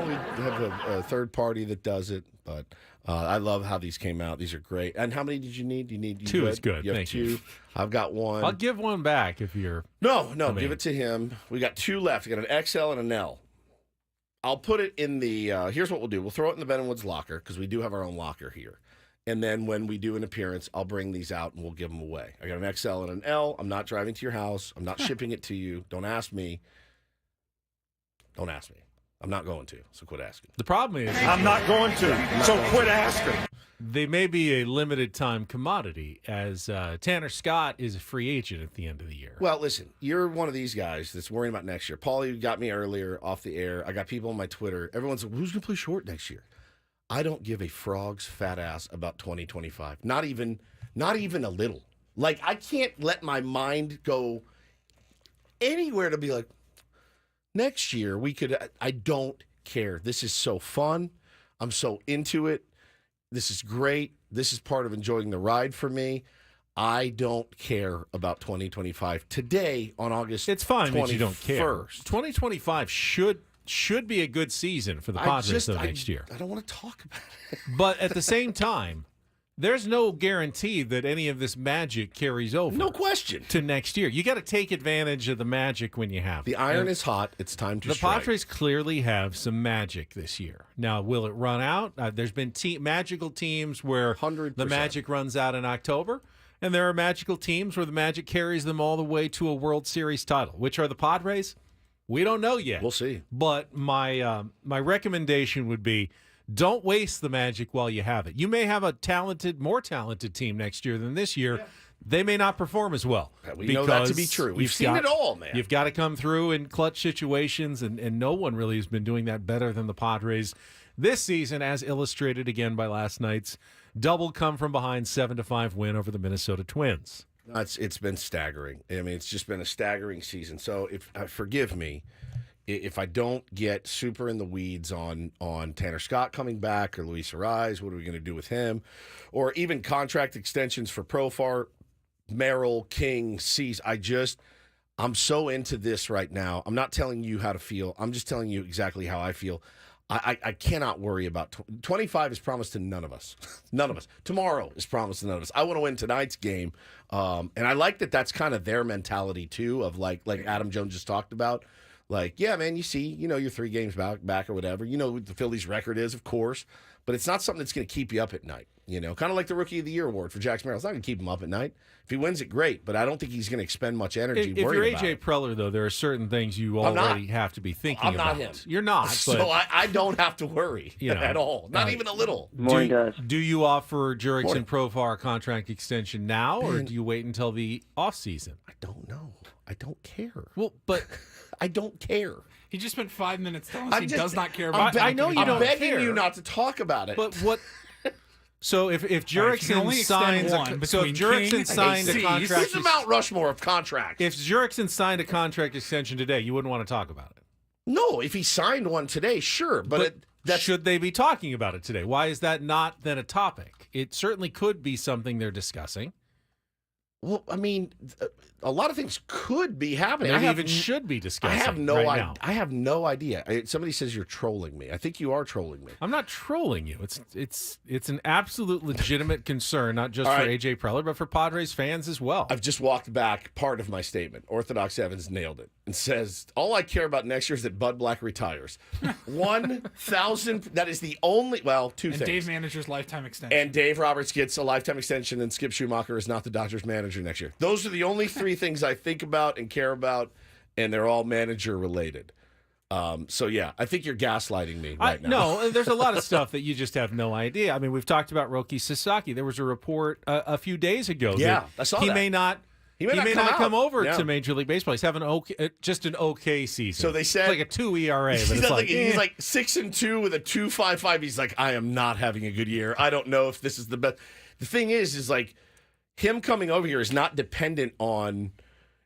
[SPEAKER 1] we have a third party that does it, but I love how these came out. These are great. And how many did you need? You need
[SPEAKER 3] 2 is good.
[SPEAKER 1] You have
[SPEAKER 3] Thank
[SPEAKER 1] 2.
[SPEAKER 3] you.
[SPEAKER 1] I've got 1.
[SPEAKER 3] I'll give one back if you're.
[SPEAKER 1] No, give it to him. We got 2 left. We got an XL and an L. I'll put it in the. Here's what we'll do. We'll throw it in the Ben and Woods locker because we do have our own locker here. And then when we do an appearance, I'll bring these out and we'll give them away. I got an XL and an L. I'm not driving to your house. I'm not shipping it to you. Don't ask me. Don't ask me. I'm not going to, so quit asking.
[SPEAKER 3] The problem is...
[SPEAKER 14] I'm not going to, so quit asking.
[SPEAKER 3] They may be a limited time commodity, as Tanner Scott is a free agent at the end of the year.
[SPEAKER 1] Well, listen, you're one of these guys that's worrying about next year. Paulie got me earlier off the air. I got people on my Twitter. Everyone's like, who's going to play short next year? I don't give a frog's fat ass about 2025. Not even a little. Like, I can't let my mind go anywhere to be like, next year we could. I don't care. This is so fun. I'm so into it. This is great. This is part of enjoying the ride for me. I don't care about 2025. Today on August,
[SPEAKER 3] it's fine
[SPEAKER 1] 21st.
[SPEAKER 3] that you don't care. 2025 should be a good season for the Padres next year.
[SPEAKER 1] I don't want to talk about it.
[SPEAKER 3] But at the same time, there's no guarantee that any of this magic carries over.
[SPEAKER 1] No question.
[SPEAKER 3] To next year. You got to take advantage of the magic when you have it.
[SPEAKER 1] The iron is hot. It's time to strike.
[SPEAKER 3] The Padres clearly have some magic this year. Now, will it run out? There's been magical teams where
[SPEAKER 1] 100%.
[SPEAKER 3] The magic runs out in October, and there are magical teams where the magic carries them all the way to a World Series title. Which are the Padres? We don't know yet.
[SPEAKER 1] We'll see.
[SPEAKER 3] But my recommendation would be, don't waste the magic while you have it. You may have a more talented team next year than this year. Yeah. They may not perform as well.
[SPEAKER 1] We know that to be true. We've seen it all, man.
[SPEAKER 3] You've got to come through in clutch situations, and no one really has been doing that better than the Padres this season, as illustrated again by last night's double come-from-behind 7-5 win over the Minnesota Twins.
[SPEAKER 1] It's been staggering. I mean, it's just been a staggering season. So, forgive me if I don't get super in the weeds on Tanner Scott coming back or Luis Ariz. What are we going to do with him? Or even contract extensions for Profar, Merrill, King, Cease. I'm so into this right now. I'm not telling you how to feel. I'm just telling you exactly how I feel. I cannot worry about 25 is promised to none of us. None of us. Tomorrow is promised to none of us. I want to win tonight's game. And I like that that's kind of their mentality, too, of like Adam Jones just talked about. Like, yeah, man, you see, you're 3 games back or whatever. You know what the Phillies' record is, of course. But it's not something that's going to keep you up at night. Kind of like the Rookie of the Year award for Jax Merrill. It's not going to keep him up at night. If he wins it, great. But I don't think he's going to expend much energy
[SPEAKER 3] If
[SPEAKER 1] worrying
[SPEAKER 3] you're
[SPEAKER 1] about
[SPEAKER 3] AJ
[SPEAKER 1] it.
[SPEAKER 3] Preller, though, there are certain things you already have to be thinking
[SPEAKER 1] I'm
[SPEAKER 3] about.
[SPEAKER 1] not him.
[SPEAKER 3] You're not. But,
[SPEAKER 1] So I don't have to worry at all. Not even a little.
[SPEAKER 3] Do you offer Jurickson Profar a contract extension now, or do you wait until the offseason?
[SPEAKER 1] I don't know. I don't care.
[SPEAKER 3] Well, but
[SPEAKER 1] I don't care.
[SPEAKER 2] He just spent 5 minutes telling us he does not care about
[SPEAKER 3] I know you
[SPEAKER 1] I'm
[SPEAKER 3] don't
[SPEAKER 1] begging
[SPEAKER 3] care.
[SPEAKER 1] you not to talk about it.
[SPEAKER 3] But what? So if Jurickson
[SPEAKER 2] only
[SPEAKER 3] signs
[SPEAKER 2] extend one
[SPEAKER 3] so if
[SPEAKER 2] between
[SPEAKER 3] Jurickson
[SPEAKER 2] King
[SPEAKER 3] signed
[SPEAKER 2] and
[SPEAKER 3] a
[SPEAKER 2] Cease.
[SPEAKER 3] contract,
[SPEAKER 1] Who's the Mount Rushmore of contracts?
[SPEAKER 3] if Jurickson signed a contract extension today, you wouldn't want to talk about it.
[SPEAKER 1] No, if he signed one today, sure. But
[SPEAKER 3] should they be talking about it today? Why is that not then a topic? It certainly could be something they're discussing.
[SPEAKER 1] Well, I mean, a lot of things could be happening.
[SPEAKER 3] Maybe even should be discussing.
[SPEAKER 1] I have no
[SPEAKER 3] right
[SPEAKER 1] idea.
[SPEAKER 3] now.
[SPEAKER 1] I have no idea. Somebody says you're trolling me. I think you are trolling me.
[SPEAKER 3] I'm not trolling you. It's an absolute legitimate concern, not just for AJ Preller, but for Padres fans as well.
[SPEAKER 1] I've just walked back part of my statement. Orthodox Evans nailed it and says, all I care about next year is that Bud Black retires. 1,000. That is the only, two
[SPEAKER 2] and
[SPEAKER 1] things.
[SPEAKER 2] Dave Manager's lifetime extension.
[SPEAKER 1] And Dave Roberts gets a lifetime extension, and Skip Schumacher is not the Dodgers manager next year. Those are the only three things I think about and care about, and they're all manager related. So, yeah, I think you're gaslighting me right now.
[SPEAKER 3] No, there's a lot of stuff that you just have no idea. I mean, we've talked about Roki Sasaki. There was a report a few days ago that
[SPEAKER 1] I saw
[SPEAKER 3] he
[SPEAKER 1] that.
[SPEAKER 3] may not come over to Major League Baseball. He's having just an okay season.
[SPEAKER 1] So they said
[SPEAKER 3] it's like a 2 ERA, but
[SPEAKER 1] he's
[SPEAKER 3] it's like
[SPEAKER 1] he's like 6-2 with a 2.55. He's like, I am not having a good year. I don't know if this is the best. The thing is like him coming over here is not dependent on.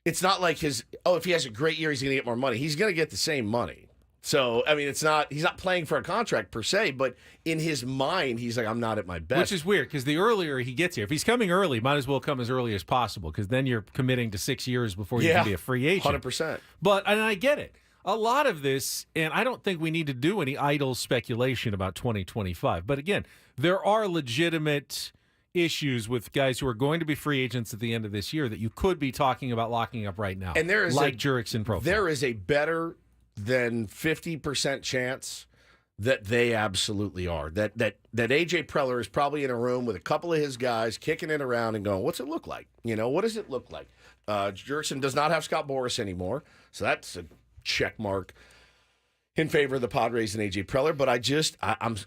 [SPEAKER 1] It's not like if he has a great year, he's going to get more money. He's going to get the same money. So, I mean, he's not playing for a contract per se, but in his mind, he's like, I'm not at my best.
[SPEAKER 3] Which is weird because the earlier he gets here, if he's coming early, might as well come as early as possible because then you're committing to 6 years before you can be a free agent.
[SPEAKER 1] 100%.
[SPEAKER 3] And I get it. A lot of this, and I don't think we need to do any idle speculation about 2025. But again, there are legitimate issues with guys who are going to be free agents at the end of this year that you could be talking about locking up right now.
[SPEAKER 1] And there is
[SPEAKER 3] Jurickson Profile.
[SPEAKER 1] There is a better than 50% chance that they absolutely are. That AJ Preller is probably in a room with a couple of his guys kicking it around and going, what's it look like? What does it look like? Jurickson does not have Scott Boras anymore, so that's a check mark in favor of the Padres and AJ Preller. But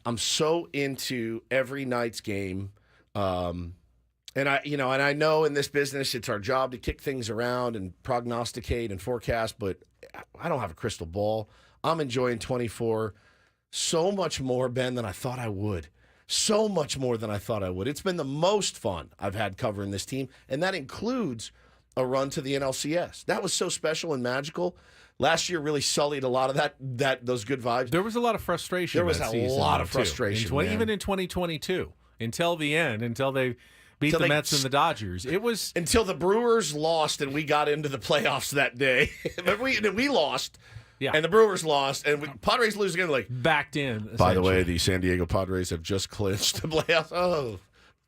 [SPEAKER 1] I'm so into every night's game. And I know in this business it's our job to kick things around and prognosticate and forecast, but I don't have a crystal ball. I'm enjoying 24 so much more, Ben, than I thought I would. So much more than I thought I would. It's been the most fun I've had covering this team, and that includes a run to the NLCS. That was so special and magical. Last year really sullied a lot of those good vibes.
[SPEAKER 3] There was a lot of frustration.
[SPEAKER 1] There was a lot of frustration,
[SPEAKER 3] even in 2022, until the end, until they beat the Mets and the Dodgers. It was
[SPEAKER 1] until the Brewers lost and we got into the playoffs that day. we lost, and the Brewers lost, and Padres lose again. Like
[SPEAKER 3] backed in.
[SPEAKER 1] By the way, the San Diego Padres have just clinched the playoffs. Oh,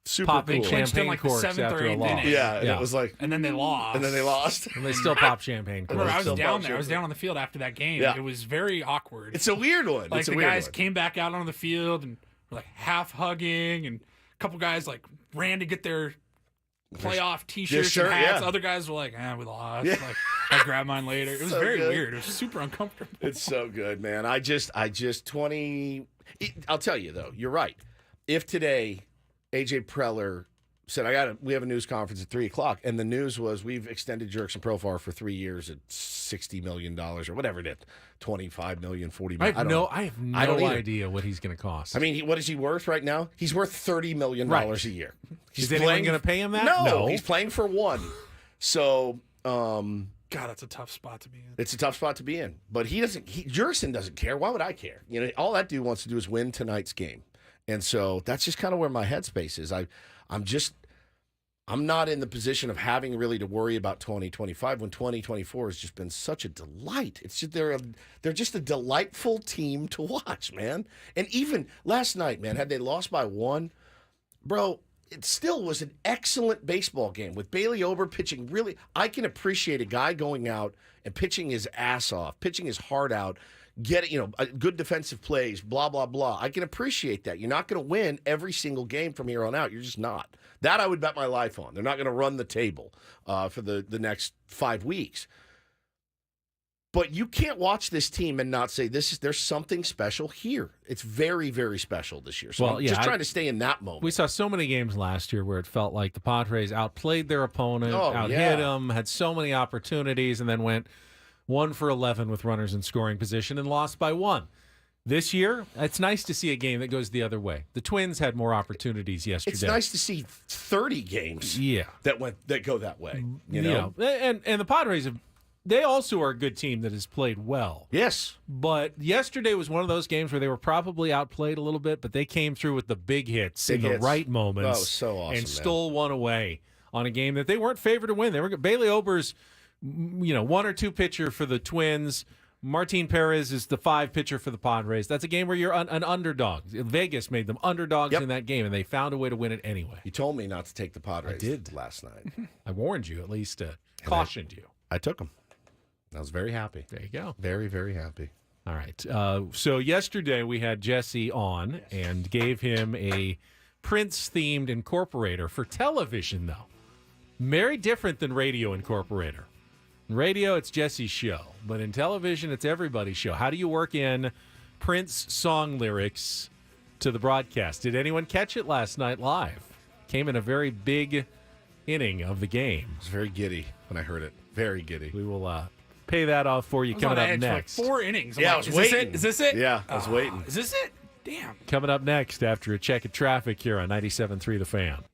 [SPEAKER 1] super
[SPEAKER 3] popping
[SPEAKER 1] cool.
[SPEAKER 3] champagne
[SPEAKER 2] like
[SPEAKER 3] corks
[SPEAKER 2] the 7th
[SPEAKER 3] after
[SPEAKER 2] or
[SPEAKER 3] a
[SPEAKER 2] 8th
[SPEAKER 3] loss.
[SPEAKER 2] inning.
[SPEAKER 1] Yeah, and it was like,
[SPEAKER 2] and then they lost.
[SPEAKER 1] And
[SPEAKER 3] they still pop champagne corks.
[SPEAKER 2] I was down there. I was down on the field after that game.
[SPEAKER 1] Yeah.
[SPEAKER 2] It was very awkward.
[SPEAKER 1] It's a weird one.
[SPEAKER 2] Like
[SPEAKER 1] it's
[SPEAKER 2] the
[SPEAKER 1] a weird
[SPEAKER 2] guys
[SPEAKER 1] one.
[SPEAKER 2] came back out on the field and were like half hugging, and a couple guys like ran to get their playoff T-shirts and hats. Other guys were like, we lost.
[SPEAKER 1] Yeah.
[SPEAKER 2] Like, I'll grab mine later. It was
[SPEAKER 1] So
[SPEAKER 2] very
[SPEAKER 1] good.
[SPEAKER 2] weird. It was super uncomfortable.
[SPEAKER 1] It's so good, man. I'll tell you though, you're right. If today AJ Preller said, we have a news conference at 3:00, and the news was we've extended Jurickson Profar for 3 years at $60 million or whatever it is, $25 million, $40 million.
[SPEAKER 3] I have no idea what he's going to cost.
[SPEAKER 1] I mean, what is he worth right now? He's worth $30 million a year.
[SPEAKER 3] Is anyone going to pay him that?
[SPEAKER 1] No, he's playing for one. So,
[SPEAKER 2] God, that's a tough spot to be in.
[SPEAKER 1] It's a tough spot to be in. But Jurickson doesn't care. Why would I care? All that dude wants to do is win tonight's game. And so that's just kind of where my headspace is. I'm not in the position of having really to worry about 2025 when 2024 has just been such a delight. It's just they're just a delightful team to watch, man. And even last night, man, had they lost by 1, bro, it still was an excellent baseball game with Bailey Ober pitching. Really, I can appreciate a guy going out and pitching his ass off, pitching his heart out, getting good defensive plays, blah blah blah. I can appreciate that. You're not going to win every single game from here on out. You're just not. That I would bet my life on. They're not going to run the table for the next 5 weeks. But you can't watch this team and not say there's something special here. It's very, very special this year. So I'm just trying to stay in that moment.
[SPEAKER 3] We saw so many games last year where it felt like the Padres outplayed their opponent, hit them, had so many opportunities, and then went 1 for 11 with runners in scoring position and lost by 1. This year, it's nice to see a game that goes the other way. The Twins had more opportunities yesterday.
[SPEAKER 1] It's nice to see 30 games that go that way.
[SPEAKER 3] And the Padres they also are a good team that has played well.
[SPEAKER 1] Yes.
[SPEAKER 3] But yesterday was one of those games where they were probably outplayed a little bit, but they came through with the big hits in the right moments.
[SPEAKER 1] Oh, so awesome,
[SPEAKER 3] and stole one away on a game that they weren't favored to win. They were Bailey Ober's, 1 or 2 pitcher for the Twins. Martin Perez is the 5 pitcher for the Padres. That's a game where you're an underdog. Vegas made them underdogs in that game, and they found a way to win it anyway.
[SPEAKER 1] You told me not to take the Padres.
[SPEAKER 3] I did
[SPEAKER 1] last night.
[SPEAKER 3] I warned you, at least cautioned you.
[SPEAKER 1] I took them. I was very happy.
[SPEAKER 3] There you go.
[SPEAKER 1] Very, very happy.
[SPEAKER 3] All right. So yesterday we had Jesse on and gave him a Prince-themed incorporator for television, though. Very different than radio incorporator. In radio, it's Jesse's show. But in television, it's everybody's show. How do you work in Prince song lyrics to the broadcast? Did anyone catch it last night live? Came in a very big inning of the game.
[SPEAKER 1] I was very giddy when I heard it. Very giddy.
[SPEAKER 3] We will pay that off for you coming up next.
[SPEAKER 2] For 4 innings. I'm
[SPEAKER 1] I
[SPEAKER 2] like,
[SPEAKER 1] was waiting.
[SPEAKER 2] Is this it?
[SPEAKER 1] Yeah, I was waiting.
[SPEAKER 2] Is this it? Damn.
[SPEAKER 3] Coming up next after a check of traffic here on 97.3 The Fan.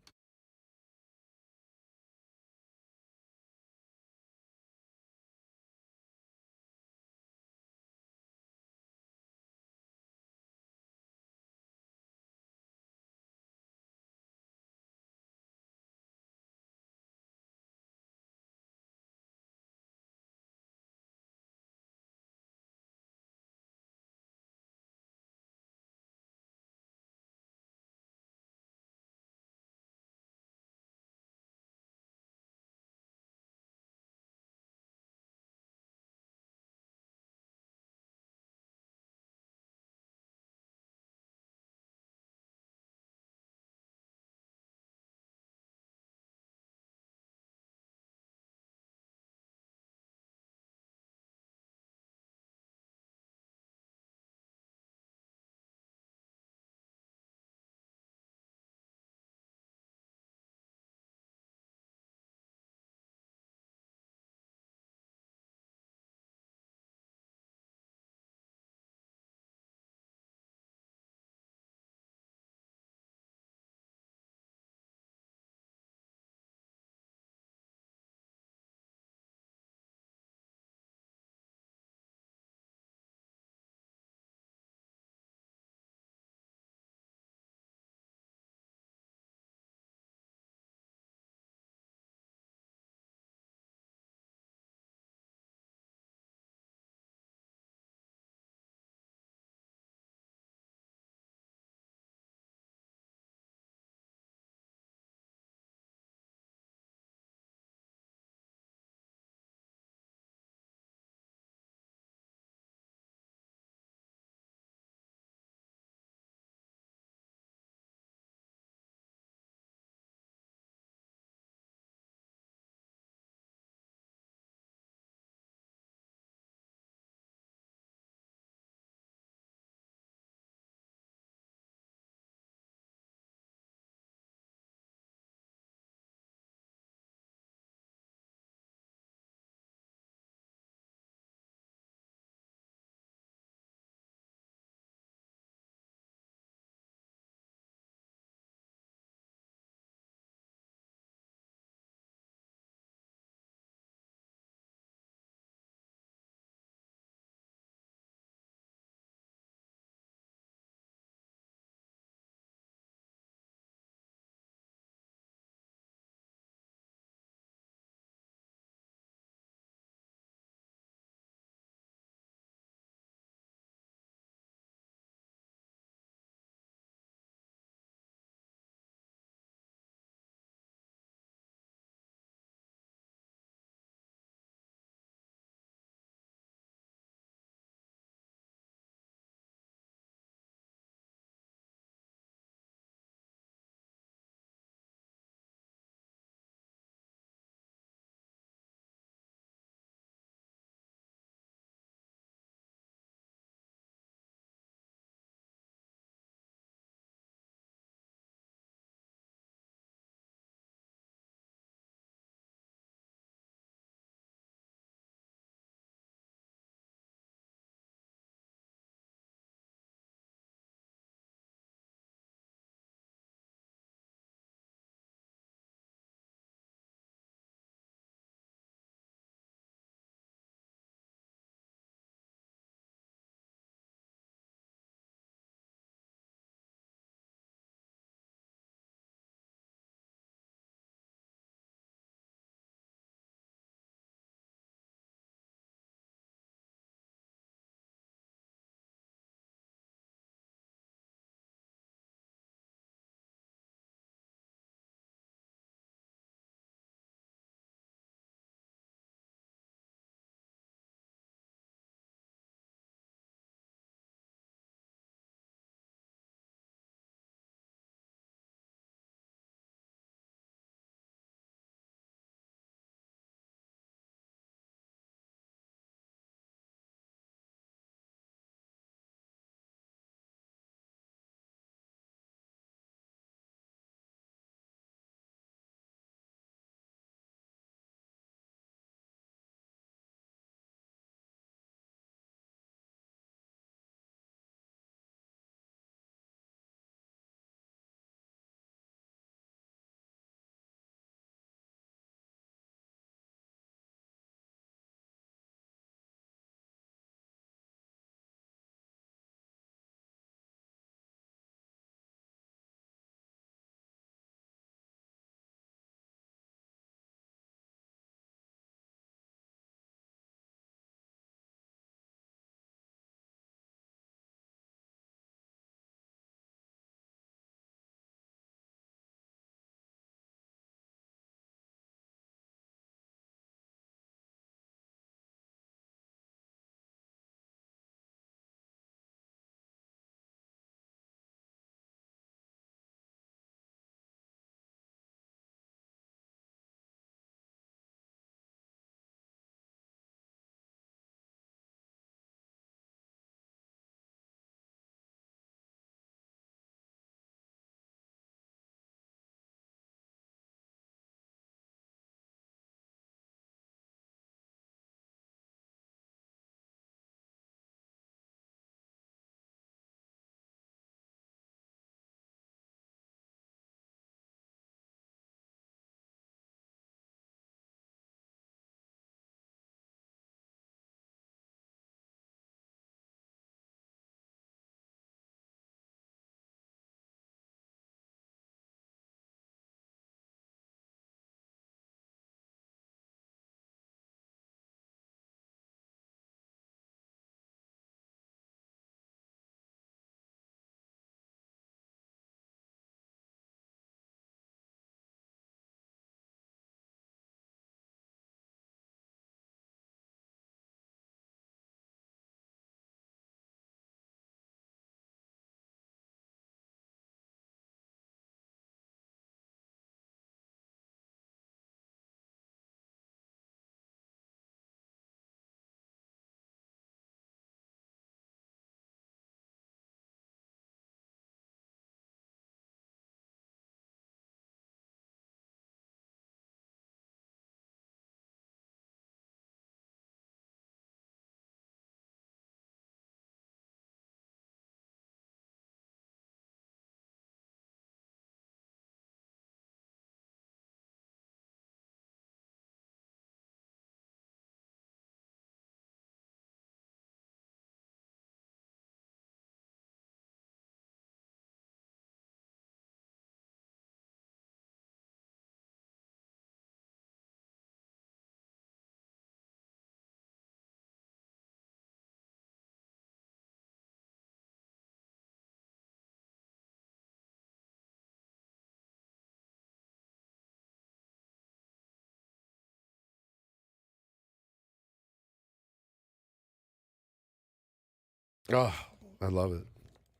[SPEAKER 1] Oh, I love it.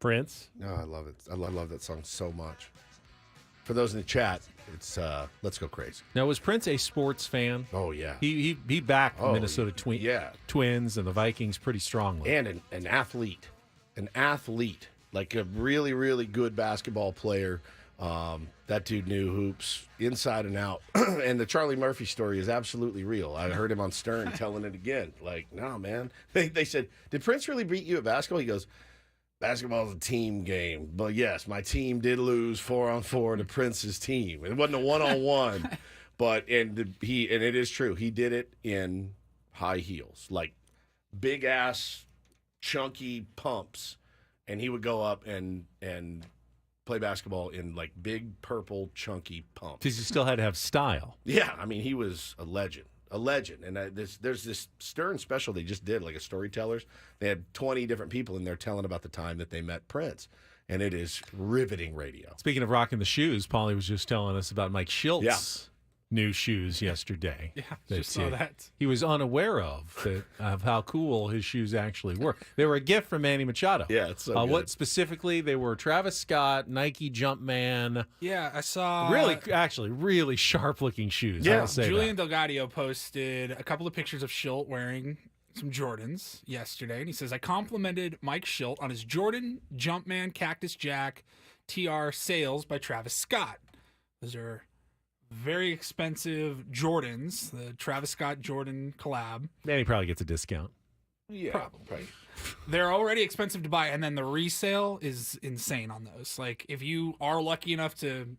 [SPEAKER 3] Prince.
[SPEAKER 1] No, I love it. I love that song so much. For those in the chat, it's Let's Go Crazy.
[SPEAKER 3] Now, was Prince a sports fan?
[SPEAKER 1] Oh, yeah.
[SPEAKER 3] He backed the Minnesota Twins and the Vikings pretty strongly.
[SPEAKER 1] And an athlete. An athlete. Like a really, really good basketball player. That dude knew hoops inside and out. And the Charlie Murphy story is absolutely real. I heard him on Stern telling it again. Like, no, man. They said, did Prince really beat you at basketball? He goes, basketball is a team game. But yes, my team did lose 4-on-4 to Prince's team. It wasn't a 1-on-1. But and it is true. He did it in high heels. Like big ass chunky pumps. And he would go up and play basketball in like big purple chunky pumps.
[SPEAKER 3] Because he still had to have style.
[SPEAKER 1] Yeah, I mean he was a legend, And there's this Stern special they just did, like a storytellers. They had 20 different people in there telling about the time that they met Prince, and it is riveting radio.
[SPEAKER 3] Speaking of rocking the shoes, Paulie was just telling us about Mike Schiltz.
[SPEAKER 1] Yeah.
[SPEAKER 3] New shoes yesterday.
[SPEAKER 2] Yeah, just saw that.
[SPEAKER 3] He was unaware of how cool his shoes actually were. They were a gift from Manny Machado.
[SPEAKER 1] Yeah, it's so good.
[SPEAKER 3] What specifically? They were Travis Scott, Nike Jumpman.
[SPEAKER 2] Yeah, I saw
[SPEAKER 3] really sharp looking shoes.
[SPEAKER 2] Yeah, Julian Delgadio posted a couple of pictures of Schilt wearing some Jordans yesterday, and he says, I complimented Mike Schilt on his Jordan Jumpman Cactus Jack TR sales by Travis Scott. Those are very expensive Jordans, the Travis Scott Jordan collab.
[SPEAKER 3] Manny probably gets a discount.
[SPEAKER 1] Yeah,
[SPEAKER 2] probably. They're already expensive to buy, and then the resale is insane on those. Like, if you are lucky enough to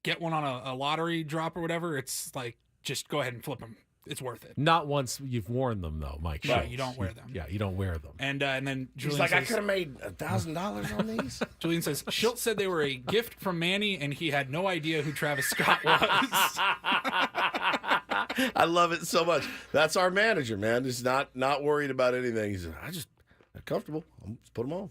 [SPEAKER 2] get one on a lottery drop or whatever, it's like, just go ahead and flip them. It's worth it.
[SPEAKER 3] Not once you've worn them, though, Mike.
[SPEAKER 2] Right, you don't wear them.
[SPEAKER 3] Yeah, you don't wear them.
[SPEAKER 2] And then Julian
[SPEAKER 1] He's like,
[SPEAKER 2] says,
[SPEAKER 1] I could have made $1,000 on these.
[SPEAKER 2] Julian says, Schilt said they were a gift from Manny, and he had no idea who Travis Scott was.
[SPEAKER 1] I love it so much. That's our manager, man. He's not worried about anything. He's I'm comfortable. I'll just put them on.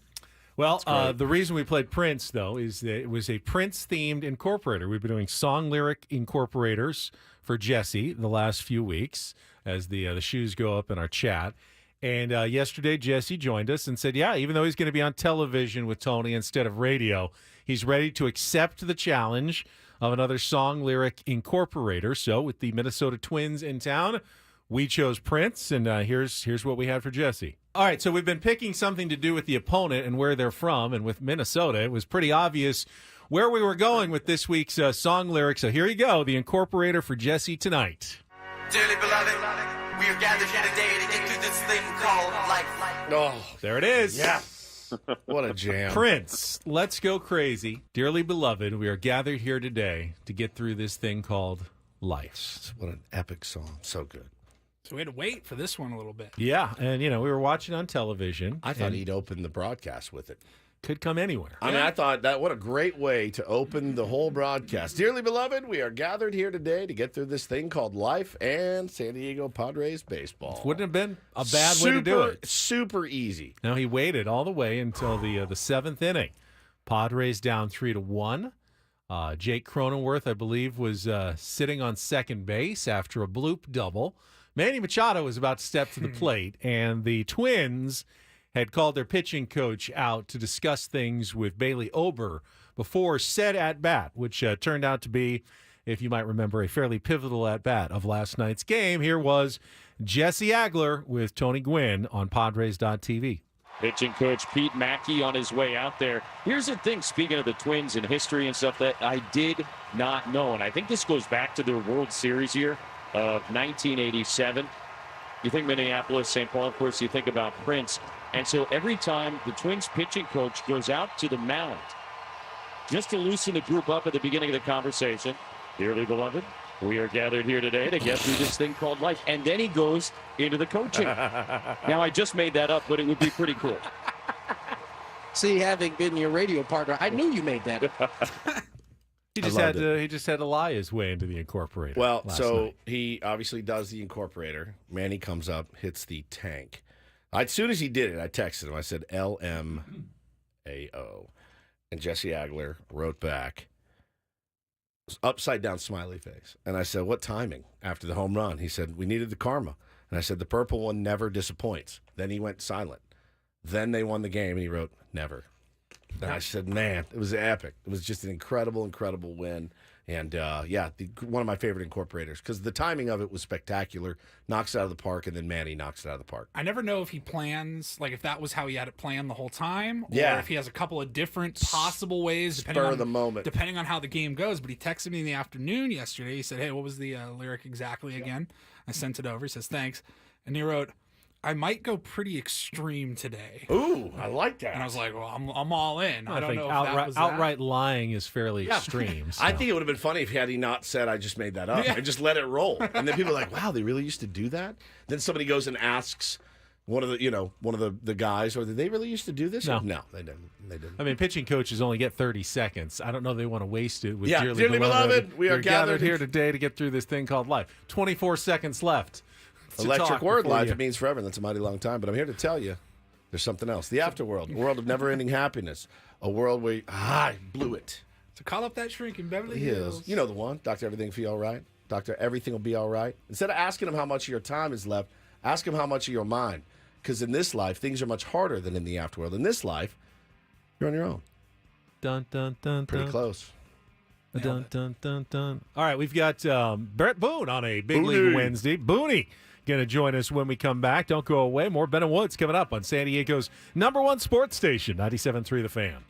[SPEAKER 3] Well, the reason we played Prince, though, is that it was a Prince-themed incorporator. We've been doing song lyric incorporators for Jesse the last few weeks as the shoes go up in our chat. And yesterday, Jesse joined us and said, yeah, even though he's going to be on television with Tony instead of radio, he's ready to accept the challenge of another song lyric incorporator. So with the Minnesota Twins in town, we chose Prince, and here's what we had for Jesse. All right, so we've been picking something to do with the opponent and where they're from, and with Minnesota, it was pretty obvious where we were going with this week's song lyric. So here you go, the incorporator for Jesse tonight.
[SPEAKER 20] Dearly beloved, we are gathered here today to get through this thing called life.
[SPEAKER 1] Oh,
[SPEAKER 3] there it is.
[SPEAKER 1] Yes. What a jam.
[SPEAKER 3] Prince, Let's Go Crazy. Dearly beloved, we are gathered here today to get through this thing called life.
[SPEAKER 1] What an epic song. So good.
[SPEAKER 2] So we had to wait for this one a little bit.
[SPEAKER 3] Yeah, and, we were watching on television.
[SPEAKER 1] I thought he'd open the broadcast with it.
[SPEAKER 3] Could come anywhere.
[SPEAKER 1] I mean, I thought that what a great way to open the whole broadcast. Dearly beloved, we are gathered here today to get through this thing called life and San Diego Padres baseball.
[SPEAKER 3] Wouldn't have been a bad way to do it.
[SPEAKER 1] Super easy.
[SPEAKER 3] Now, he waited all the way until the seventh inning. Padres down 3-1. Jake Cronenworth, I believe, was sitting on second base after a bloop double. Manny Machado was about to step to the plate, and the Twins had called their pitching coach out to discuss things with Bailey Ober before said at-bat, which turned out to be, if you might remember, a fairly pivotal at-bat of last night's game. Here was Jesse Agler with Tony Gwynn on Padres.tv.
[SPEAKER 7] Pitching coach Pete Mackey on his way out there. Here's the thing, speaking of the Twins and history and stuff that I did not know, and I think this goes back to their World Series year of 1987. You think Minneapolis, St. Paul, of course, you think about Prince. And so every time the Twins pitching coach goes out to the mound, just to loosen the group up at the beginning of the conversation, dearly beloved, we are gathered here today to get through this thing called life. And then he goes into the coaching. Now, I just made that up, but it would be pretty cool.
[SPEAKER 15] See, having been your radio partner, I knew you made that up.
[SPEAKER 3] He just had to lie his way into the incorporator.
[SPEAKER 1] Well, so
[SPEAKER 3] night.
[SPEAKER 1] He obviously does the incorporator. Manny comes up, hits the tank. As soon as he did it, I texted him. I said, LMAO. And Jesse Agler wrote back, upside down smiley face. And I said, what timing after the home run? He said, we needed the karma. And I said, the purple one never disappoints. Then he went silent. Then they won the game, and he wrote, never. And I said, man, it was epic. It was just an incredible, incredible win. And, one of my favorite incorporators because the timing of it was spectacular. Knocks it out of the park, and then Manny knocks it out of the park.
[SPEAKER 2] I never know if he plans, like if that was how he had it planned the whole time, or if he has a couple of different possible ways, depending on how the game goes. But he texted me in the afternoon yesterday. He said, hey, what was the lyric exactly again? I sent it over. He says, thanks. And he wrote, I might go pretty extreme today.
[SPEAKER 1] Ooh, I like that.
[SPEAKER 2] And I was like, well, I'm all in. I don't
[SPEAKER 3] think
[SPEAKER 2] know if
[SPEAKER 3] outright,
[SPEAKER 2] that was
[SPEAKER 3] outright lying is fairly extreme. So.
[SPEAKER 1] I think it would have been funny if he not said, I just made that up. I just let it roll. And then people are like, wow, they really used to do that? Then somebody goes and asks one of the guys, or did they really used to do this?
[SPEAKER 3] No,
[SPEAKER 1] they didn't.
[SPEAKER 3] I mean, pitching coaches only get 30 seconds. I don't know they want to waste it with
[SPEAKER 1] dearly beloved. We are
[SPEAKER 3] gathered here today to get through this thing called life. 24 seconds left.
[SPEAKER 1] Electric word, life, it means forever. That's a mighty long time. But I'm here to tell you there's something else. The afterworld, a world of never-ending happiness, a world where I blew it.
[SPEAKER 2] So call up that shrink in Beverly Hills.
[SPEAKER 1] You know the one. Dr. Everything Feel All Right. Dr. Everything Will Be All Right. Instead of asking him how much of your time is left, ask him how much of your mind. Because in this life, things are much harder than in the afterworld. In this life, you're on your own.
[SPEAKER 3] Dun, dun, dun,
[SPEAKER 1] Pretty
[SPEAKER 3] dun.
[SPEAKER 1] close.
[SPEAKER 3] Dun, dun, dun, dun. All right, we've got Brett Boone on a Big League Wednesday. Booney going to join us when we come back. Don't go away. More Ben and Woods coming up on San Diego's #1 sports station, 97.3 The Fan.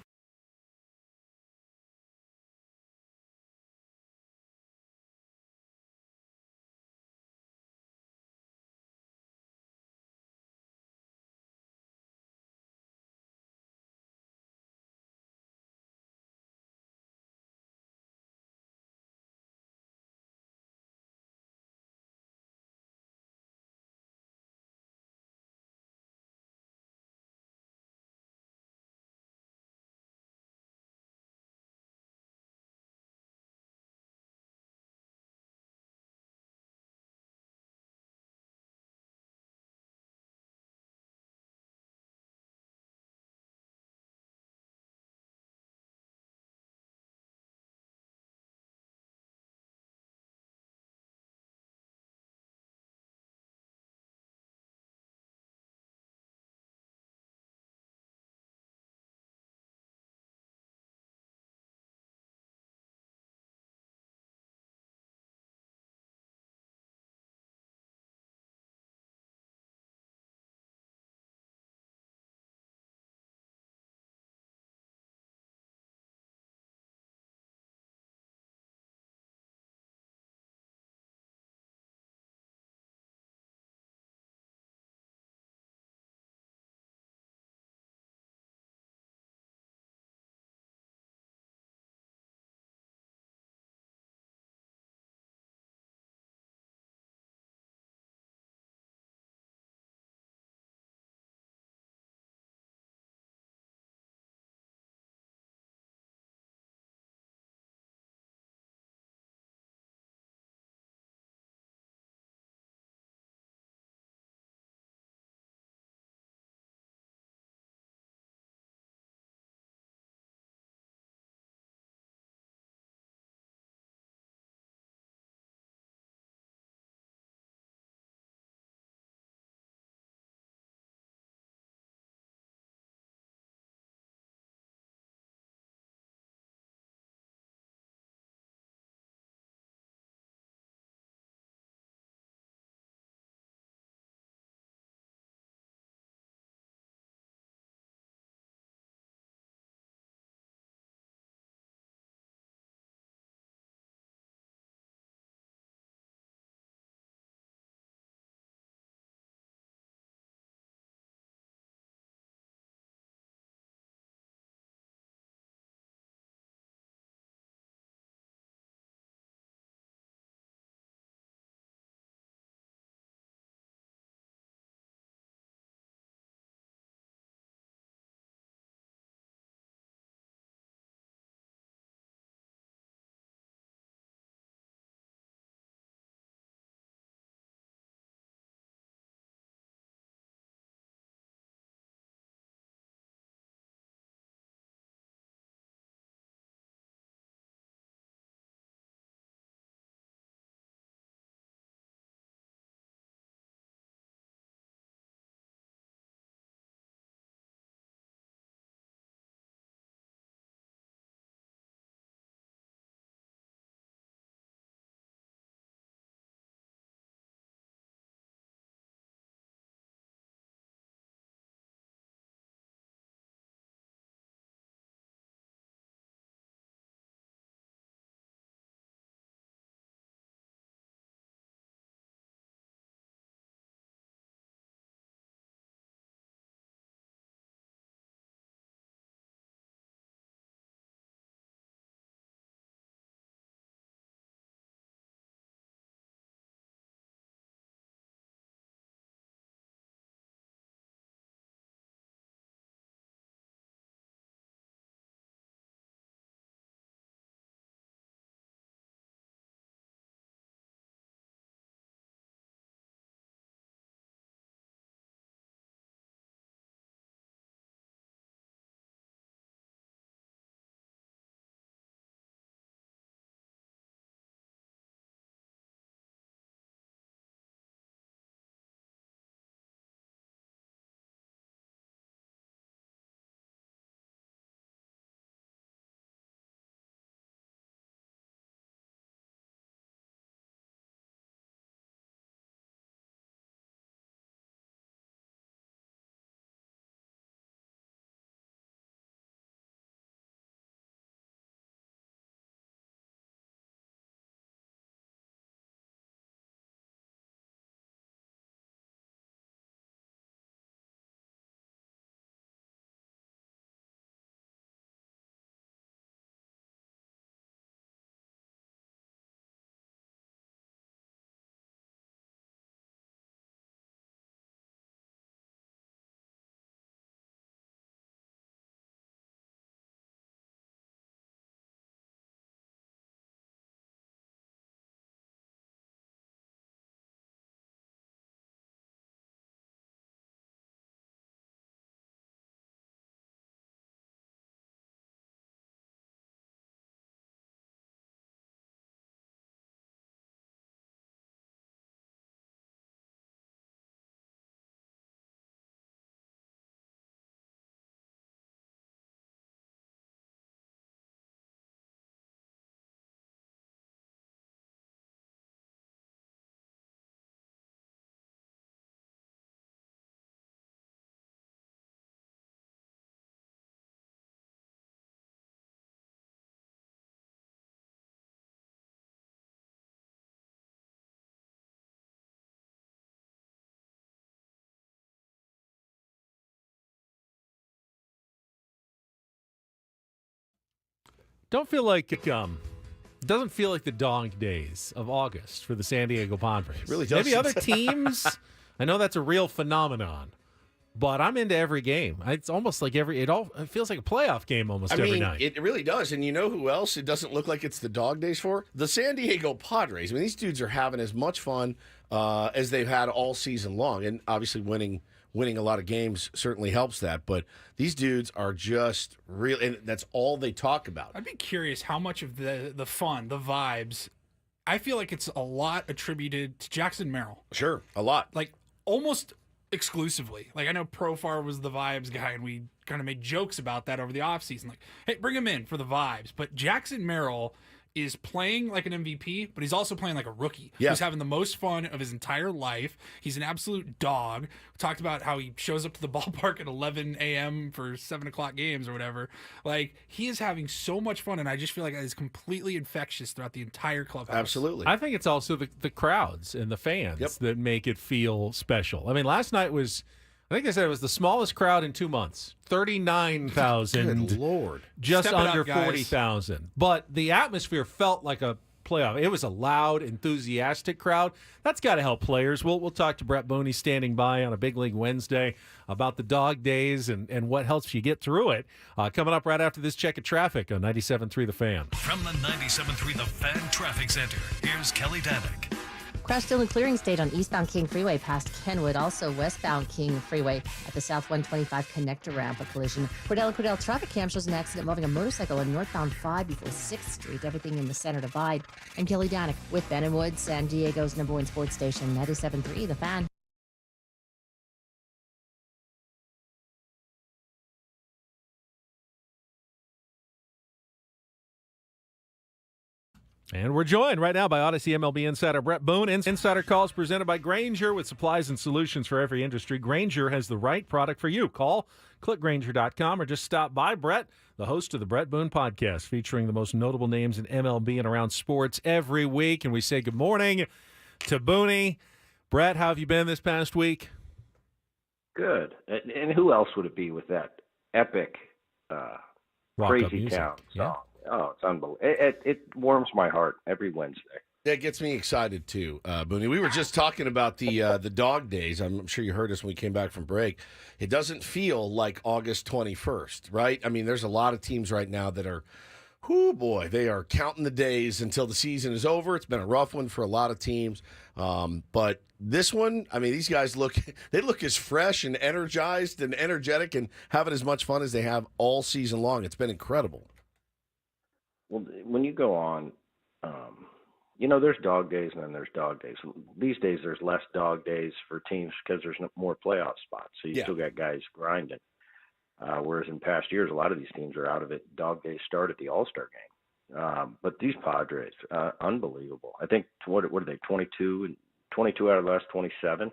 [SPEAKER 3] Don't feel like it doesn't feel like the dog days of August for the San Diego Padres.
[SPEAKER 1] It really doesn't.
[SPEAKER 3] Maybe other teams. I know that's a real phenomenon, but I'm into every game. It's almost like it feels like a playoff game almost every night.
[SPEAKER 1] It really does. And you know who else it doesn't look like it's the dog days for? The San Diego Padres. I mean, these dudes are having as much fun as they've had all season long. And obviously winning a lot of games certainly helps that. But these dudes are just real, and that's all they talk about.
[SPEAKER 2] I'd be curious how much of the fun, the vibes, I feel like it's a lot attributed to Jackson Merrill.
[SPEAKER 1] Sure, a lot.
[SPEAKER 2] Like, almost exclusively. Like, I know Profar was the vibes guy, and we kind of made jokes about that over the offseason. Like, hey, bring him in for the vibes. But Jackson Merrill is playing like an MVP, but he's also playing like a rookie.
[SPEAKER 1] Yeah.
[SPEAKER 2] He's having the most fun of his entire life. He's an absolute dog. We talked about how he shows up to the ballpark at 11 a.m. for 7 o'clock games or whatever. Like, he is having so much fun, and I just feel like it's completely infectious throughout the entire clubhouse.
[SPEAKER 1] Absolutely.
[SPEAKER 3] I think it's also the crowds and the fans that make it feel special. I mean, last night was, I think they said it was the smallest crowd in 2 months. 39,000.
[SPEAKER 1] Good Lord.
[SPEAKER 3] Just
[SPEAKER 2] Step it
[SPEAKER 3] under
[SPEAKER 2] up, guys.
[SPEAKER 3] 40,000. But the atmosphere felt like a playoff. It was a loud, enthusiastic crowd. That's got to help players. We'll talk to Brett Booney standing by on a Big League Wednesday about the dog days and what helps you get through it. Coming up right after this check of traffic on 97.3 The Fan.
[SPEAKER 9] From the 97.3 The Fan Traffic Center, here's Kelly Danick.
[SPEAKER 11] Crash still in clearing state on eastbound King Freeway past Kenwood. Also westbound King Freeway at the South 125 connector ramp. A collision. Cordell traffic cam shows an accident involving a motorcycle on northbound 5 before 6th Street. Everything in the center divide. I'm Kelly Danick with Ben and Wood, San Diego's #1 sports station, 97.3 The Fan.
[SPEAKER 3] And we're joined right now by Odyssey MLB insider Brett Boone. Insider Calls presented by Grainger with supplies and solutions for every industry. Grainger has the right product for you. Call, click Grainger.com, or just stop by. Brett, the host of the Brett Boone Podcast, featuring the most notable names in MLB and around sports every week. And we say good morning to Booney. Brett, how have you been this past week?
[SPEAKER 13] Good. And who else would it be with that epic Crazy Town song?
[SPEAKER 3] Yeah.
[SPEAKER 13] Oh, it's unbelievable. It warms my heart every Wednesday.
[SPEAKER 1] That gets me excited, too, Booney. We were just talking about the dog days. I'm sure you heard us when we came back from break. It doesn't feel like August 21st, right? I mean, there's a lot of teams right now that are, they are counting the days until the season is over. It's been a rough one for a lot of teams. But this one, I mean, these guys look as fresh and energized and energetic and having as much fun as they have all season long. It's been incredible.
[SPEAKER 13] Well, when you go on, there's dog days and then there's dog days. These days there's less dog days for teams because there's more playoff spots. So you still got guys grinding. Whereas in past years, a lot of these teams are out of it. Dog days start at the All-Star game. But these Padres, unbelievable. I think, what are they, 22 out of the last 27?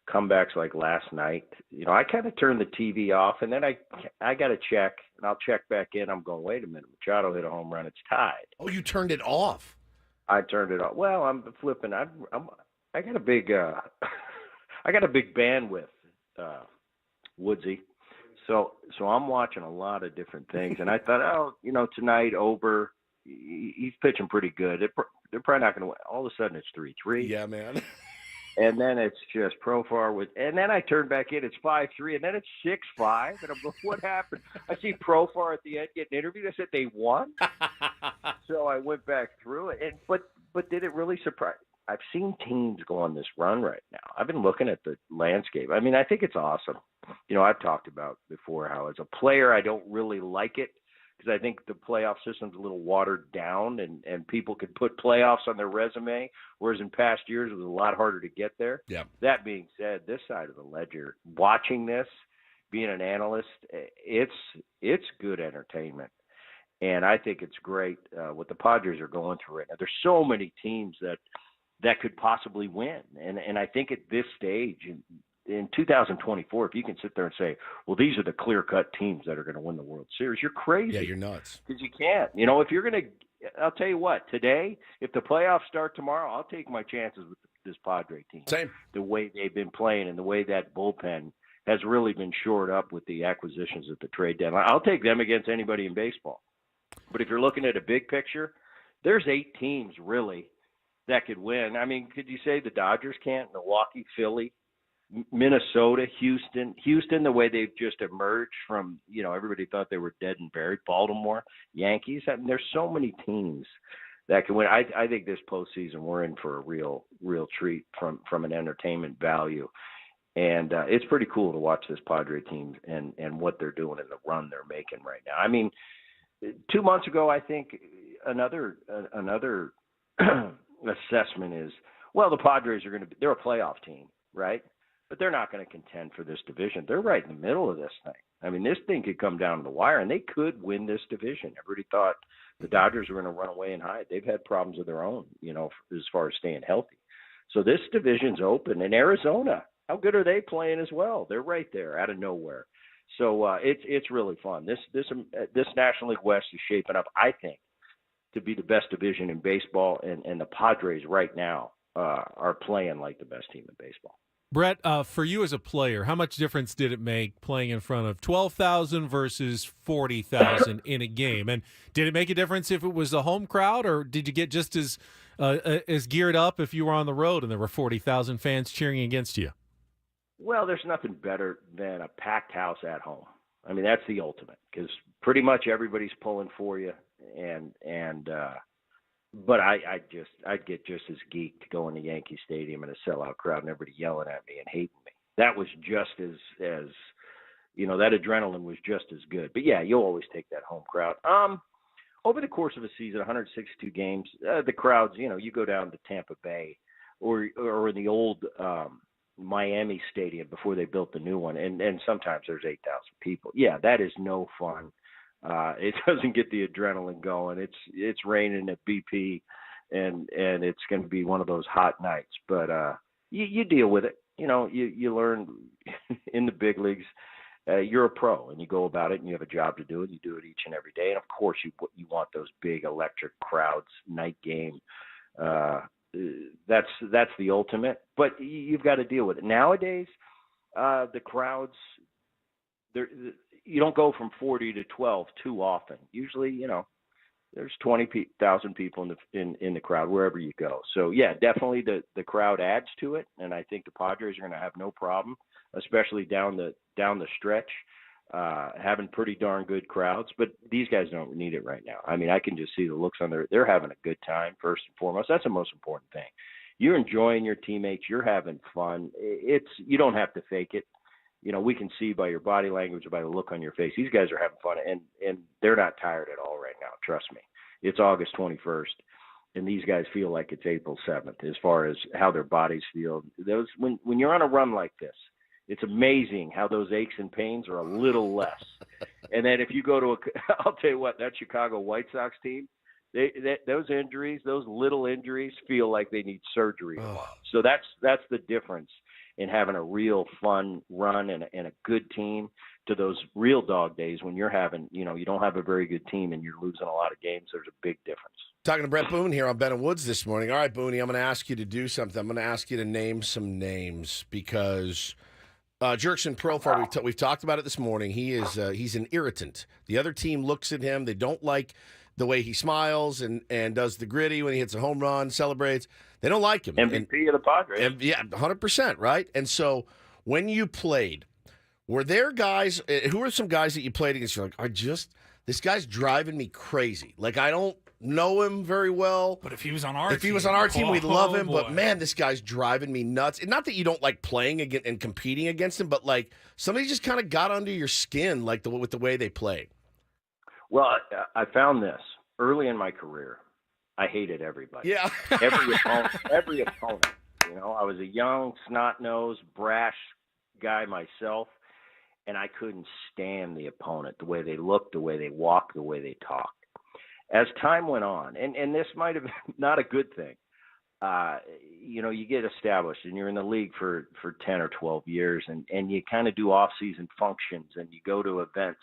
[SPEAKER 13] Comebacks like last night. I kind of turned the TV off, and then I got to check, and I'll check back in. I'm going, wait a minute, Machado hit a home run. It's tied.
[SPEAKER 1] Oh, you turned it off?
[SPEAKER 13] I turned it off. Well, I'm flipping. I got a big I got a big bandwidth, Woodsy. So I'm watching a lot of different things, and I thought, tonight Ober, he's pitching pretty good. They're probably not going to win. All of a sudden, it's 3-3.
[SPEAKER 1] Yeah, man.
[SPEAKER 13] And then it's just Profar and then I turn back in, it's 5-3, and then it's 6-5, and I'm going, what happened? I see Profar at the end getting interviewed. I said, they won? So I went back through it. But did it really surprise? I've seen teams go on this run right now. I've been looking at the landscape. I mean, I think it's awesome. I've talked about before how as a player, I don't really like it, because I think the playoff system's a little watered down and people could put playoffs on their resume, whereas in past years it was a lot harder to get there.
[SPEAKER 1] Yeah.
[SPEAKER 13] That being said, this side of the ledger, watching this, being an analyst, it's good entertainment. And I think it's great what the Padres are going through right now. There's so many teams that could possibly win. And I think at this stage, in 2024, if you can sit there and say, well, these are the clear-cut teams that are going to win the World Series, you're crazy.
[SPEAKER 1] Yeah, you're nuts.
[SPEAKER 13] Because you can't. If you're going to – I'll tell you what, today, if the playoffs start tomorrow, I'll take my chances with this Padre team.
[SPEAKER 1] Same.
[SPEAKER 13] The way they've been playing and the way that bullpen has really been shored up with the acquisitions at the trade deadline. I'll take them against anybody in baseball. But if you're looking at a big picture, there's 8 teams really that could win. I mean, could you say the Dodgers can't? Milwaukee, Philly, Minnesota, Houston, the way they've just emerged from, everybody thought they were dead and buried. Baltimore, Yankees. I mean, there's so many teams that can win. I think this postseason we're in for a real treat from an entertainment value. And it's pretty cool to watch this Padre team and what they're doing and the run they're making right now. I mean, 2 months ago, I think another assessment is, well, the Padres they're a playoff team, right? But they're not going to contend for this division. They're right in the middle of this thing. I mean, this thing could come down to the wire, and they could win this division. Everybody thought the Dodgers were going to run away and hide. They've had problems of their own, as far as staying healthy. So this division's open. And Arizona, how good are they playing as well? They're right there out of nowhere. So it's really fun. This National League West is shaping up, I think, to be the best division in baseball, and the Padres right now are playing like the best team in baseball.
[SPEAKER 3] Brett, for you as a player, how much difference did it make playing in front of 12,000 versus 40,000 in a game? And did it make a difference if it was a home crowd, or did you get just as geared up if you were on the road and there were 40,000 fans cheering against you?
[SPEAKER 13] Well, there's nothing better than a packed house at home. I mean, that's the ultimate, because pretty much everybody's pulling for you, but I'd get just as geeked going to Yankee Stadium in a sellout crowd and everybody yelling at me and hating me. That was just as that adrenaline was just as good. But yeah, you'll always take that home crowd. Over the course of a season, 162 games, the crowds, you go down to Tampa Bay or in the old Miami Stadium before they built the new one, and sometimes there's 8,000 people. Yeah, that is no fun. It doesn't get the adrenaline going. It's raining at BP, and it's going to be one of those hot nights. But you deal with it. You learn in the big leagues. You're a pro, and you go about it, and you have a job to do it. You do it each and every day, and of course, you want those big electric crowds, night game. That's the ultimate. But you've got to deal with it. Nowadays, the crowds, you don't go from 40 to 12 too often. Usually, there's 20,000 people in the crowd wherever you go. So yeah, definitely the crowd adds to it, and I think the Padres are going to have no problem, especially down the stretch, having pretty darn good crowds. But these guys don't need it right now. I mean, I can just see the looks on they're having a good time first and foremost. That's the most important thing. You're enjoying your teammates. You're having fun. You don't have to fake it. We can see by your body language, by the look on your face, these guys are having fun, and they're not tired at all right now. Trust me. It's August 21st, and these guys feel like it's April 7th as far as how their bodies feel. When you're on a run like this, it's amazing how those aches and pains are a little less. And then if you go to I'll tell you what, that Chicago White Sox team, those injuries, those little injuries feel like they need surgery. So that's the difference in having a real fun run and a good team to those real dog days when you're having, you don't have a very good team and you're losing a lot of games. There's a big difference.
[SPEAKER 1] Talking to Brett Boone here on Ben and Woods this morning. All right, Booney, I'm going to ask you to do something. I'm going to ask you to name some names because Jurickson Profar, we've talked about it this morning. He's an irritant. The other team looks at him. They don't like the way he smiles and does the gritty when he hits a home run, celebrates. They don't like him.
[SPEAKER 13] MVP of the Padres.
[SPEAKER 1] Yeah, 100%, right? And so when you played, were there guys, who are some guys that you played against? You're like, this guy's driving me crazy. Like, I don't know him very well.
[SPEAKER 2] But if he was on our
[SPEAKER 1] team, we'd love him. Boy. But, man, this guy's driving me nuts. And not that you don't like playing and competing against him, but, like, somebody just kind of got under your skin, like, with the way they play.
[SPEAKER 13] Well, I found this early in my career. I hated everybody.
[SPEAKER 1] Yeah.
[SPEAKER 13] every opponent. I was a young, snot-nosed, brash guy myself, and I couldn't stand the opponent, the way they looked, the way they walked, the way they talked. As time went on, and this might have been not a good thing, you get established, and you're in the league for 10 or 12 years, and you kind of do off-season functions, and you go to events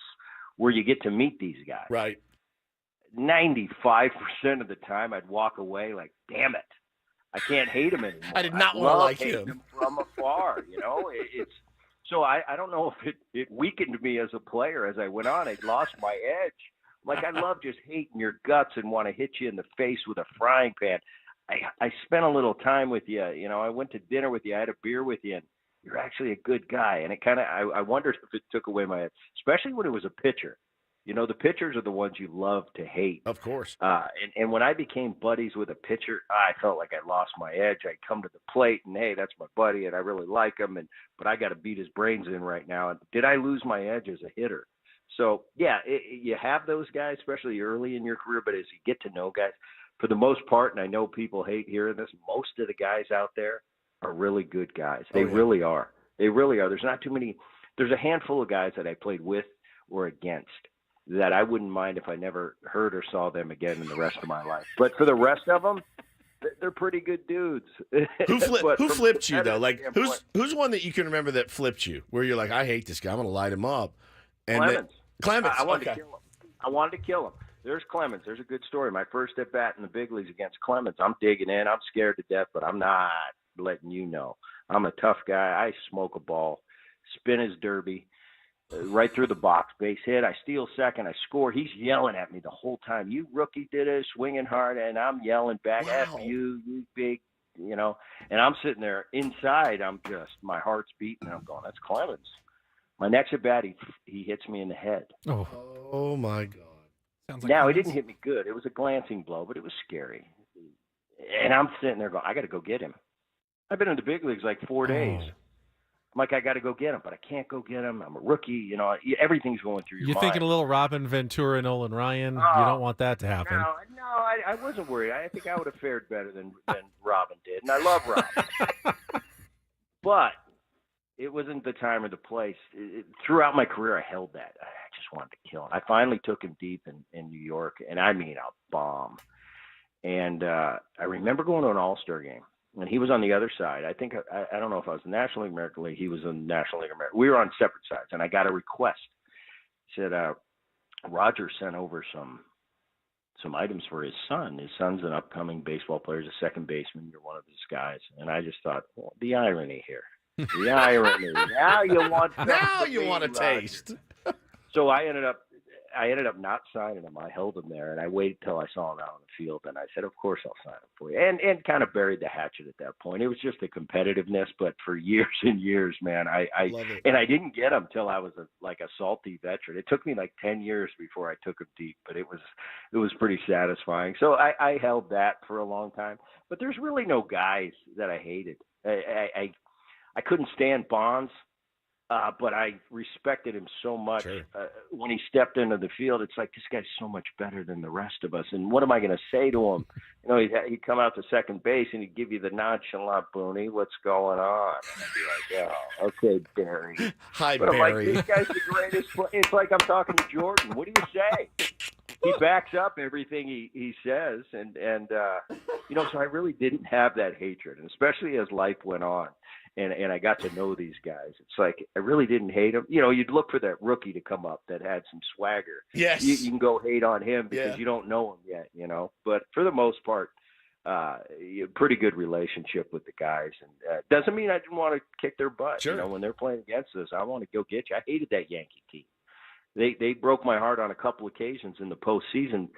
[SPEAKER 13] where you get to meet these guys.
[SPEAKER 1] Right.
[SPEAKER 13] 95% of the time, I'd walk away like, damn it, I can't hate him anymore.
[SPEAKER 1] I did not want to like
[SPEAKER 13] him from afar. So I don't know if it weakened me as a player as I went on. I'd lost my edge, Like, I love just hating your guts and want to hit you in the face with a frying pan. I spent a little time with you. You know, I went to dinner with you. I had a beer with you. And you're actually a good guy. And it kind of, I wondered if it took away my, especially when it was a pitcher. You know, the pitchers are the ones you love to hate.
[SPEAKER 1] Of course.
[SPEAKER 13] And when I became buddies with a pitcher, I felt like I lost my edge. I'd come to the plate and, hey, that's my buddy, and I really like him, but I got to beat his brains in right now. And did I lose my edge as a hitter? So, yeah, you have those guys, especially early in your career, but as you get to know guys, for the most part, and I know people hate hearing this, most of the guys out there are really good guys. They really are. They really are. There's not too many. There's a handful of guys that I played with or against that I wouldn't mind if I never heard or saw them again in the rest of my life. But for the rest of them, they're pretty good dudes.
[SPEAKER 1] Who flipped you, though? Like, who's one that you can remember that flipped you, where you're like, I hate this guy, I'm going to light him up? And
[SPEAKER 13] Clemens. I wanted
[SPEAKER 1] okay.
[SPEAKER 13] to kill him. I wanted to kill him. There's Clemens. There's a good story. My first at bat in the big leagues against Clemens. I'm digging in. I'm scared to death, but I'm not letting you know. I'm a tough guy. I smoke a ball, spin his derby, right through the box, base hit. I steal second. I score. He's yelling at me the whole time. You rookie did it, swinging hard, and I'm yelling back at you big, you know. And I'm sitting there inside. I'm just, my heart's beating. I'm going, that's Clemens. My next at bat, he hits me in the head.
[SPEAKER 1] Oh my God.
[SPEAKER 2] Sounds like
[SPEAKER 13] now, he didn't hit me good. It was a glancing blow, but it was scary. And I'm sitting there going, I got to go get him. I've been in the big leagues like 4 days. I'm like, I got to go get him, but I can't go get him. I'm a rookie. You know, everything's going through your mind.
[SPEAKER 3] You're thinking a little Robin Ventura, Nolan Ryan. You don't want that to happen.
[SPEAKER 13] No, I wasn't worried. I think I would have fared better than Robin did. And I love Robin. But it wasn't the time or the place. Throughout my career, I held that. I just wanted to kill him. I finally took him deep in New York, and I mean a bomb. And I remember going to an All-Star game, and he was on the other side. I think, I don't know if I was in the National League American League. He was in the National League American. We were on separate sides, and I got a request. He said, Roger sent over some items for his son. His son's an upcoming baseball player. He's a second baseman. You're one of his guys. And I just thought, well, the irony here. The irony. Now you want
[SPEAKER 1] a taste.
[SPEAKER 13] So I ended up not signing him. I held him there, and I waited till I saw him out on the field, and I said, of course I'll sign him for you. And kind of buried the hatchet at that point. It was just the competitiveness, but for years and years, man, I didn't get him till I was a salty veteran. It took me like 10 years before I took him deep, but it was pretty satisfying. So I held that for a long time. But there's really no guys that I hated. I couldn't stand Bonds, but I respected him so much.
[SPEAKER 1] Sure.
[SPEAKER 13] When he stepped into the field, it's like, this guy's so much better than the rest of us. And what am I going to say to him? You know, he'd come out to second base and he'd give you the nonchalant, Booney, what's going on? And I'd be like, oh, okay, Barry.
[SPEAKER 1] Hi,
[SPEAKER 13] but
[SPEAKER 1] Barry.
[SPEAKER 13] I'm like, this guy's the greatest player. It's like I'm talking to Jordan. What do you say? He backs up everything he says. And you know, so I really didn't have that hatred, and especially as life went on. And I got to know these guys. It's like I really didn't hate them. You know, you'd look for that rookie to come up that had some swagger.
[SPEAKER 1] Yes.
[SPEAKER 13] You can go hate on him because you don't know him yet, you know. But for the most part, pretty good relationship with the guys. And doesn't mean I didn't want to kick their butt.
[SPEAKER 1] Sure.
[SPEAKER 13] You know, when they're playing against us, I want to go get you. I hated that Yankee team. They broke my heart on a couple occasions in the postseason.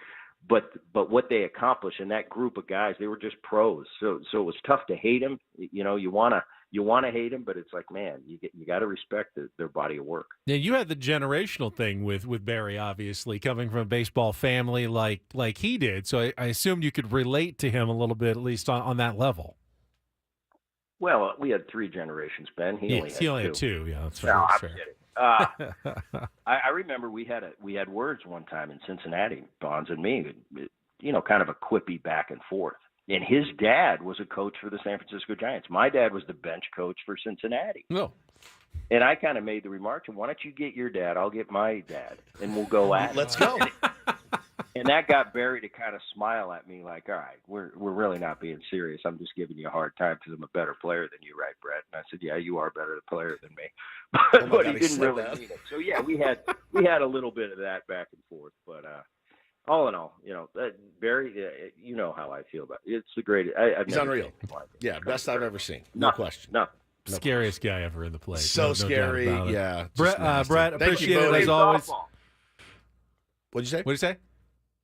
[SPEAKER 13] But what they accomplished in that group of guys, they were just pros. So it was tough to hate them. You know, you want to hate them, but it's like, man, you got to respect their body of work.
[SPEAKER 3] Yeah, you had the generational thing with Barry, obviously, coming from a baseball family like he did. So I assumed you could relate to him a little bit, at least on that level.
[SPEAKER 13] Well, we had 3 generations, Ben. He only had 2.
[SPEAKER 3] Yeah, that's
[SPEAKER 13] fair. No, I'm
[SPEAKER 3] fair.
[SPEAKER 13] kidding. I remember we had words one time in Cincinnati, Bonds and me, you know, kind of a quippy back and forth. And his dad was a coach for the San Francisco Giants. My dad was the bench coach for Cincinnati.
[SPEAKER 3] No.
[SPEAKER 13] And I kind of made the remark to him, why don't you get your dad? I'll get my dad, and we'll go at it.
[SPEAKER 1] Let's go.
[SPEAKER 13] And that got Barry to kind of smile at me like, all right, we're really not being serious. I'm just giving you a hard time because I'm a better player than you, right, Brett? And I said, yeah, you are a better player than me. But he didn't really mean it. So, yeah, we had a little bit of that back and forth. But all in all, you know, Barry, you know how I feel about it. It's the greatest.
[SPEAKER 1] He's unreal. Yeah, best I've ever seen. No question.
[SPEAKER 13] No.
[SPEAKER 3] Scariest guy ever in the place.
[SPEAKER 1] So
[SPEAKER 3] no
[SPEAKER 1] scary.
[SPEAKER 3] doubt about it.
[SPEAKER 1] Yeah.
[SPEAKER 3] Brett, appreciate it as always.
[SPEAKER 1] What'd you say?
[SPEAKER 3] What'd you say?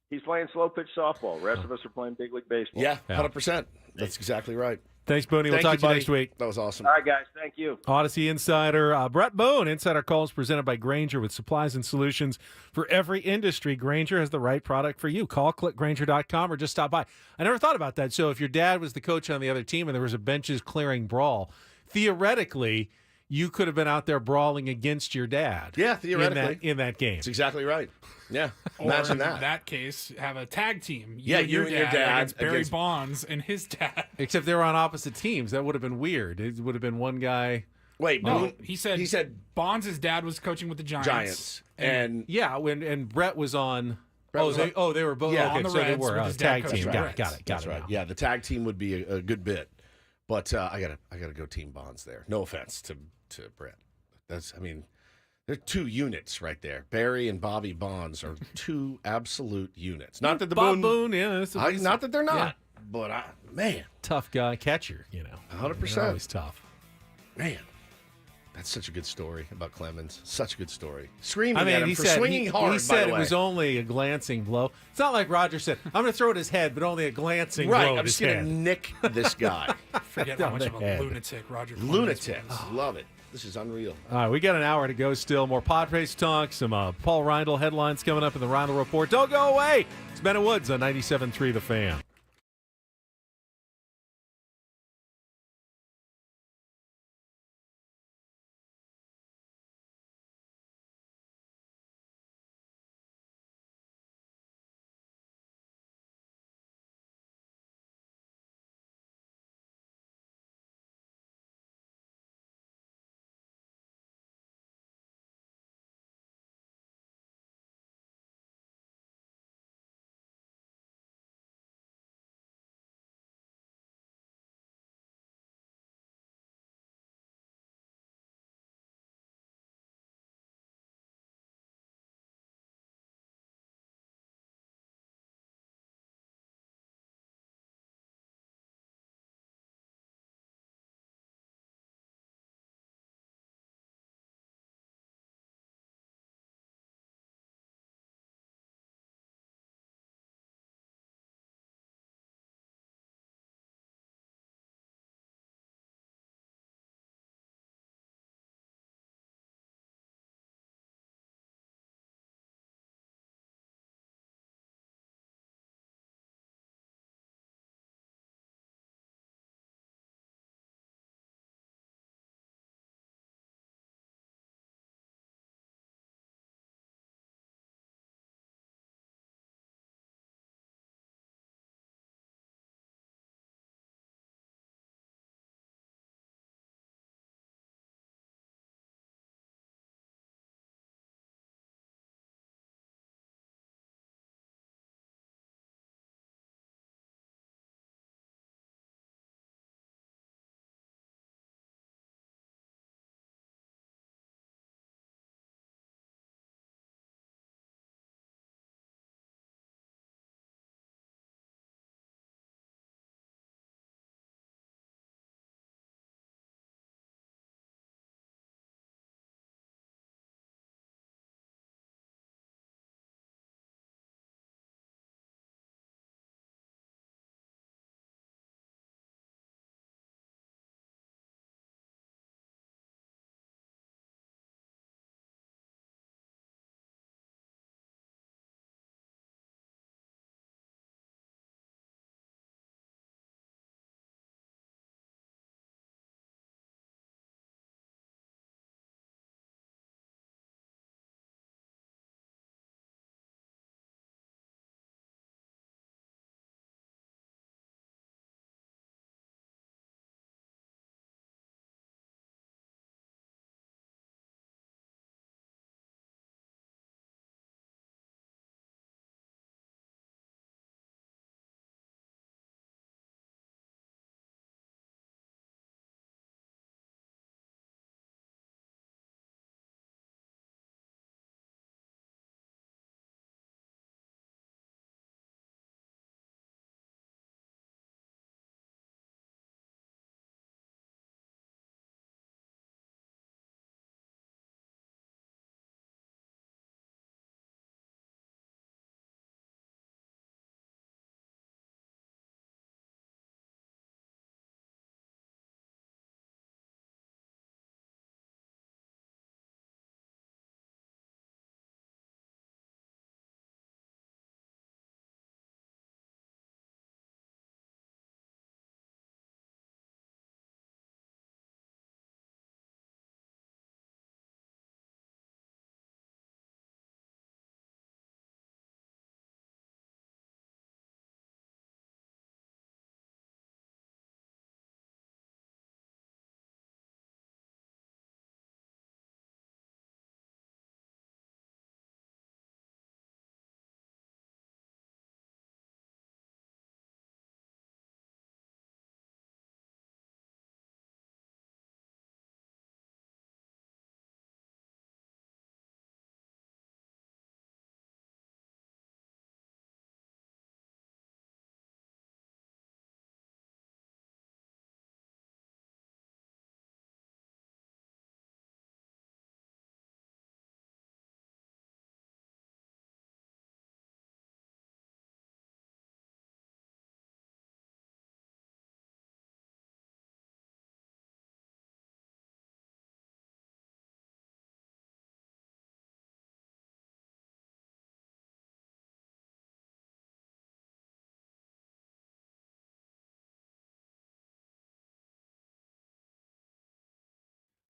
[SPEAKER 13] He's playing slow pitch softball. The rest of us are playing big league baseball.
[SPEAKER 1] Yeah, 100%. That's exactly right.
[SPEAKER 3] Thanks, Booney. We'll talk to you next week.
[SPEAKER 1] That was awesome.
[SPEAKER 13] All right, guys. Thank you.
[SPEAKER 3] Odyssey Insider Brett Boone. Insider Calls presented by Grainger with supplies and solutions for every industry. Grainger has the right product for you. Call clickgrainger.com or just stop by. I never thought about that. So if your dad was the coach on the other team and there was a benches clearing brawl, theoretically, you could have been out there brawling against your dad.
[SPEAKER 1] Yeah, theoretically.
[SPEAKER 3] In that game.
[SPEAKER 1] That's exactly right. Yeah.
[SPEAKER 2] Or
[SPEAKER 1] Imagine
[SPEAKER 2] in
[SPEAKER 1] that.
[SPEAKER 2] that case, have a tag team.
[SPEAKER 1] Yeah, you and your dad
[SPEAKER 2] against Barry
[SPEAKER 1] against-
[SPEAKER 2] Bonds and his dad.
[SPEAKER 3] Except they were on opposite teams. That would have been weird. It would have been one guy.
[SPEAKER 1] Wait,
[SPEAKER 2] No,
[SPEAKER 1] Boone,
[SPEAKER 2] he said Bonds' dad was coaching with the Giants.
[SPEAKER 1] And
[SPEAKER 3] Yeah, and Brett was on.
[SPEAKER 1] Brett was
[SPEAKER 3] they were both.
[SPEAKER 1] Yeah,
[SPEAKER 3] okay,
[SPEAKER 2] on the
[SPEAKER 3] so they
[SPEAKER 2] Reds
[SPEAKER 3] were
[SPEAKER 2] with his dad
[SPEAKER 3] tag
[SPEAKER 2] coaching
[SPEAKER 3] team.
[SPEAKER 2] the
[SPEAKER 3] Got
[SPEAKER 2] Reds.
[SPEAKER 3] it.
[SPEAKER 1] that's right.
[SPEAKER 3] now.
[SPEAKER 1] Yeah, the tag team would be a good bit. But I gotta go Team Bonds there. No offense to Brett. They're two units right there. Barry and Bobby Bonds are two absolute units. Not that the
[SPEAKER 3] Bob Boone, yeah.
[SPEAKER 1] not that they're not, but man,
[SPEAKER 3] Tough guy, catcher,
[SPEAKER 1] 100%.
[SPEAKER 3] They're always tough.
[SPEAKER 1] Man, that's such a good story about Clemens. Such a good story. Screaming
[SPEAKER 3] I mean,
[SPEAKER 1] at him
[SPEAKER 3] he
[SPEAKER 1] for
[SPEAKER 3] said,
[SPEAKER 1] swinging hard.
[SPEAKER 3] He said
[SPEAKER 1] by the
[SPEAKER 3] it was
[SPEAKER 1] way.
[SPEAKER 3] only a glancing blow. It's not like Roger said, I'm going to throw it at his head, but only a glancing
[SPEAKER 1] Right,
[SPEAKER 3] blow at
[SPEAKER 1] I'm
[SPEAKER 3] his
[SPEAKER 1] just gonna
[SPEAKER 3] head.
[SPEAKER 1] nick this guy.
[SPEAKER 2] Forget how much of a lunatic Roger Clemens
[SPEAKER 1] Lunatic.
[SPEAKER 2] was.
[SPEAKER 1] Love it. This is unreal.
[SPEAKER 3] All right, we got an hour to go still. More Padres talk, some Paul Reindl headlines coming up in the Reindl Report. Don't go away. It's Ben and Woods on 97.3 The Fan.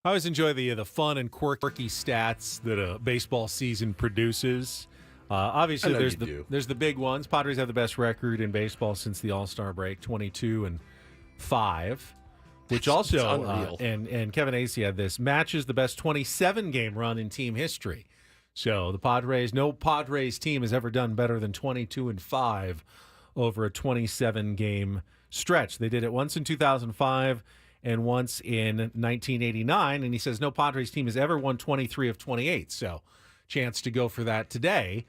[SPEAKER 3] I always enjoy the fun and quirky stats that a baseball season produces. Obviously, there's the big ones. Padres have the best record in baseball since the All-Star break, 22-5, which also and Kevin Acee had this, matches the best 27-game run in team history. So the Padres, no Padres team has ever done better than 22-5 over a 27-game stretch. They did it once in 2005 and once in 1989, and he says no Padres team has ever won 23 of 28. So chance to go for that today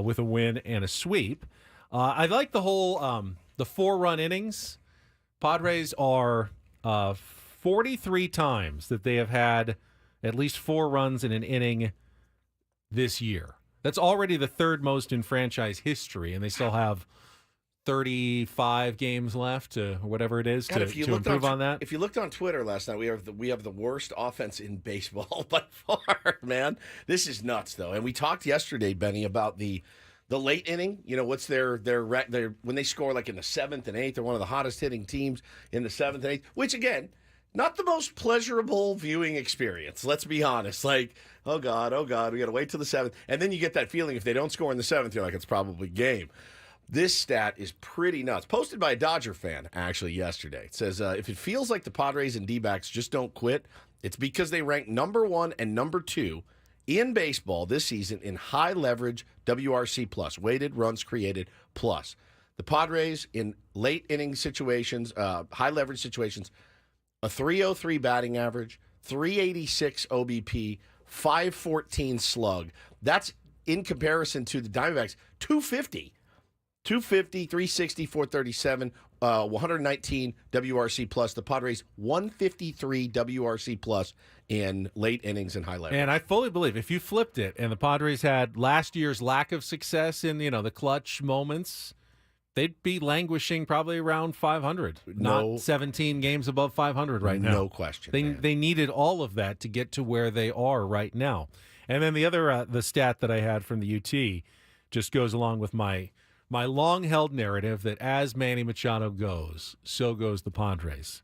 [SPEAKER 3] with a win and a sweep. I like the whole the 4-run innings. Padres are 43 times that they have had at least 4 runs in an inning this year. That's already the third most in franchise history, and they still have 35 games left, or whatever it is, to improve on that.
[SPEAKER 1] If you looked on Twitter last night, we have the worst offense in baseball by far, man. This is nuts, though. And we talked yesterday, Benny, about the late inning. You know, what's their when they score like in the 7th and 8th, they're one of the hottest hitting teams in the 7th and 8th, which, again, not the most pleasurable viewing experience. Let's be honest. Like, oh, God, we got to wait till the 7th. And then you get that feeling if they don't score in the 7th, you're like, it's probably game. This stat is pretty nuts. Posted by a Dodger fan, actually, yesterday. It says, if it feels like the Padres and D-backs just don't quit, it's because they rank number 1 and number 2 in baseball this season in high leverage WRC plus, weighted runs created plus. The Padres in late inning situations, high leverage situations, a 303 batting average, 386 OBP, 514 slug. That's in comparison to the Diamondbacks, 250. 250, 360, 437, 119 WRC plus. The Padres 153 WRC plus in late innings and high leverage.
[SPEAKER 3] And I fully believe if you flipped it and the Padres had last year's lack of success in the clutch moments, they'd be languishing probably around 500. Not 17 games above 500 right now.
[SPEAKER 1] No question.
[SPEAKER 3] They needed all of that to get to where they are right now. And then the other the stat that I had from the UT just goes along with my long-held narrative that as Manny Machado goes, so goes the Padres.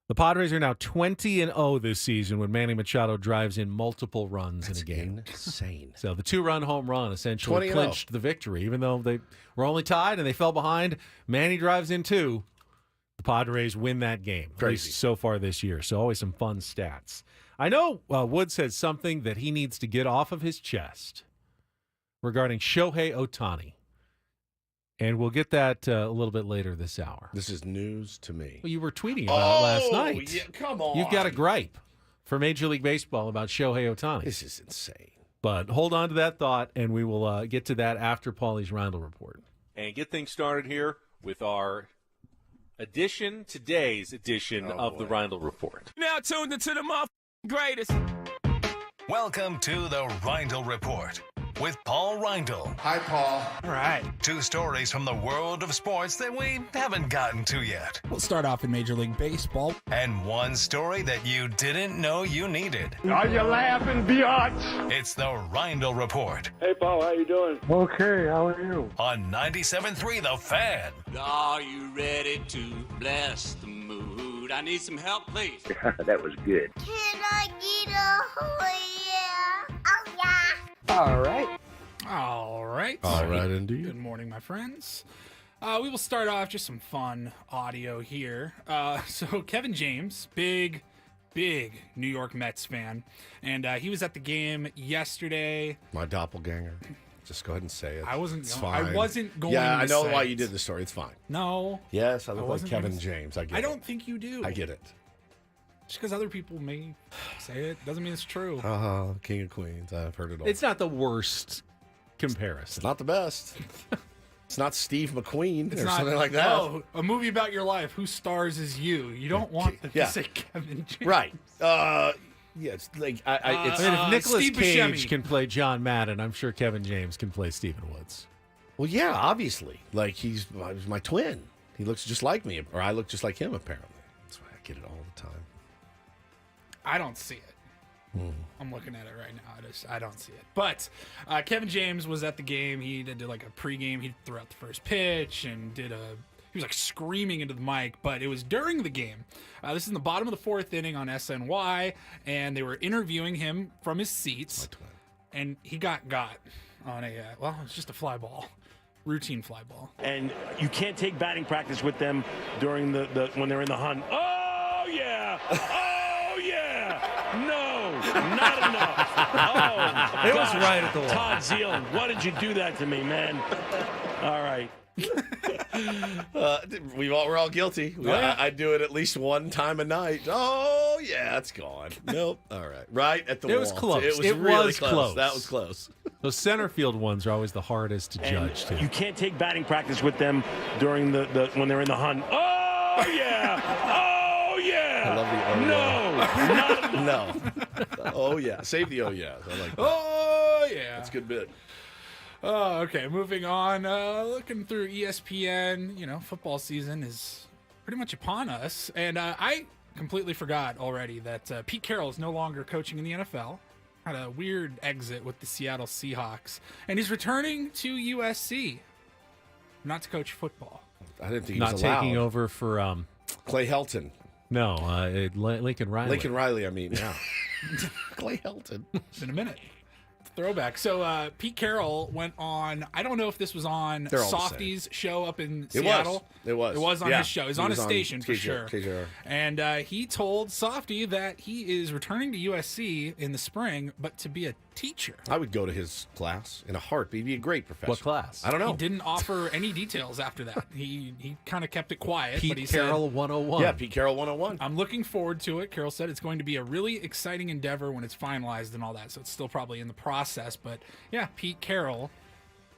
[SPEAKER 3] The Padres are now 20-0 this season when Manny Machado drives in multiple runs in a game.
[SPEAKER 1] Insane.
[SPEAKER 3] So the 2-run home run essentially clinched the victory. Even though they were only tied and they fell behind, Manny drives in 2. The Padres win that game, at least so far this year. So always some fun stats. I know Wood said something that he needs to get off of his chest regarding Shohei Ohtani. And we'll get that a little bit later this hour.
[SPEAKER 1] This is news to me.
[SPEAKER 3] Well, you were tweeting about it last night.
[SPEAKER 1] Yeah, come on.
[SPEAKER 3] You've got a gripe for Major League Baseball about Shohei Ohtani.
[SPEAKER 1] This is insane.
[SPEAKER 3] But hold on to that thought, and we will get to that after Paulie's Roundel Report.
[SPEAKER 16] And get things started here with our today's edition of the Roundel Report.
[SPEAKER 20] Now tuned into the greatest.
[SPEAKER 9] Welcome to the Roundel Report with Paul Reindl.
[SPEAKER 14] Hi, Paul.
[SPEAKER 2] All right.
[SPEAKER 9] 2 stories from the world of sports that we haven't gotten to yet.
[SPEAKER 2] We'll start off in Major League Baseball.
[SPEAKER 9] And 1 story that you didn't know you needed.
[SPEAKER 14] Are you laughing, biatch?
[SPEAKER 9] It's the Reindl Report.
[SPEAKER 17] Hey, Paul, how you doing?
[SPEAKER 24] Okay, how are you?
[SPEAKER 9] On 97.3 The Fan.
[SPEAKER 18] Are you ready to bless the mood? I need some help, please.
[SPEAKER 13] That was good.
[SPEAKER 19] Can I get a yeah? Oh, yeah.
[SPEAKER 2] All right.
[SPEAKER 1] Indeed.
[SPEAKER 2] Good morning, my friends. We will start off just some fun audio here. So Kevin James, big New York Mets fan, and he was at the game yesterday.
[SPEAKER 1] My doppelganger. Just go ahead and say it.
[SPEAKER 2] I wasn't going.
[SPEAKER 1] Yeah, I know
[SPEAKER 2] to
[SPEAKER 1] why
[SPEAKER 2] say
[SPEAKER 1] you
[SPEAKER 2] it.
[SPEAKER 1] did the story. It's fine.
[SPEAKER 2] No.
[SPEAKER 1] Yes, I look like Kevin James. I get it.
[SPEAKER 2] I don't think you do.
[SPEAKER 1] I get it.
[SPEAKER 2] Just because other people may say it doesn't mean it's true.
[SPEAKER 1] King of Queens. I've heard it all.
[SPEAKER 3] It's not the worst comparison.
[SPEAKER 1] It's not the best. It's not Steve McQueen
[SPEAKER 2] It's
[SPEAKER 1] or
[SPEAKER 2] not,
[SPEAKER 1] something like that.
[SPEAKER 2] Oh, a movie about your life. Who stars as you? You don't want them to say Kevin James.
[SPEAKER 1] Right. Yeah, it's like
[SPEAKER 3] if Nicolas
[SPEAKER 2] Steve
[SPEAKER 3] Cage
[SPEAKER 2] Buscemi
[SPEAKER 3] can play John Madden, I'm sure Kevin James can play Stephen Woods.
[SPEAKER 1] Well, yeah, obviously. Like he's my twin. He looks just like me, or I look just like him. Apparently, that's why I get it all the time.
[SPEAKER 2] I don't see it. I'm looking at it right now. I don't see it. But Kevin James was at the game. He did like a pregame. He threw out the first pitch and did a he was like screaming into the mic, but it was during the game. This is in the bottom of the 4th inning on SNY, and they were interviewing him from his seats, and he got on a, well, it's just a fly ball. Routine fly ball.
[SPEAKER 5] And you can't take batting practice with them during the when they're in the hunt. Oh, yeah. Oh, yeah. No, not enough. Oh,
[SPEAKER 3] it was right at the wall.
[SPEAKER 5] Todd Zealand, why did you do that to me, man? All right.
[SPEAKER 1] We're all guilty. I do it at least one time a night. Oh, yeah, it's gone. Nope. All right. Right at the wall.
[SPEAKER 3] It was close.
[SPEAKER 1] It was really close. That was close.
[SPEAKER 3] Those center field ones are always the hardest to judge, too.
[SPEAKER 5] You can't take batting practice with them during the when they're in the hunt. Oh, yeah. Oh, yeah.
[SPEAKER 1] I love the no. Oh, yeah. Save the oh, yeah. I like that.
[SPEAKER 2] Oh, yeah.
[SPEAKER 1] That's a good bit.
[SPEAKER 2] Oh, okay. Moving on. Looking through ESPN, football season is pretty much upon us. And I completely forgot already that Pete Carroll is no longer coaching in the NFL. Had a weird exit with the Seattle Seahawks. And he's returning to USC, not to coach football.
[SPEAKER 1] I didn't think he
[SPEAKER 3] was
[SPEAKER 1] allowed.
[SPEAKER 3] Not taking over for
[SPEAKER 1] Clay Helton.
[SPEAKER 3] No, Lincoln Riley.
[SPEAKER 1] Lincoln Riley, I mean, yeah. Clay Helton.
[SPEAKER 2] It's been a minute. Throwback. So Pete Carroll went on, I don't know if this was on Softy's show up in Seattle.
[SPEAKER 1] It was.
[SPEAKER 2] It was on his show. It was on his station for sure.
[SPEAKER 1] KJR.
[SPEAKER 2] And he told Softy that he is returning to USC in the spring, but to be a teacher.
[SPEAKER 1] I would go to his class in a heartbeat. He'd be a great professor.
[SPEAKER 3] What class?
[SPEAKER 1] I don't know.
[SPEAKER 2] He didn't offer any details after that. He kind of kept it quiet.
[SPEAKER 3] Pete
[SPEAKER 2] but he
[SPEAKER 3] Carroll
[SPEAKER 2] said,
[SPEAKER 3] 101.
[SPEAKER 1] Yeah, Pete Carroll 101.
[SPEAKER 2] I'm looking forward to it. Carroll said it's going to be a really exciting endeavor when it's finalized and all that. So it's still probably in the process. But yeah, Pete Carroll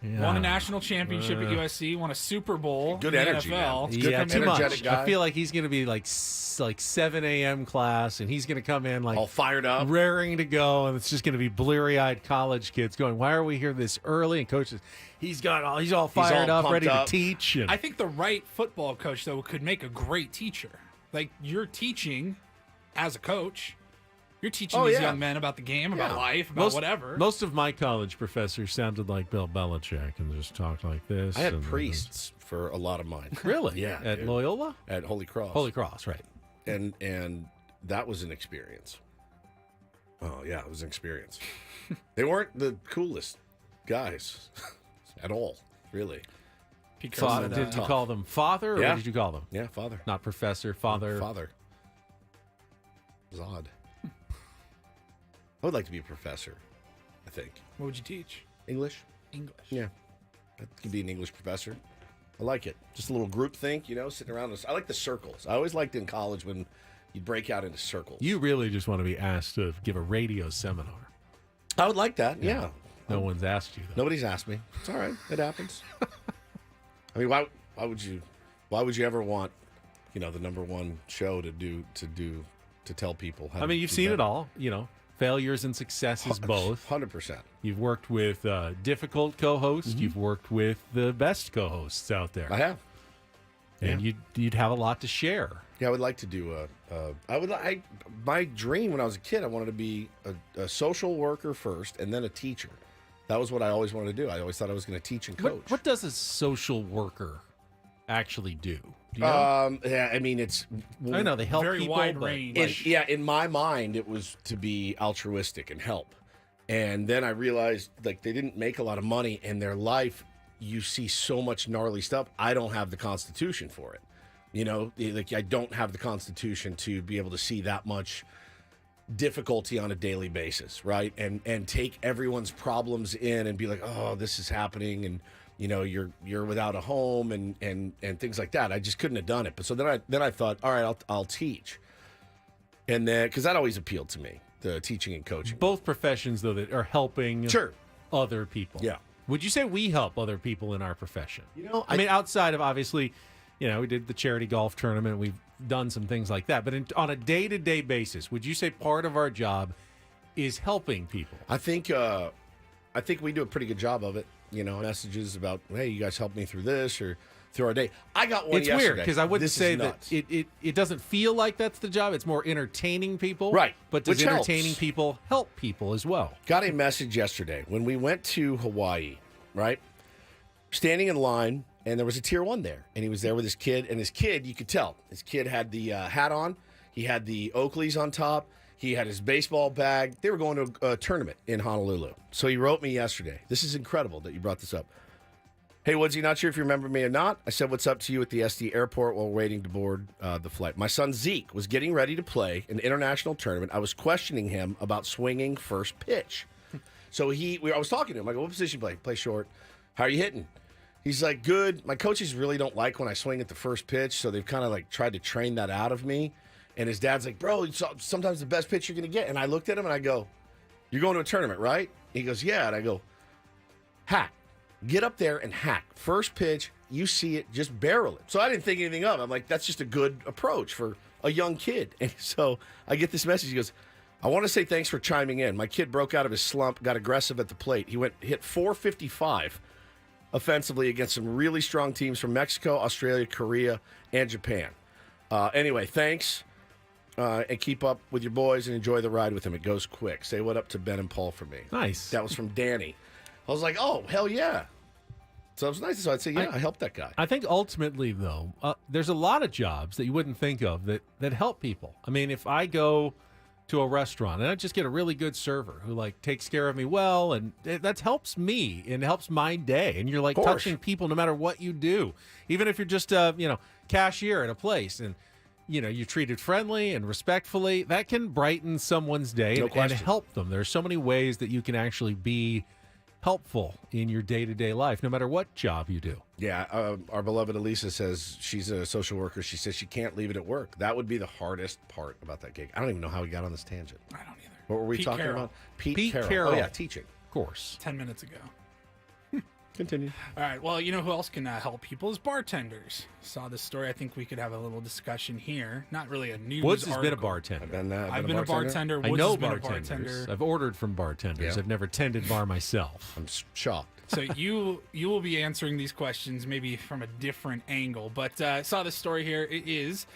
[SPEAKER 2] won a national championship at USC, won a Super Bowl
[SPEAKER 1] Good
[SPEAKER 2] in
[SPEAKER 1] energy,
[SPEAKER 2] the NFL.
[SPEAKER 1] man.
[SPEAKER 3] Yeah,
[SPEAKER 1] Good,
[SPEAKER 3] too
[SPEAKER 1] energetic
[SPEAKER 3] much.
[SPEAKER 1] guy.
[SPEAKER 3] I feel like he's going to be like 7 a.m. class, and he's going to come in like
[SPEAKER 1] all fired up,
[SPEAKER 3] raring to go, and it's just going to be bleary-eyed college kids going, "Why are we here this early?" And coaches, he's all fired up, ready to teach. And
[SPEAKER 2] I think the right football coach though could make a great teacher. Like you're teaching as a coach. You're teaching these young men about the game, about life, about whatever.
[SPEAKER 3] Most of my college professors sounded like Bill Belichick and just talked like this.
[SPEAKER 1] I had priests for a lot of mine.
[SPEAKER 3] Really?
[SPEAKER 1] Yeah.
[SPEAKER 3] At Loyola?
[SPEAKER 1] At Holy Cross.
[SPEAKER 3] Holy Cross, right.
[SPEAKER 1] And that was an experience. Oh, yeah, it was an experience. They weren't the coolest guys at all, really.
[SPEAKER 3] Did you call them father, or what did you call them?
[SPEAKER 1] Yeah, father.
[SPEAKER 3] Not professor, father.
[SPEAKER 1] Father. It was odd. I would like to be a professor, I think.
[SPEAKER 2] What would you teach?
[SPEAKER 1] English. Yeah. I could be an English professor. I like it. Just a little group think, sitting around. I like the circles. I always liked in college when you'd break out into circles.
[SPEAKER 3] You really just want to be asked to give a radio seminar.
[SPEAKER 1] I would like that, yeah.
[SPEAKER 3] No one's asked you, though.
[SPEAKER 1] Nobody's asked me. It's all right. It happens. I mean, why would you ever want, the number one show to tell people how
[SPEAKER 3] you've seen it all, failures and successes both.
[SPEAKER 1] 100%.
[SPEAKER 3] You've worked with difficult co-hosts. Mm-hmm. You've worked with the best co-hosts out there.
[SPEAKER 1] I have.
[SPEAKER 3] And you'd have a lot to share.
[SPEAKER 1] Yeah, I would like to do my dream when I was a kid, I wanted to be a social worker first and then a teacher. That was what I always wanted to do. I always thought I was going to teach and coach.
[SPEAKER 3] What does a social worker actually do? Do you know?
[SPEAKER 1] Yeah, I mean, it's...
[SPEAKER 3] I know, they help
[SPEAKER 2] very
[SPEAKER 3] people.
[SPEAKER 2] Wide range.
[SPEAKER 1] In my mind, it was to be altruistic and help. And then I realized, they didn't make a lot of money in their life. You see so much gnarly stuff. I don't have the constitution for it. I don't have the constitution to be able to see that much difficulty on a daily basis, right? And take everyone's problems in and be like, oh, this is happening, and you're without a home and things like that. I just couldn't have done it. But so then I thought, all right, I'll teach, and then because that always appealed to me, the teaching and coaching.
[SPEAKER 3] Both professions though that are helping other people.
[SPEAKER 1] Yeah.
[SPEAKER 3] Would you say we help other people in our profession? I mean, outside of obviously, we did the charity golf tournament. We've done some things like that. But on a day-to-day basis, would you say part of our job is helping people?
[SPEAKER 1] I think we do a pretty good job of it. Messages about, hey, you guys helped me through this or through our day. I got one yesterday.
[SPEAKER 3] It's weird because I wouldn't say that it doesn't feel like that's the job. It's more entertaining people.
[SPEAKER 1] Right.
[SPEAKER 3] But does
[SPEAKER 1] Which
[SPEAKER 3] entertaining
[SPEAKER 1] helps.
[SPEAKER 3] people help people as well?
[SPEAKER 1] Got a message yesterday when we went to Hawaii, right? Standing in line and there was a Tier 1 there, and he was there with his kid, and his kid, you could tell, his kid had the hat on, he had the Oakleys on top, he had his baseball bag. They were going to a tournament in Honolulu. So he wrote me yesterday. This is incredible that you brought this up. Hey, Woodsy, not sure if you remember me or not. I said what's up to you at the SD airport while waiting to board the flight. My son Zeke was getting ready to play an international tournament. I was questioning him about swinging first pitch. So I was talking to him. I go, what position you play? Play short. How are you hitting? He's like, good. My coaches really don't like when I swing at the first pitch, so they've kind of like tried to train that out of me. And his dad's like, bro, sometimes the best pitch you're going to get. And I looked at him and I go, you're going to a tournament, right? He goes, yeah. And I go, hack. Get up there and hack. First pitch, you see it, just barrel it. So I didn't think anything of it. I'm like, that's just a good approach for a young kid. And so I get this message. He goes, I want to say thanks for chiming in. My kid broke out of his slump, got aggressive at the plate. He hit 455 offensively against some really strong teams from Mexico, Australia, Korea, and Japan. Anyway, thanks. And keep up with your boys and enjoy the ride with him. It goes quick. Say what up to Ben and Paul for me.
[SPEAKER 3] Nice.
[SPEAKER 1] That was from Danny. I was like, oh, hell yeah. So it was nice. So I'd say, yeah, I helped that guy.
[SPEAKER 3] I think ultimately, though, there's a lot of jobs that you wouldn't think of that help people. I mean, if I go to a restaurant and I just get a really good server who like takes care of me well, and that helps me and helps my day. And you're like touching people no matter what you do, even if you're just cashier at a place and you're treated friendly and respectfully. That can brighten someone's day and help them. There's so many ways that you can actually be helpful in your day-to-day life, no matter what job you do.
[SPEAKER 1] Yeah, our beloved Elisa says she's a social worker. She says she can't leave it at work. That would be the hardest part about that gig. I don't even know how we got on this tangent.
[SPEAKER 2] I don't either.
[SPEAKER 1] What were we talking about? Pete
[SPEAKER 3] Carroll.
[SPEAKER 1] Oh, yeah, teaching.
[SPEAKER 3] Of course.
[SPEAKER 2] 10 minutes ago.
[SPEAKER 1] Continue.
[SPEAKER 2] All right. Well, you know who else can help people is bartenders. Saw this story. I think we could have a little discussion here. Not really a news
[SPEAKER 3] Woods
[SPEAKER 2] article.
[SPEAKER 3] has been a bartender.
[SPEAKER 2] I've been a bartender.
[SPEAKER 3] I
[SPEAKER 2] Woods
[SPEAKER 3] know
[SPEAKER 2] has been
[SPEAKER 3] bartenders.
[SPEAKER 2] A bartender.
[SPEAKER 3] I've ordered from bartenders.
[SPEAKER 1] Yeah.
[SPEAKER 3] I've never tended bar myself.
[SPEAKER 1] I'm shocked.
[SPEAKER 2] So you will be answering these questions maybe from a different angle. But I saw this story here. It is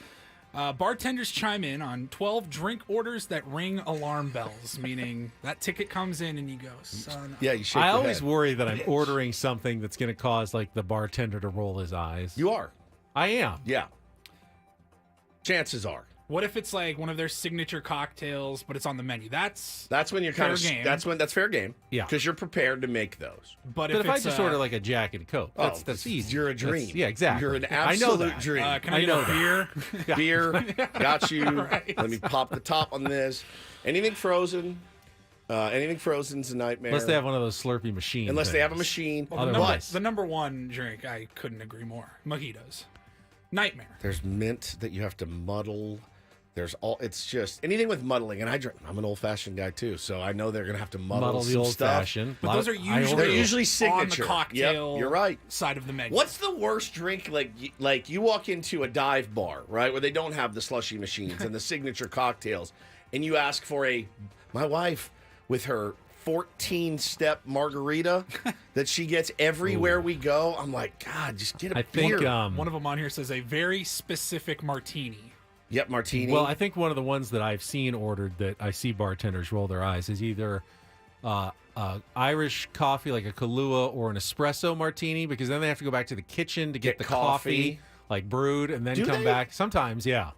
[SPEAKER 2] bartenders chime in on 12 drink orders that ring alarm bells, meaning that ticket comes in and you go, son.
[SPEAKER 1] Yeah, you shake
[SPEAKER 3] I
[SPEAKER 1] your
[SPEAKER 3] always
[SPEAKER 1] head.
[SPEAKER 3] worry that I'm ordering something that's going to cause like the bartender to roll his eyes.
[SPEAKER 1] You are.
[SPEAKER 3] I am.
[SPEAKER 1] Yeah. Chances are.
[SPEAKER 2] What if it's like one of their signature cocktails, but it's on the menu? That's
[SPEAKER 1] when you're kind of
[SPEAKER 2] game.
[SPEAKER 1] That's fair game.
[SPEAKER 3] Yeah,
[SPEAKER 1] because you're prepared to make those.
[SPEAKER 2] But
[SPEAKER 3] if I
[SPEAKER 2] it's,
[SPEAKER 3] just order like a Jack and Coke, that's easy.
[SPEAKER 1] You're a dream.
[SPEAKER 3] Yeah, exactly.
[SPEAKER 1] You're an
[SPEAKER 3] I know
[SPEAKER 1] absolute
[SPEAKER 3] that.
[SPEAKER 1] dream.
[SPEAKER 2] Can I get a beer?
[SPEAKER 1] Beer, got you.
[SPEAKER 2] Right.
[SPEAKER 1] Let me pop the top on this. Anything frozen. Anything frozen's a nightmare.
[SPEAKER 3] Unless they have one of those Slurpee machines.
[SPEAKER 1] Unless they have a machine.
[SPEAKER 2] Well, the number one drink, I couldn't agree more. Mojitos. Nightmare.
[SPEAKER 1] There's mint that you have to muddle. It's just anything with muddling, and I'm an old-fashioned guy too, so I know they're gonna have to muddle
[SPEAKER 3] the
[SPEAKER 1] some
[SPEAKER 3] old-fashioned.
[SPEAKER 2] But those are usually
[SPEAKER 1] signature
[SPEAKER 2] on the cocktail.
[SPEAKER 1] Yep, you're right.
[SPEAKER 2] Side of the menu.
[SPEAKER 1] What's the worst drink? Like you walk into a dive bar, right, where they don't have the slushy machines and the signature cocktails, and you ask for my wife with her 14-step margarita that she gets everywhere we go. I'm like, God, just get a beer.
[SPEAKER 2] One of them on here says a very specific martini.
[SPEAKER 1] Yep, martini.
[SPEAKER 3] Well, I think one of the ones that I've seen ordered that I see bartenders roll their eyes is either Irish coffee, like a Kahlua, or an espresso martini, because then they have to go back to the kitchen to get the coffee like brewed and then come back. Sometimes, yeah.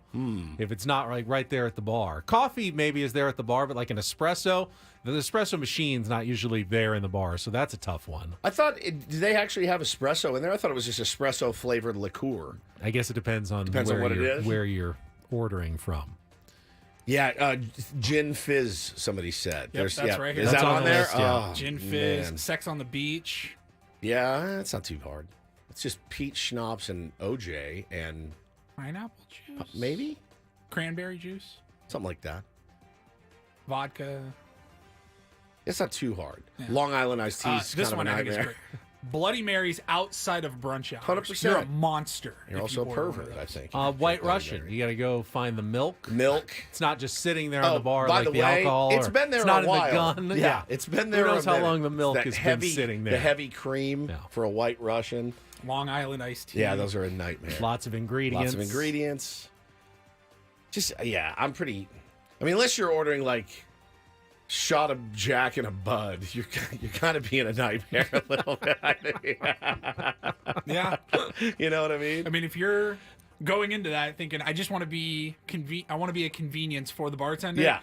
[SPEAKER 3] If it's not right there at the bar. Coffee maybe is there at the bar, but like an espresso, the espresso machine's not usually there in the bar, so that's a tough one.
[SPEAKER 1] I thought, do they actually have espresso in there? I thought it was just espresso flavored liqueur.
[SPEAKER 3] I guess it depends on
[SPEAKER 1] what it is.
[SPEAKER 3] Where you're ordering from.
[SPEAKER 1] Yeah, gin fizz, somebody said.
[SPEAKER 2] Yep, that's right here.
[SPEAKER 1] Is
[SPEAKER 2] That's
[SPEAKER 1] that on there?
[SPEAKER 3] List, yeah.
[SPEAKER 2] Gin fizz,
[SPEAKER 1] man.
[SPEAKER 2] Sex on the Beach.
[SPEAKER 1] Yeah, it's not too hard. It's just peach schnapps and OJ and
[SPEAKER 2] pineapple juice,
[SPEAKER 1] maybe
[SPEAKER 2] cranberry juice,
[SPEAKER 1] something like that.
[SPEAKER 2] Vodka.
[SPEAKER 1] It's not too hard.
[SPEAKER 2] Yeah.
[SPEAKER 1] Long Island iced tea is
[SPEAKER 2] This
[SPEAKER 1] kind
[SPEAKER 2] one
[SPEAKER 1] of a
[SPEAKER 2] I think is
[SPEAKER 1] nightmare.
[SPEAKER 2] great. Bloody Marys outside of brunch hours.
[SPEAKER 1] 100%.
[SPEAKER 2] You're a monster.
[SPEAKER 1] You're
[SPEAKER 2] if
[SPEAKER 1] also
[SPEAKER 2] you
[SPEAKER 1] a
[SPEAKER 2] order one of
[SPEAKER 1] pervert, I
[SPEAKER 2] those.
[SPEAKER 1] think.
[SPEAKER 3] White Russian. You got to go find the milk.
[SPEAKER 1] Milk.
[SPEAKER 3] It's not just sitting there on the bar
[SPEAKER 1] by
[SPEAKER 3] like
[SPEAKER 1] the
[SPEAKER 3] the
[SPEAKER 1] way,
[SPEAKER 3] alcohol.
[SPEAKER 1] it's been there
[SPEAKER 3] it's not
[SPEAKER 1] a while.
[SPEAKER 3] in the gun.
[SPEAKER 1] Yeah, it's been there.
[SPEAKER 3] Who knows
[SPEAKER 1] a
[SPEAKER 3] how
[SPEAKER 1] minute.
[SPEAKER 3] long the milk
[SPEAKER 1] That
[SPEAKER 3] has
[SPEAKER 1] heavy,
[SPEAKER 3] been sitting there?
[SPEAKER 1] The heavy cream for a White Russian.
[SPEAKER 2] Long Island iced tea.
[SPEAKER 1] Yeah, those are a nightmare.
[SPEAKER 3] Lots of ingredients.
[SPEAKER 1] Just I'm pretty. I mean, unless you're ordering like shot of Jack and a Bud, you're kind of being a nightmare a little bit.
[SPEAKER 2] Yeah.
[SPEAKER 1] You know what I mean?
[SPEAKER 2] I mean, if you're going into that thinking, I just want to be I want to be a convenience for the bartender.
[SPEAKER 1] Yeah.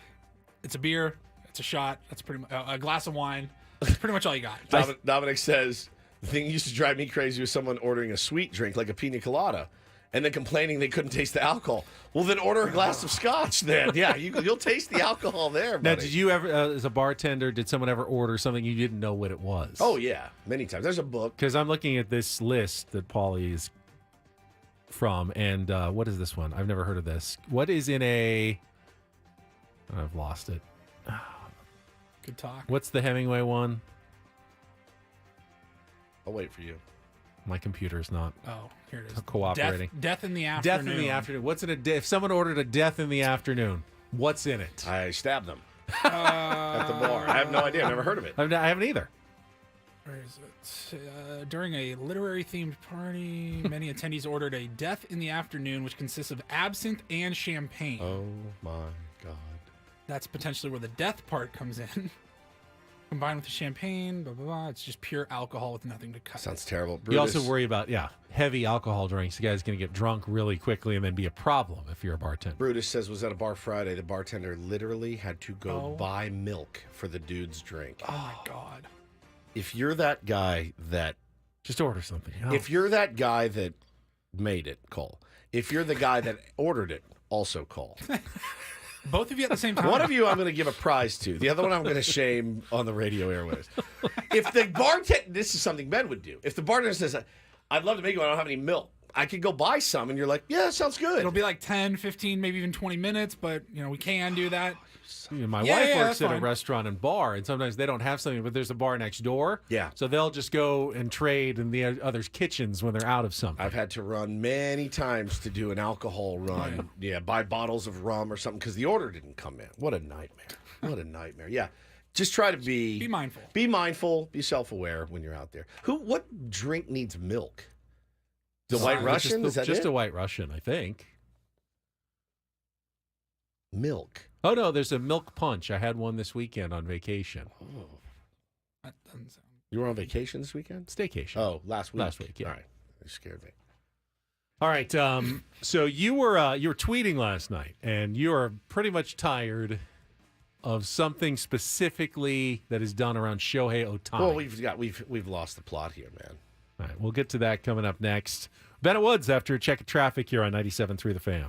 [SPEAKER 2] It's a beer. It's a shot. That's pretty much a glass of wine. That's pretty much all you got.
[SPEAKER 1] Dominic says, the thing that used to drive me crazy was someone ordering a sweet drink like a pina colada and then complaining they couldn't taste the alcohol. Well, then order a glass of scotch then. Yeah, you'll taste the alcohol there, buddy.
[SPEAKER 3] Now, did you ever, as a bartender, did someone ever order something you didn't know what it was?
[SPEAKER 1] Oh, yeah, many times. There's a book.
[SPEAKER 3] Because I'm looking at this list that Paulie is from, and what is this one? I've never heard of this. What is in a... I've lost it.
[SPEAKER 2] Good talk.
[SPEAKER 3] What's the Hemingway one?
[SPEAKER 1] I'll wait for you.
[SPEAKER 3] My computer's not
[SPEAKER 2] here it is.
[SPEAKER 3] Cooperating.
[SPEAKER 2] Death in the afternoon.
[SPEAKER 3] Death in the afternoon. What's in a if someone ordered a death in the afternoon, what's in it?
[SPEAKER 1] I stabbed them at the bar. I have no idea. I've never heard of it.
[SPEAKER 3] I haven't either.
[SPEAKER 2] Where is it? During a literary-themed party, many attendees ordered a death in the afternoon, which consists of absinthe and champagne.
[SPEAKER 1] Oh, my God.
[SPEAKER 2] That's potentially where the death part comes in. Combined with the champagne, blah, blah, blah. It's just pure alcohol with nothing to cut.
[SPEAKER 1] Sounds terrible.
[SPEAKER 3] You also worry about, heavy alcohol drinks. The guy's going to get drunk really quickly and then be a problem if you're a bartender.
[SPEAKER 1] Brutus says, was at a bar Friday. The bartender literally had to go buy milk for the dude's drink.
[SPEAKER 2] Oh, my God.
[SPEAKER 1] If you're that guy that...
[SPEAKER 3] Just order something.
[SPEAKER 1] If you're that guy that made it, call. If you're the guy that ordered it, also call.
[SPEAKER 2] Both of you at the same time.
[SPEAKER 1] One of you I'm going to give a prize to. The other one I'm going to shame on the radio airwaves. If the bartender, this is something Ben would do. If the bartender says, I'd love to make you, I don't have any milk, I could go buy some, and you're like, yeah, that sounds good.
[SPEAKER 2] It'll be like 10, 15, maybe even 20 minutes, but we can do that.
[SPEAKER 3] My wife works at a restaurant and bar, and sometimes they don't have something, but there's a bar next door.
[SPEAKER 1] Yeah.
[SPEAKER 3] So they'll just go and trade in the other's kitchens when they're out of something.
[SPEAKER 1] I've had to run many times to do an alcohol run. Yeah, buy bottles of rum or something because the order didn't come in. What a nightmare. What a nightmare. Yeah. Just try to be
[SPEAKER 2] mindful.
[SPEAKER 1] Be mindful. Be self-aware when you're out there. What drink needs milk? The White Russian? Is that
[SPEAKER 3] just
[SPEAKER 1] it?
[SPEAKER 3] a White Russian, I think.
[SPEAKER 1] Milk.
[SPEAKER 3] Oh, no, there's a milk punch. I had one this weekend on vacation.
[SPEAKER 1] Oh.
[SPEAKER 2] That doesn't sound...
[SPEAKER 1] You were on vacation this weekend?
[SPEAKER 3] Staycation.
[SPEAKER 1] Oh, last week.
[SPEAKER 3] Last week, yeah.
[SPEAKER 1] All right. You scared me.
[SPEAKER 3] All right. So you were tweeting last night, and you are pretty much tired of something specifically that is done around Shohei Ohtani.
[SPEAKER 1] Well, we've lost the plot here, man.
[SPEAKER 3] All right, we'll get to that coming up next. Bennett Woods after a check of traffic here on 97.3 The Fan.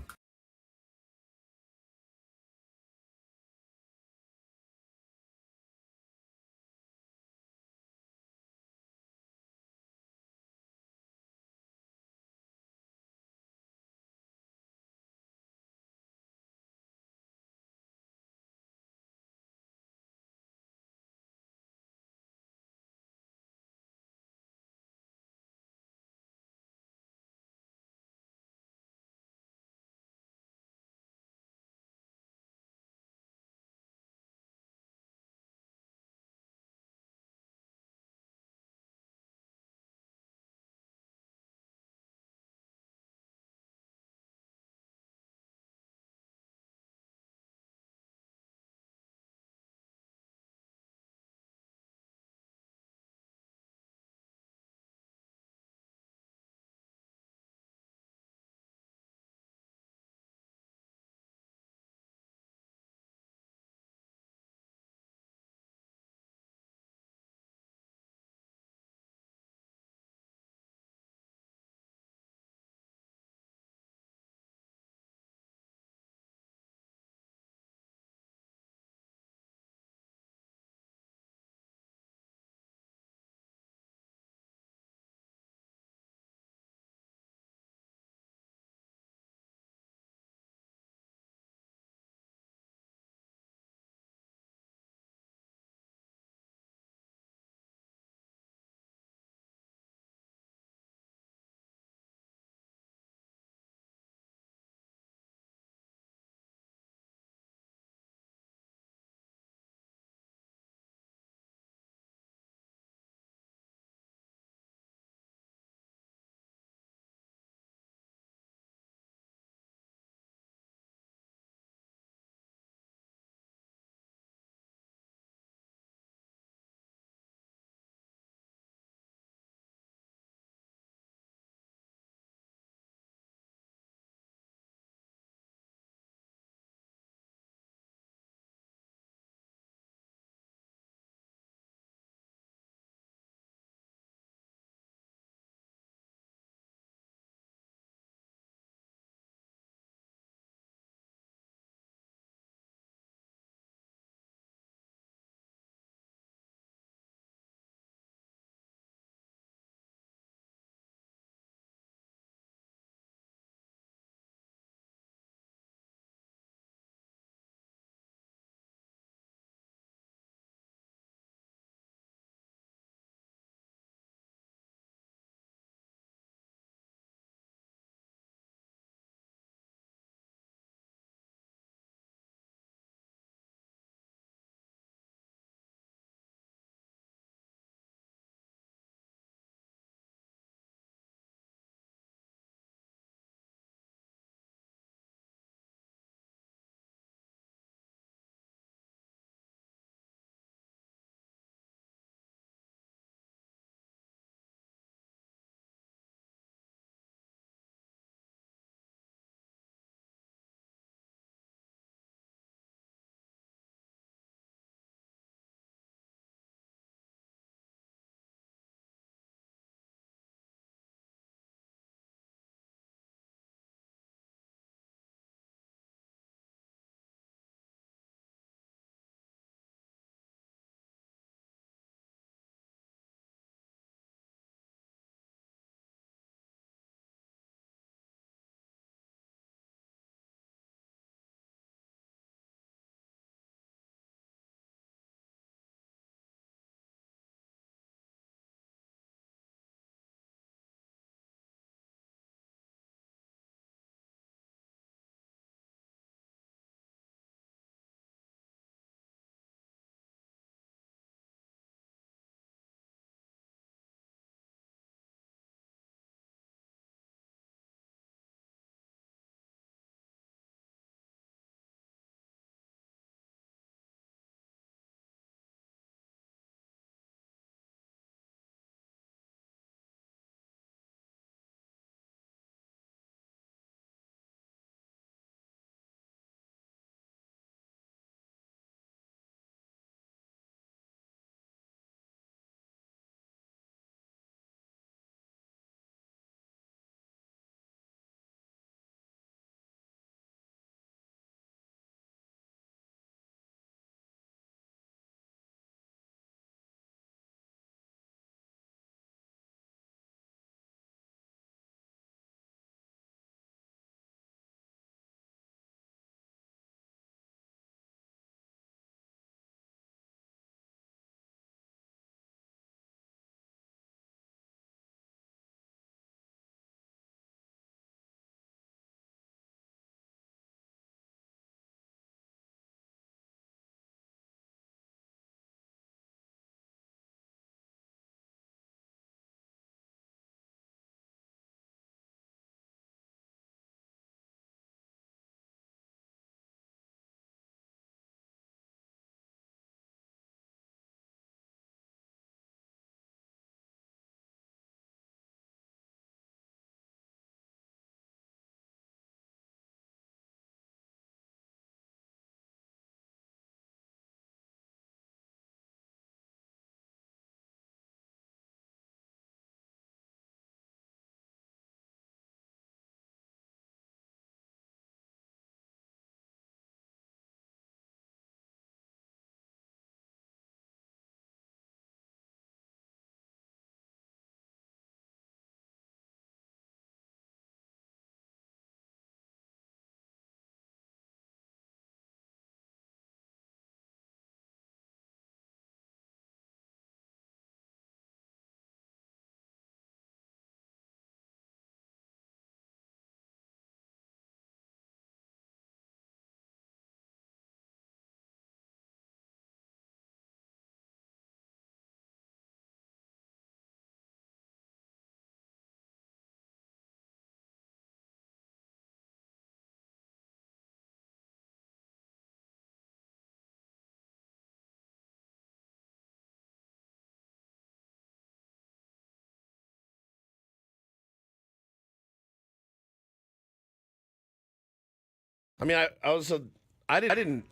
[SPEAKER 1] I mean,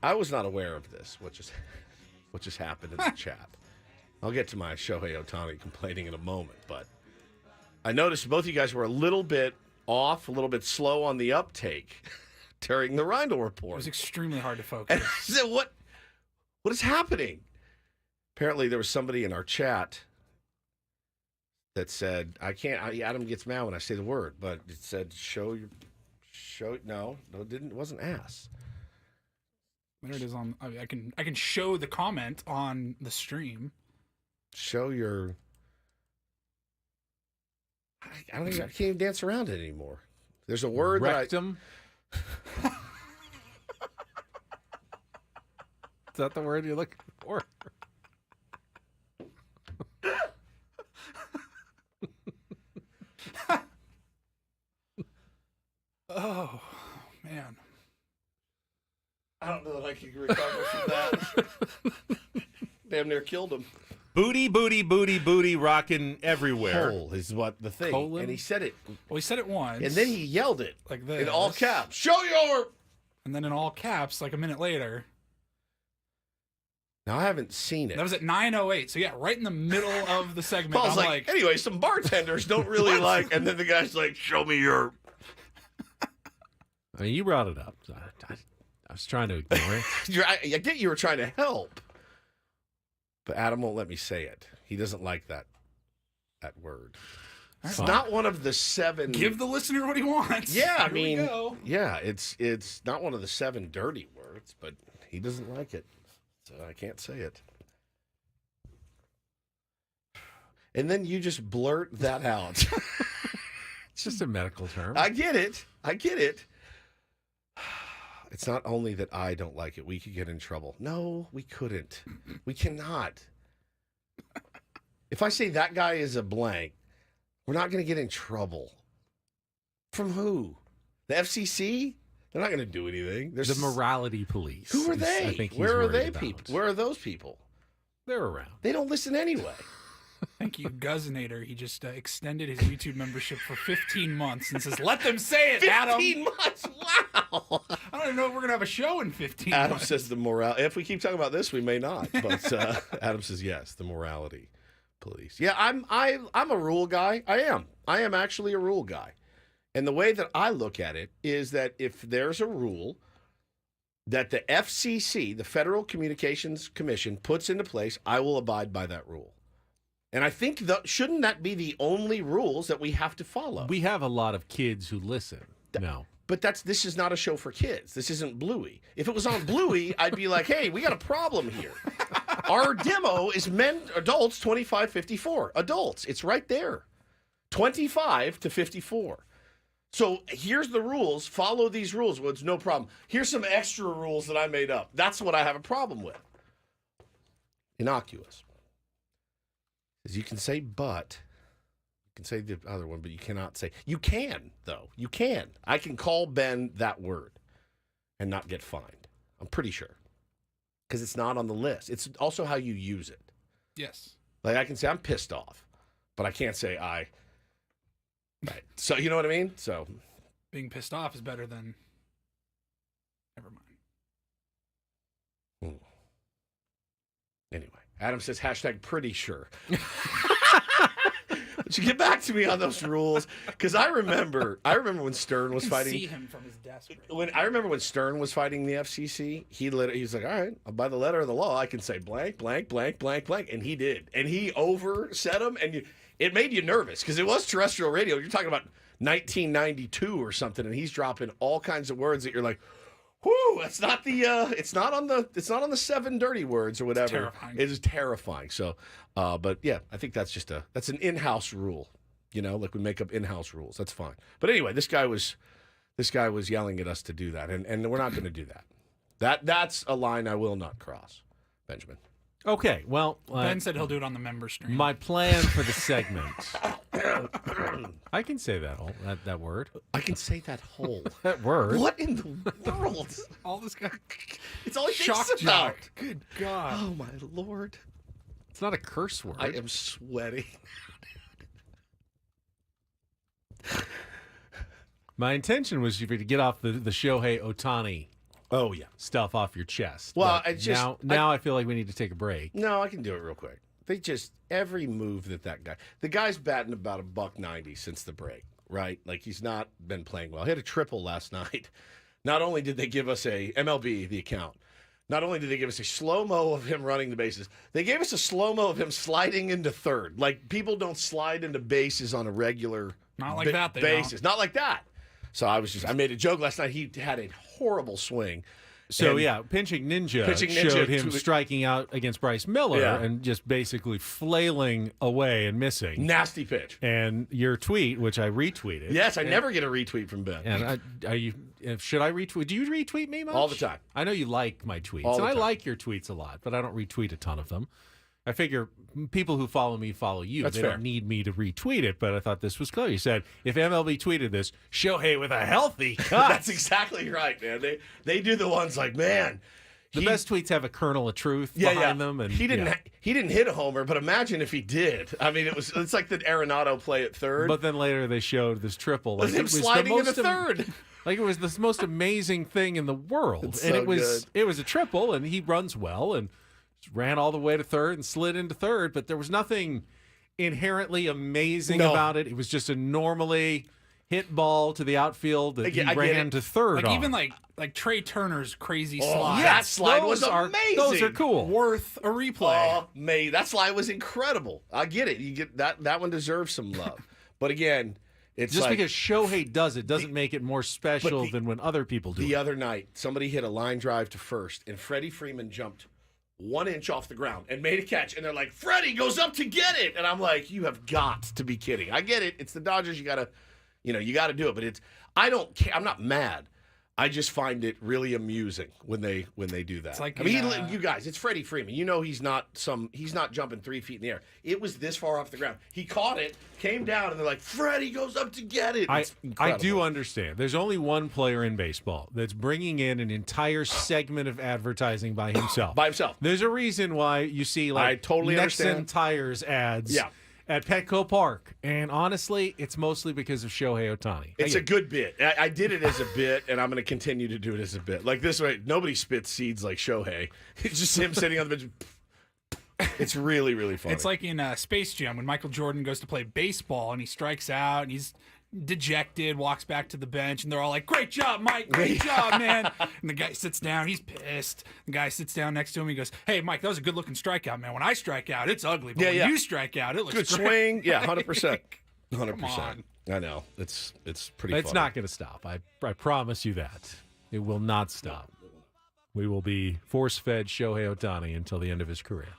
[SPEAKER 1] I was not aware of this. What just happened in the chat. I'll get to my Shohei Ohtani complaining in a moment, but I noticed both of you guys were a little bit off, a little bit slow on the uptake during the Reindl report.
[SPEAKER 2] It was extremely hard to focus.
[SPEAKER 1] And I said, what is happening? Apparently, there was somebody in our chat that said, Adam gets mad when I say the word, but it said, no, it wasn't ass.
[SPEAKER 2] There it is on, I can show the comment on the stream.
[SPEAKER 1] Show your, I can't even dance around it anymore. There's a word
[SPEAKER 3] rectum. Is that the word you're looking for?
[SPEAKER 2] Oh, man.
[SPEAKER 1] I don't know that I can recover from that. Damn near killed him.
[SPEAKER 6] Booty, booty, booty, booty, rocking everywhere.
[SPEAKER 1] Hole is what the thing.
[SPEAKER 2] Colon?
[SPEAKER 1] And he said it.
[SPEAKER 2] Well, he said it once.
[SPEAKER 1] And then he yelled it.
[SPEAKER 2] Like this.
[SPEAKER 1] In all caps. Show your...
[SPEAKER 2] And then in all caps, like a minute later.
[SPEAKER 1] Now, I haven't seen it.
[SPEAKER 2] That was at 9:08. So, yeah, right in the middle of the segment.
[SPEAKER 1] Paul's
[SPEAKER 2] I'm
[SPEAKER 1] like, anyway, some bartenders don't really like... And then the guy's like, show me your...
[SPEAKER 3] I mean, you brought it up. I was trying to ignore it.
[SPEAKER 1] I get you were trying to help. But Adam won't let me say it. He doesn't like that word. It's not one of the 7.
[SPEAKER 2] Give the listener what he wants.
[SPEAKER 1] Yeah, I
[SPEAKER 2] Here we
[SPEAKER 1] mean,
[SPEAKER 2] go.
[SPEAKER 1] yeah, it's not one of the 7 dirty words, but he doesn't like it, so I can't say it. And then you just blurt that out.
[SPEAKER 3] It's just a medical term.
[SPEAKER 1] I get it. It's not only that I don't like it. We could get in trouble. No, we couldn't. We cannot. If I say that guy is a blank, we're not going to get in trouble. From who? The FCC? They're not going to do anything. There's
[SPEAKER 3] the morality police.
[SPEAKER 1] Who are they?
[SPEAKER 3] I think
[SPEAKER 1] Where are they people? Where are those people?
[SPEAKER 3] They're around.
[SPEAKER 1] They don't listen anyway.
[SPEAKER 2] Thank you, Guzzinator. He just extended his YouTube membership for 15 months and says, let them say it,
[SPEAKER 1] 15
[SPEAKER 2] Adam.
[SPEAKER 1] 15 months? Wow.
[SPEAKER 2] I don't even know if we're going to have a show in 15
[SPEAKER 1] Adam
[SPEAKER 2] months.
[SPEAKER 1] says the morality. If we keep talking about this, we may not. But Adam says, yes, the morality police. Yeah, I'm a rule guy. I am actually a rule guy. And the way that I look at it is that if there's a rule that the FCC, the Federal Communications Commission, puts into place, I will abide by that rule. And I think shouldn't that be the only rules that we have to follow?
[SPEAKER 3] We have a lot of kids who listen. No.
[SPEAKER 1] But this is not a show for kids. This isn't Bluey. If it was on Bluey, I'd be like, hey, we got a problem here. Our demo is adults 25-54. Adults. It's right there. 25 to 54. So here's the rules. Follow these rules. Well, it's no problem. Here's some extra rules that I made up. That's what I have a problem with. Innocuous. You can say but. You can say the other one, but you cannot say. You can, though. You can. I can call Ben that word and not get fined. I'm pretty sure. Because it's not on the list. It's also how you use it.
[SPEAKER 2] Yes.
[SPEAKER 1] Like I can say I'm pissed off, but I can't say I. Right. So you know what I mean? So
[SPEAKER 2] being pissed off is better than never mind.
[SPEAKER 1] Anyway, Adam says hashtag pretty sure. But you get back to me on those rules because I remember when Stern was fighting.
[SPEAKER 2] See him from his desk.
[SPEAKER 1] I remember when Stern was fighting the FCC, he's like, all right, by the letter of the law, I can say blank, blank, blank, blank, blank, and he did, and he oversaid them, and it made you nervous because it was terrestrial radio. You're talking about 1992 or something, and he's dropping all kinds of words that you're like, whoo, it's not on the 7 dirty words or whatever. It is terrifying. So, but yeah, I think that's an in-house rule. You know, like we make up in-house rules. That's fine. But anyway, this guy was yelling at us to do that, and we're not going to do that. That's a line I will not cross, Benjamin.
[SPEAKER 3] Okay, well,
[SPEAKER 2] Ben said he'll do it on the member stream.
[SPEAKER 3] My plan for the segment. I can say that word.
[SPEAKER 1] I can say that whole
[SPEAKER 3] that word.
[SPEAKER 1] What in the world?
[SPEAKER 2] All this guy.
[SPEAKER 1] It's all he
[SPEAKER 2] shock
[SPEAKER 1] thinks about.
[SPEAKER 2] Good God.
[SPEAKER 1] Oh my Lord.
[SPEAKER 3] It's not a curse word.
[SPEAKER 1] I am sweating.
[SPEAKER 3] My intention was for you to get off the Shohei Ohtani stuff off your chest.
[SPEAKER 1] Well,
[SPEAKER 3] But
[SPEAKER 1] it's just
[SPEAKER 3] now I feel like we need to take a break.
[SPEAKER 1] No, I can do it real quick. They just every move that guy, the guy's batting about $190 since the break, right? Like he's not been playing well. He had a triple last night. Not only did they give us a MLB the account, not only did they give us a slow-mo of him running the bases, they gave us a slow-mo of him sliding into third. Like people don't slide into bases on a regular basis. Not like that. So I made a joke last night. He had a horrible swing.
[SPEAKER 3] So, Pinching Ninja showed him striking out against Bryce Miller and just basically flailing away and missing.
[SPEAKER 1] Nasty pitch.
[SPEAKER 3] And your tweet, which I retweeted.
[SPEAKER 1] Yes, I never get a retweet from Ben.
[SPEAKER 3] And should I retweet? Do you retweet me much?
[SPEAKER 1] All the time.
[SPEAKER 3] I know you like my tweets.
[SPEAKER 1] All the
[SPEAKER 3] and I
[SPEAKER 1] time.
[SPEAKER 3] like your tweets a lot, but I don't retweet a ton of them. I figure people who follow me follow you.
[SPEAKER 1] That's
[SPEAKER 3] they
[SPEAKER 1] fair.
[SPEAKER 3] don't need me to retweet it, but I thought this was clear. You said, if MLB tweeted this, Shohei with a healthy cut.
[SPEAKER 1] That's exactly right, man. They do the ones like, man.
[SPEAKER 3] The best tweets have a kernel of truth behind them. And
[SPEAKER 1] he didn't hit a homer, but imagine if he did. I mean, it's like the Arenado play at third.
[SPEAKER 3] But then later they showed this triple.
[SPEAKER 1] Like him sliding into third.
[SPEAKER 3] Like it was the most amazing thing in the world.
[SPEAKER 1] It's
[SPEAKER 3] and
[SPEAKER 1] so
[SPEAKER 3] it was a triple, and he runs well and ran all the way to third and slid into third, but there was nothing inherently amazing about it. It was just a normally hit ball to the outfield that he ran to third on.
[SPEAKER 2] Even like Trey Turner's crazy slide.
[SPEAKER 1] That slide was amazing.
[SPEAKER 3] Those are cool.
[SPEAKER 2] Worth a replay.
[SPEAKER 1] That slide was incredible. I get it. You get that one deserves some love. But again, it's
[SPEAKER 3] just
[SPEAKER 1] like,
[SPEAKER 3] because Shohei does it doesn't make it more special than when other people do it.
[SPEAKER 1] The other night, somebody hit a line drive to first, and Freddie Freeman jumped 1 inch off the ground and made a catch, and they're like, Freddie goes up to get it, and I'm like, you have got to be kidding. I get it. It's the Dodgers. You gotta do it, but I don't care. I'm not mad. I just find it really amusing when they do that.
[SPEAKER 2] It's like
[SPEAKER 1] you guys, it's Freddie Freeman. You know he's not jumping 3 feet in the air. It was this far off the ground. He caught it, came down, and they're like, Freddie goes up to get it.
[SPEAKER 3] I do understand. There's only one player in baseball that's bringing in an entire segment of advertising by himself. There's a reason why you see
[SPEAKER 1] I totally
[SPEAKER 3] Nexen
[SPEAKER 1] understand.
[SPEAKER 3] Tires ads. At Petco Park. And honestly, it's mostly because of Shohei Ohtani.
[SPEAKER 1] It's a good bit. I did it as a bit, and I'm going to continue to do it as a bit. Like this way, nobody spits seeds like Shohei. It's just him sitting on the bench. It's really, really funny.
[SPEAKER 2] It's like in Space Jam when Michael Jordan goes to play baseball and he strikes out and he's dejected, walks back to the bench, and they're all like, great job, Mike, great job, man. And the guy sits down, he's pissed. The guy sits down next to him, he goes, hey, Mike, that was a good looking strikeout, man. When I strike out, it's ugly, but when you strike out, it looks
[SPEAKER 1] good
[SPEAKER 2] great.
[SPEAKER 1] swing. Yeah, 100%. 100%.
[SPEAKER 2] Come on.
[SPEAKER 1] I know. It's pretty
[SPEAKER 3] It's
[SPEAKER 1] funny.
[SPEAKER 3] not going to stop. I promise you that. It will not stop. We will be force-fed Shohei Ohtani until the end of his career.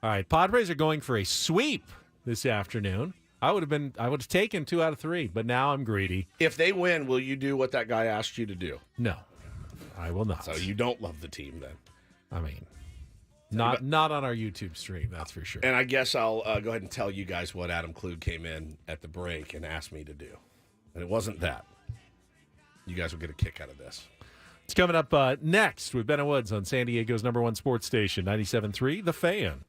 [SPEAKER 3] All right, Padres are going for a sweep this afternoon. I would have taken 2 out of 3, but now I'm greedy.
[SPEAKER 1] If they win, will you do what that guy asked you to do?
[SPEAKER 3] No, I will not.
[SPEAKER 1] So you don't love the team then?
[SPEAKER 3] I mean, not on our YouTube stream, that's for sure.
[SPEAKER 1] And I guess I'll go ahead and tell you guys what Adam Klug came in at the break and asked me to do. And it wasn't that. You guys will get a kick out of this.
[SPEAKER 3] It's coming up next with Ben and Woods on San Diego's #1 sports station, 97.3 The Fan.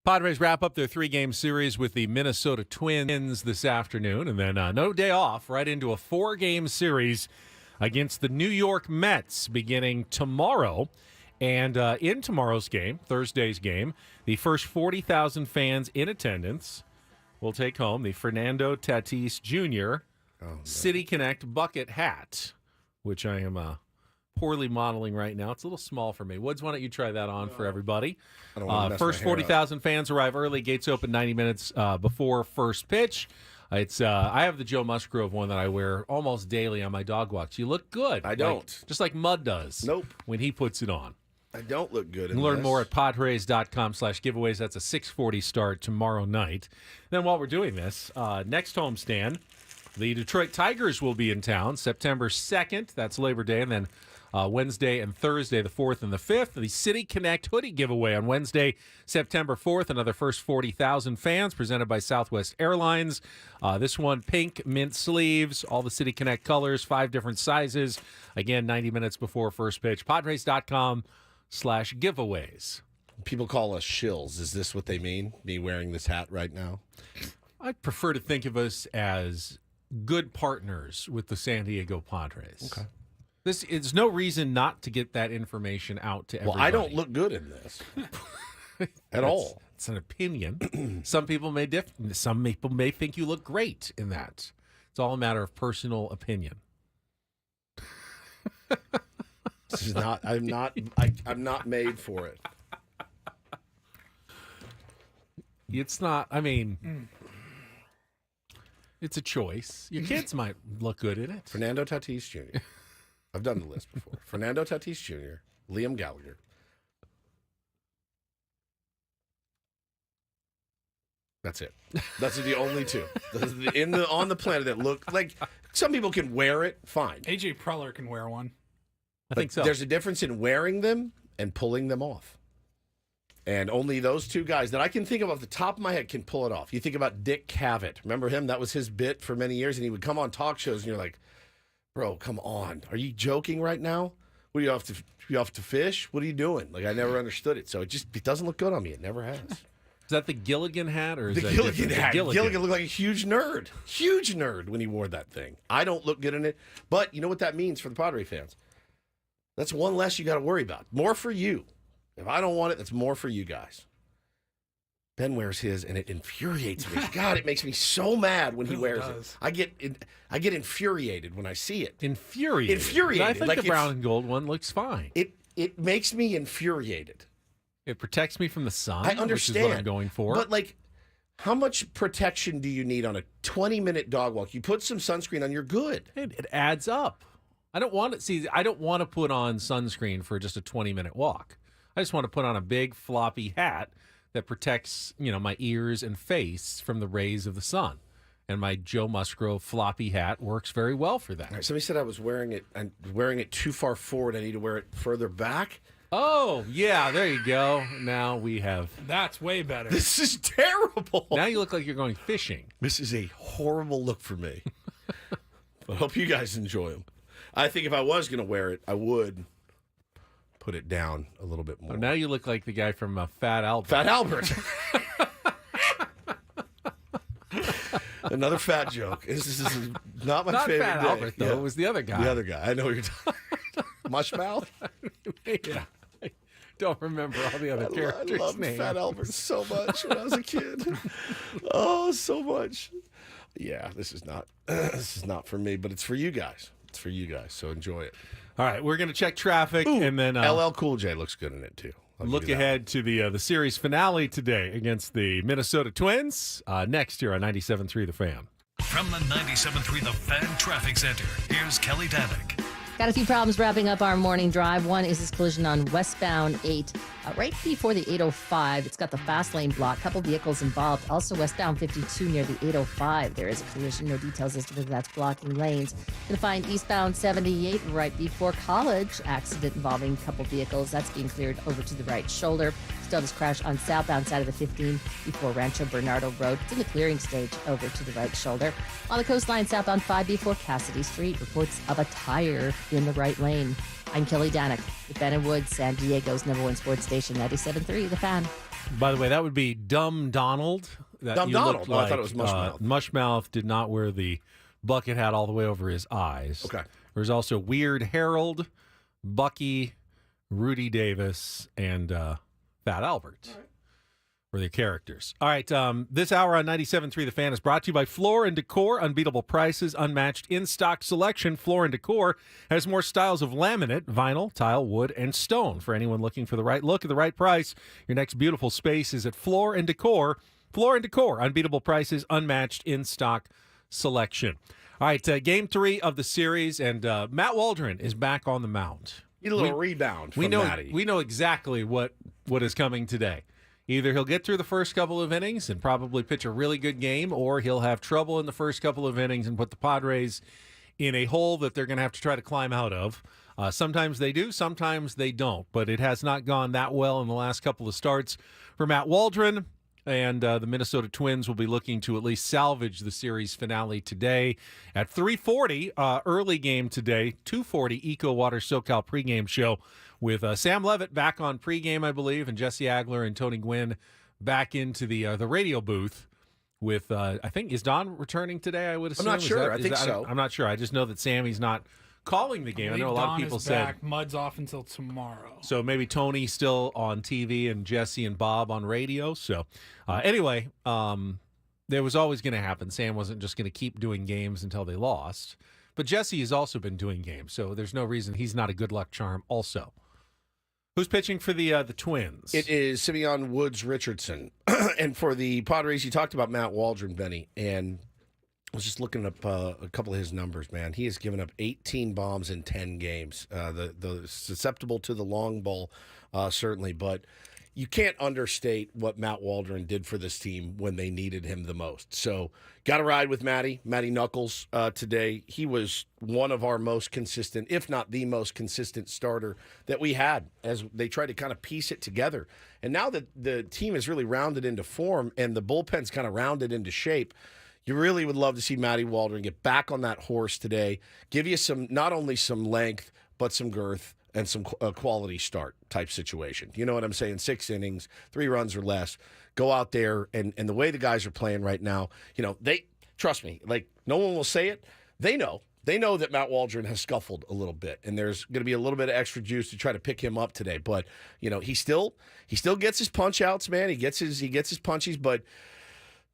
[SPEAKER 3] Padres wrap up their 3-game series with the Minnesota Twins this afternoon, and then no day off, right into a 4-game series against the New York Mets beginning tomorrow. And in tomorrow's game, Thursday's game, the first 40,000 fans in attendance will take home the Fernando Tatis Jr. City Connect bucket hat, which I am poorly modeling right now. It's a little small for me. Woods, why don't you try that on for everybody?
[SPEAKER 1] I don't wanna mess
[SPEAKER 3] first
[SPEAKER 1] my hair
[SPEAKER 3] 40,000 fans arrive early. Gates open 90 minutes before first pitch. It's I have the Joe Musgrove one that I wear almost daily on my dog walks. You look good.
[SPEAKER 1] I don't.
[SPEAKER 3] Just like Mud does.
[SPEAKER 1] Nope.
[SPEAKER 3] When he puts it on.
[SPEAKER 1] I don't look good in
[SPEAKER 3] Learn
[SPEAKER 1] this.
[SPEAKER 3] more at Padres.com/giveaways. That's a 6:40 start tomorrow night. Then while we're doing this, next homestand, the Detroit Tigers will be in town September 2nd. That's Labor Day. And then Wednesday and Thursday, the 4th and the 5th. The City Connect hoodie giveaway on Wednesday, September 4th. Another first 40,000 fans presented by Southwest Airlines. This one, pink mint sleeves, all the City Connect colors, 5 different sizes. Again, 90 minutes before first pitch. Padres.com/giveaways.
[SPEAKER 1] People call us shills. Is this what they mean? Me wearing this hat right now?
[SPEAKER 3] I prefer to think of us as good partners with the San Diego Padres.
[SPEAKER 1] Okay.
[SPEAKER 3] This is no reason not to get that information out to everybody.
[SPEAKER 1] Well, I don't look good in this at all.
[SPEAKER 3] It's an opinion. Some people may Some people may think you look great in that. It's all a matter of personal opinion.
[SPEAKER 1] This is not. I'm not made for it.
[SPEAKER 3] It's not. I mean, it's a choice. Your kids might look good in it.
[SPEAKER 1] Fernando Tatis Jr. I've done the list before. Fernando Tatis Jr., Liam Gallagher. That's it. That's the only two on the planet that look like. Some people can wear it, fine.
[SPEAKER 2] AJ Preller can wear one.
[SPEAKER 3] I think so.
[SPEAKER 1] There's a difference in wearing them and pulling them off. And only those two guys that I can think of off the top of my head can pull it off. You think about Dick Cavett. Remember him? That was his bit for many years, and he would come on talk shows, and you're like, bro, come on. Are you joking right now? What are you off to fish? What are you doing? Like, I never understood it. So it doesn't look good on me. It never has.
[SPEAKER 3] Is that the Gilligan hat or is
[SPEAKER 1] the
[SPEAKER 3] that
[SPEAKER 1] Gilligan
[SPEAKER 3] different?
[SPEAKER 1] hat?
[SPEAKER 3] Gilligan
[SPEAKER 1] looked like a huge nerd when he wore that thing. I don't look good in it, but you know what that means for the Padre fans? That's one less you got to worry about. More for you. If I don't want it, that's more for you guys. Ben wears his, and it infuriates me. God, it makes me so mad when he wears it. I get infuriated when I see it.
[SPEAKER 3] Infuriated. I think
[SPEAKER 1] like
[SPEAKER 3] the brown and gold one looks fine.
[SPEAKER 1] It makes me infuriated.
[SPEAKER 3] It protects me from the sun.
[SPEAKER 1] I understand.
[SPEAKER 3] Which is what I'm going for.
[SPEAKER 1] But like, how much protection do you need on a 20-minute dog walk? You put some sunscreen on, you're good.
[SPEAKER 3] It adds up. I don't want to put on sunscreen for just a 20-minute walk. I just want to put on a big floppy hat that protects, my ears and face from the rays of the sun. And my Joe Musgrove floppy hat works very well for that.
[SPEAKER 1] All right, somebody said I was wearing it too far forward. I need to wear it further back.
[SPEAKER 3] Oh, yeah, there you go. Now we have...
[SPEAKER 2] That's way better.
[SPEAKER 1] This is terrible.
[SPEAKER 3] Now you look like you're going fishing.
[SPEAKER 1] This is a horrible look for me. I hope you guys enjoy them. I think if I was going to wear it, I would put it down a little bit more.
[SPEAKER 3] Oh, now you look like the guy from Fat Albert.
[SPEAKER 1] Fat Albert. Another fat joke. This is not my favorite.
[SPEAKER 3] Not Fat
[SPEAKER 1] day.
[SPEAKER 3] Albert, though.
[SPEAKER 1] Yeah.
[SPEAKER 3] It was the other guy.
[SPEAKER 1] The other guy. I know what you're talking about. Mushmouth?
[SPEAKER 3] Yeah. I don't remember all the other characters'
[SPEAKER 1] I loved
[SPEAKER 3] names.
[SPEAKER 1] Fat Albert so much when I was a kid. Oh, so much. Yeah, this is not for me, but it's for you guys. It's for you guys, so enjoy it.
[SPEAKER 3] All right, we're going to check traffic, and then
[SPEAKER 1] LL Cool J looks good in it, too.
[SPEAKER 3] Look ahead to the series finale today against the Minnesota Twins next year on 97.3 The Fan.
[SPEAKER 9] From the 97.3 The Fan Traffic Center, here's Kelly Danick.
[SPEAKER 11] Got a few problems wrapping up our morning drive. One is this collision on westbound 8, right before the 805. It's got the fast lane blocked. Couple vehicles involved. Also westbound 52 near the 805. There is a collision. No details as to whether that's blocking lanes. Going to find eastbound 78 right before College. Accident involving a couple vehicles. That's being cleared over to the right shoulder. Still this crash on southbound side of the 15 before Rancho Bernardo Road. It's in the clearing stage over to the right shoulder. On the coastline southbound 5 before Cassidy Street. Reports of a tire in the right lane. I'm Kelly Danick with Ben and Woods, San Diego's #1 sports station, 97.3 The Fan.
[SPEAKER 3] By the way, that would be Dumb Donald.
[SPEAKER 1] Dumb Donald. I thought it was Mushmouth.
[SPEAKER 3] Mushmouth did not wear the bucket hat all the way over his eyes.
[SPEAKER 1] Okay.
[SPEAKER 3] There's also Weird Harold, Bucky, Rudy Davis, and Fat Albert. For the characters. All right, this hour on 97.3 The Fan is brought to you by Floor & Decor. Unbeatable prices, unmatched in-stock selection. Floor & Decor has more styles of laminate, vinyl, tile, wood, and stone. For anyone looking for the right look at the right price, your next beautiful space is at Floor & Decor. Floor & Decor, unbeatable prices, unmatched in-stock selection. All right, game 3 of the series, and Matt Waldron is back on the mound.
[SPEAKER 1] Need a little rebound from Matty.
[SPEAKER 3] We know exactly what is coming today. Either he'll get through the first couple of innings and probably pitch a really good game, or he'll have trouble in the first couple of innings and put the Padres in a hole that they're going to have to try to climb out of. Sometimes they do, sometimes they don't. But it has not gone that well in the last couple of starts for Matt Waldron. And the Minnesota Twins will be looking to at least salvage the series finale today at 3:40, early game today, 2:40 Eco Water SoCal pregame show with Sam Levitt back on pregame, I believe, and Jesse Agler and Tony Gwynn back into the radio booth with, I think, is Don returning today, I would assume?
[SPEAKER 1] I'm not sure. I think so.
[SPEAKER 3] I'm not sure. I just know that Sammy's not calling the game. I know a lot of people said
[SPEAKER 2] Mud's off until tomorrow.
[SPEAKER 3] So maybe Tony's still on TV and Jesse and Bob on radio. So anyway, there was always going to happen. Sam wasn't just going to keep doing games until they lost. But Jesse has also been doing games, so there's no reason he's not a good luck charm also. Who's pitching for the Twins?
[SPEAKER 1] It is Simeon Woods Richardson. And for the Padres, you talked about Matt Waldron, Benny, and I was just looking up a couple of his numbers, man. He has given up 18 bombs in 10 games. The susceptible to the long ball, certainly, but you can't understate what Matt Waldron did for this team when they needed him the most. So got to ride with Matty Knuckles today. He was one of our most consistent, if not the most consistent starter that we had as they tried to kind of piece it together. And now that the team is really rounded into form and the bullpen's kind of rounded into shape, you really would love to see Matty Waldron get back on that horse today, give you some, not only some length, but some girth and some quality start type situation. You know what I'm saying? 6 innings, 3 runs or less. Go out there, and the way the guys are playing right now, you know, they, trust me, like, no one will say it. They know. They know that Matt Waldron has scuffled a little bit, and there's going to be a little bit of extra juice to try to pick him up today. But, you know, he still gets his punch-outs, man. He gets his punchies, but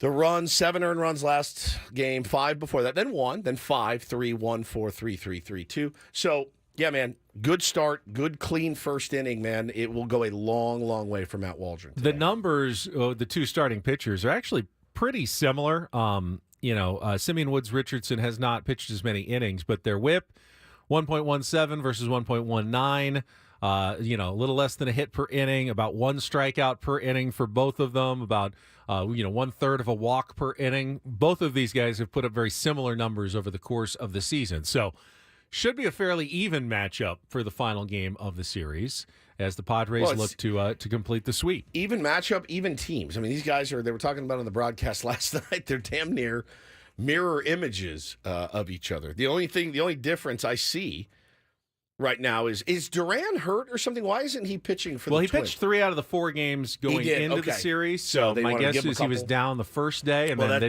[SPEAKER 1] the runs, 7 earned runs last game, 5 before that, then 1, then 5, 3, 1, 4, 3, 3, 3, 2. So, yeah, man, good start, good clean first inning, man. It will go a long, long way for Matt Waldron today.
[SPEAKER 3] The numbers, the two starting pitchers, are actually pretty similar. Simeon Woods Richardson has not pitched as many innings, but their whip, 1.17 versus 1.19. A little less than a hit per inning, about 1 strikeout per inning for both of them, about 1/3 of a walk per inning. Both of these guys have put up very similar numbers over the course of the season. So should be a fairly even matchup for the final game of the series as the Padres look to complete the sweep.
[SPEAKER 1] Even matchup, even teams. I mean, these guys they were talking about on the broadcast last night, they're damn near mirror images of each other. The only difference I see right now is Duran hurt or something? Why isn't he pitching for the Twins?
[SPEAKER 3] He pitched 3 out of the 4 games going into the series. So my guess is he was down the first day, and then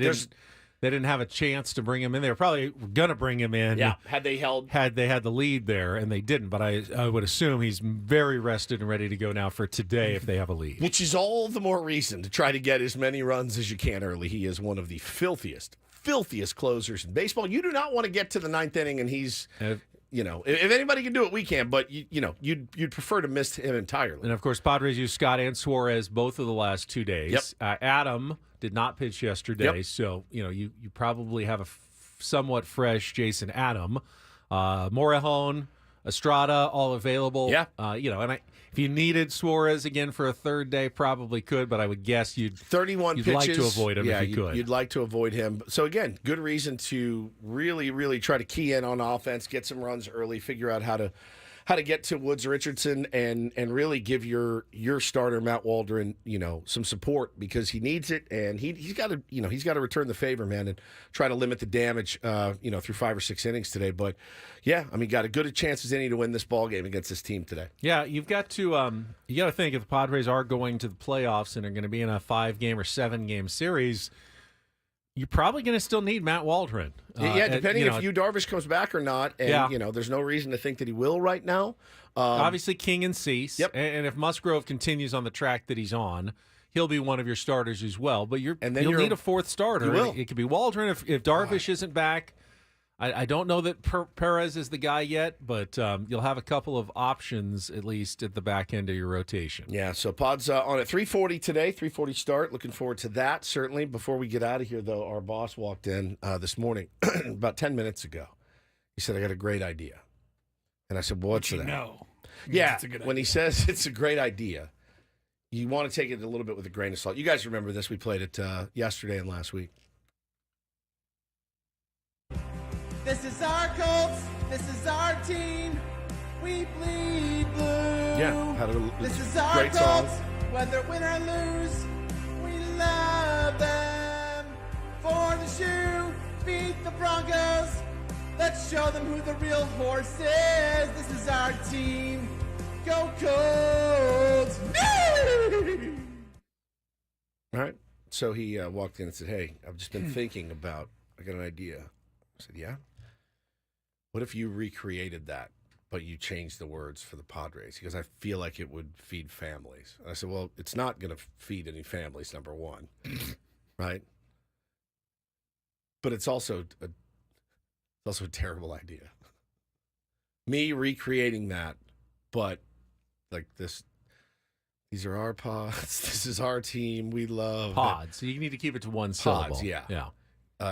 [SPEAKER 3] they didn't have a chance to bring him in. They were probably going to bring him in.
[SPEAKER 1] Yeah, had they
[SPEAKER 3] had the lead there, and they didn't. But I would assume he's very rested and ready to go now for today if they have a lead.
[SPEAKER 1] Which is all the more reason to try to get as many runs as you can early. He is one of the filthiest closers in baseball. You do not want to get to the 9th inning and he's... if anybody can do it, we can. But you'd prefer to miss him entirely.
[SPEAKER 3] And of course, Padres used Scott and Suarez both of the last 2 days.
[SPEAKER 1] Yep.
[SPEAKER 3] Adam did not pitch yesterday, so you probably have a somewhat fresh Jason Adam, Morejon, Estrada, all available.
[SPEAKER 1] Yeah.
[SPEAKER 3] If you needed Suarez again for a 3rd day, probably could, but I would guess you'd
[SPEAKER 1] 31 pitches.
[SPEAKER 3] Like to avoid him if you could.
[SPEAKER 1] You'd like to avoid him. So again, good reason to really, really try to key in on offense, get some runs early, figure out how how to get to Woods Richardson and really give your starter Matt Waldron, some support because he needs it, and he's got to return the favor, man, and try to limit the damage, through 5 or 6 innings today. But yeah, I mean, got as good a chance as any to win this ball game against this team today.
[SPEAKER 3] Yeah, you've got to think if the Padres are going to the playoffs and are going to be in a 5-game or 7-game series, you're probably going to still need Matt Waldron.
[SPEAKER 1] Depending if Yu Darvish comes back or not. And, there's no reason to think that he will right now.
[SPEAKER 3] Obviously, King and Cease.
[SPEAKER 1] Yep.
[SPEAKER 3] And if Musgrove continues on the track that he's on, he'll be one of your starters as well. But you'll need a fourth starter.
[SPEAKER 1] You will.
[SPEAKER 3] It could be Waldron if Darvish isn't back. I don't know that Perez is the guy yet, but you'll have a couple of options at least at the back end of your rotation.
[SPEAKER 1] Yeah, so Pod's on at 3:40 today, 3:40 start. Looking forward to that, certainly. Before we get out of here, though, our boss walked in this morning about 10 minutes ago. He said, I got a great idea. And I said, well, what's that? Yeah, when he says it's a great idea, you want to take it a little bit with a grain of salt. You guys remember this. We played it yesterday and last week.
[SPEAKER 20] This is our Colts. This is our team. We bleed blue.
[SPEAKER 1] Yeah,
[SPEAKER 20] this is our
[SPEAKER 1] great
[SPEAKER 20] Colts.
[SPEAKER 1] song.
[SPEAKER 20] Whether win or lose, we love them. For the shoe, beat the Broncos. Let's show them who the real horse is. This is our team. Go Colts!
[SPEAKER 1] All right. So he walked in and said, hey, I've just been thinking about, I got an idea. I said, yeah? What if you recreated that, but you changed the words for the Padres? He goes, I feel like it would feed families. And I said, well, it's not going to feed any families, number one, right? But it's also a terrible idea. Me recreating that, but like this, these are our pods. This is our team. We love
[SPEAKER 3] pods. So you need to keep it to one syllable.
[SPEAKER 1] Pods, yeah.
[SPEAKER 3] Yeah.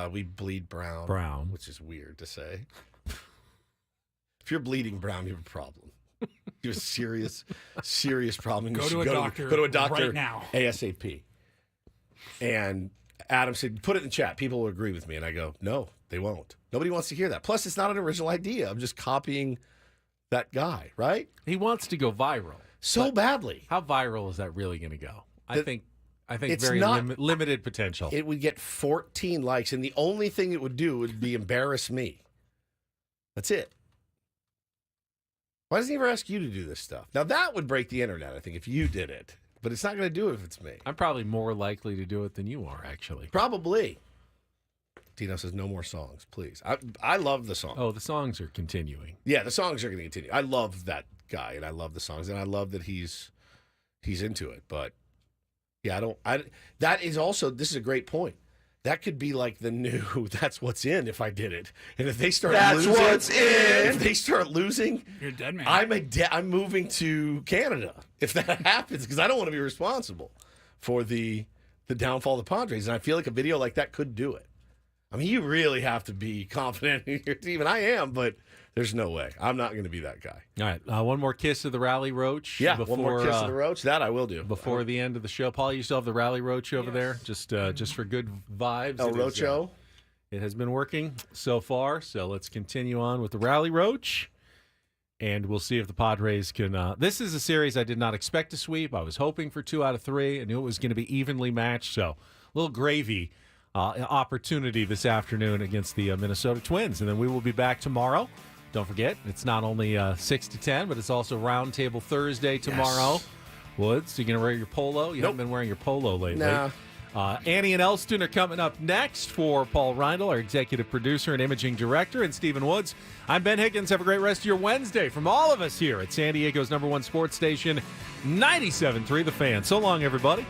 [SPEAKER 1] We bleed brown.
[SPEAKER 3] Brown.
[SPEAKER 1] Which is weird to say. If you're bleeding brown, you have a problem. You have a serious problem.
[SPEAKER 2] Go to a doctor right now.
[SPEAKER 1] ASAP. And Adam said, put it in the chat. People will agree with me. And I go, no, they won't. Nobody wants to hear that. Plus, it's not an original idea. I'm just copying that guy, right?
[SPEAKER 3] He wants to go viral.
[SPEAKER 1] So badly.
[SPEAKER 3] How viral is that really going to go? I think
[SPEAKER 1] it's
[SPEAKER 3] very
[SPEAKER 1] not,
[SPEAKER 3] limited potential.
[SPEAKER 1] It would get 14 likes, and the only thing it would do would be embarrass me. That's it. Why doesn't he ever ask you to do this stuff? Now, that would break the internet, I think, if you did it. But it's not going to do it if it's me.
[SPEAKER 3] I'm probably more likely to do it than you are, actually.
[SPEAKER 1] Probably. Tino says, no more songs, please. I love the song.
[SPEAKER 3] Oh, the songs are continuing.
[SPEAKER 1] Yeah, the songs are going to continue. I love that guy, and I love the songs, and I love that he's into it. But, yeah, that is also, this is a great point. That could be like the new that's what's in if I did it. And if they start losing. That's what's in. If they start losing.
[SPEAKER 2] You're a dead man.
[SPEAKER 1] I'm moving to Canada if that happens because I don't want to be responsible for the downfall of the Padres. And I feel like a video like that could do it. I mean, you really have to be confident in your team. And I am, but there's no way. I'm not going to be that guy.
[SPEAKER 3] All right. One more kiss of the Rally Roach.
[SPEAKER 1] Yeah, one more kiss of the Roach. That I will do.
[SPEAKER 3] Before the end of the show. Paul, you still have the Rally Roach over there? Just for good vibes.
[SPEAKER 1] El Rocho.
[SPEAKER 3] It has been working so far. So let's continue on with the Rally Roach. And we'll see if the Padres can. This is a series I did not expect to sweep. I was hoping for 2 out of 3. I knew it was going to be evenly matched. So a little gravy opportunity this afternoon against the Minnesota Twins. And then we will be back tomorrow. Don't forget, it's not only 6 to 10, but it's also Roundtable Thursday tomorrow. Yes. Woods, you going to wear your polo? You haven't been wearing your polo lately.
[SPEAKER 1] Nah.
[SPEAKER 3] Annie and Elston are coming up next for Paul Reindl, our executive producer and imaging director, and Stephen Woods. I'm Ben Higgins. Have a great rest of your Wednesday from all of us here at San Diego's #1 sports station, 97.3 The Fan. So long, everybody.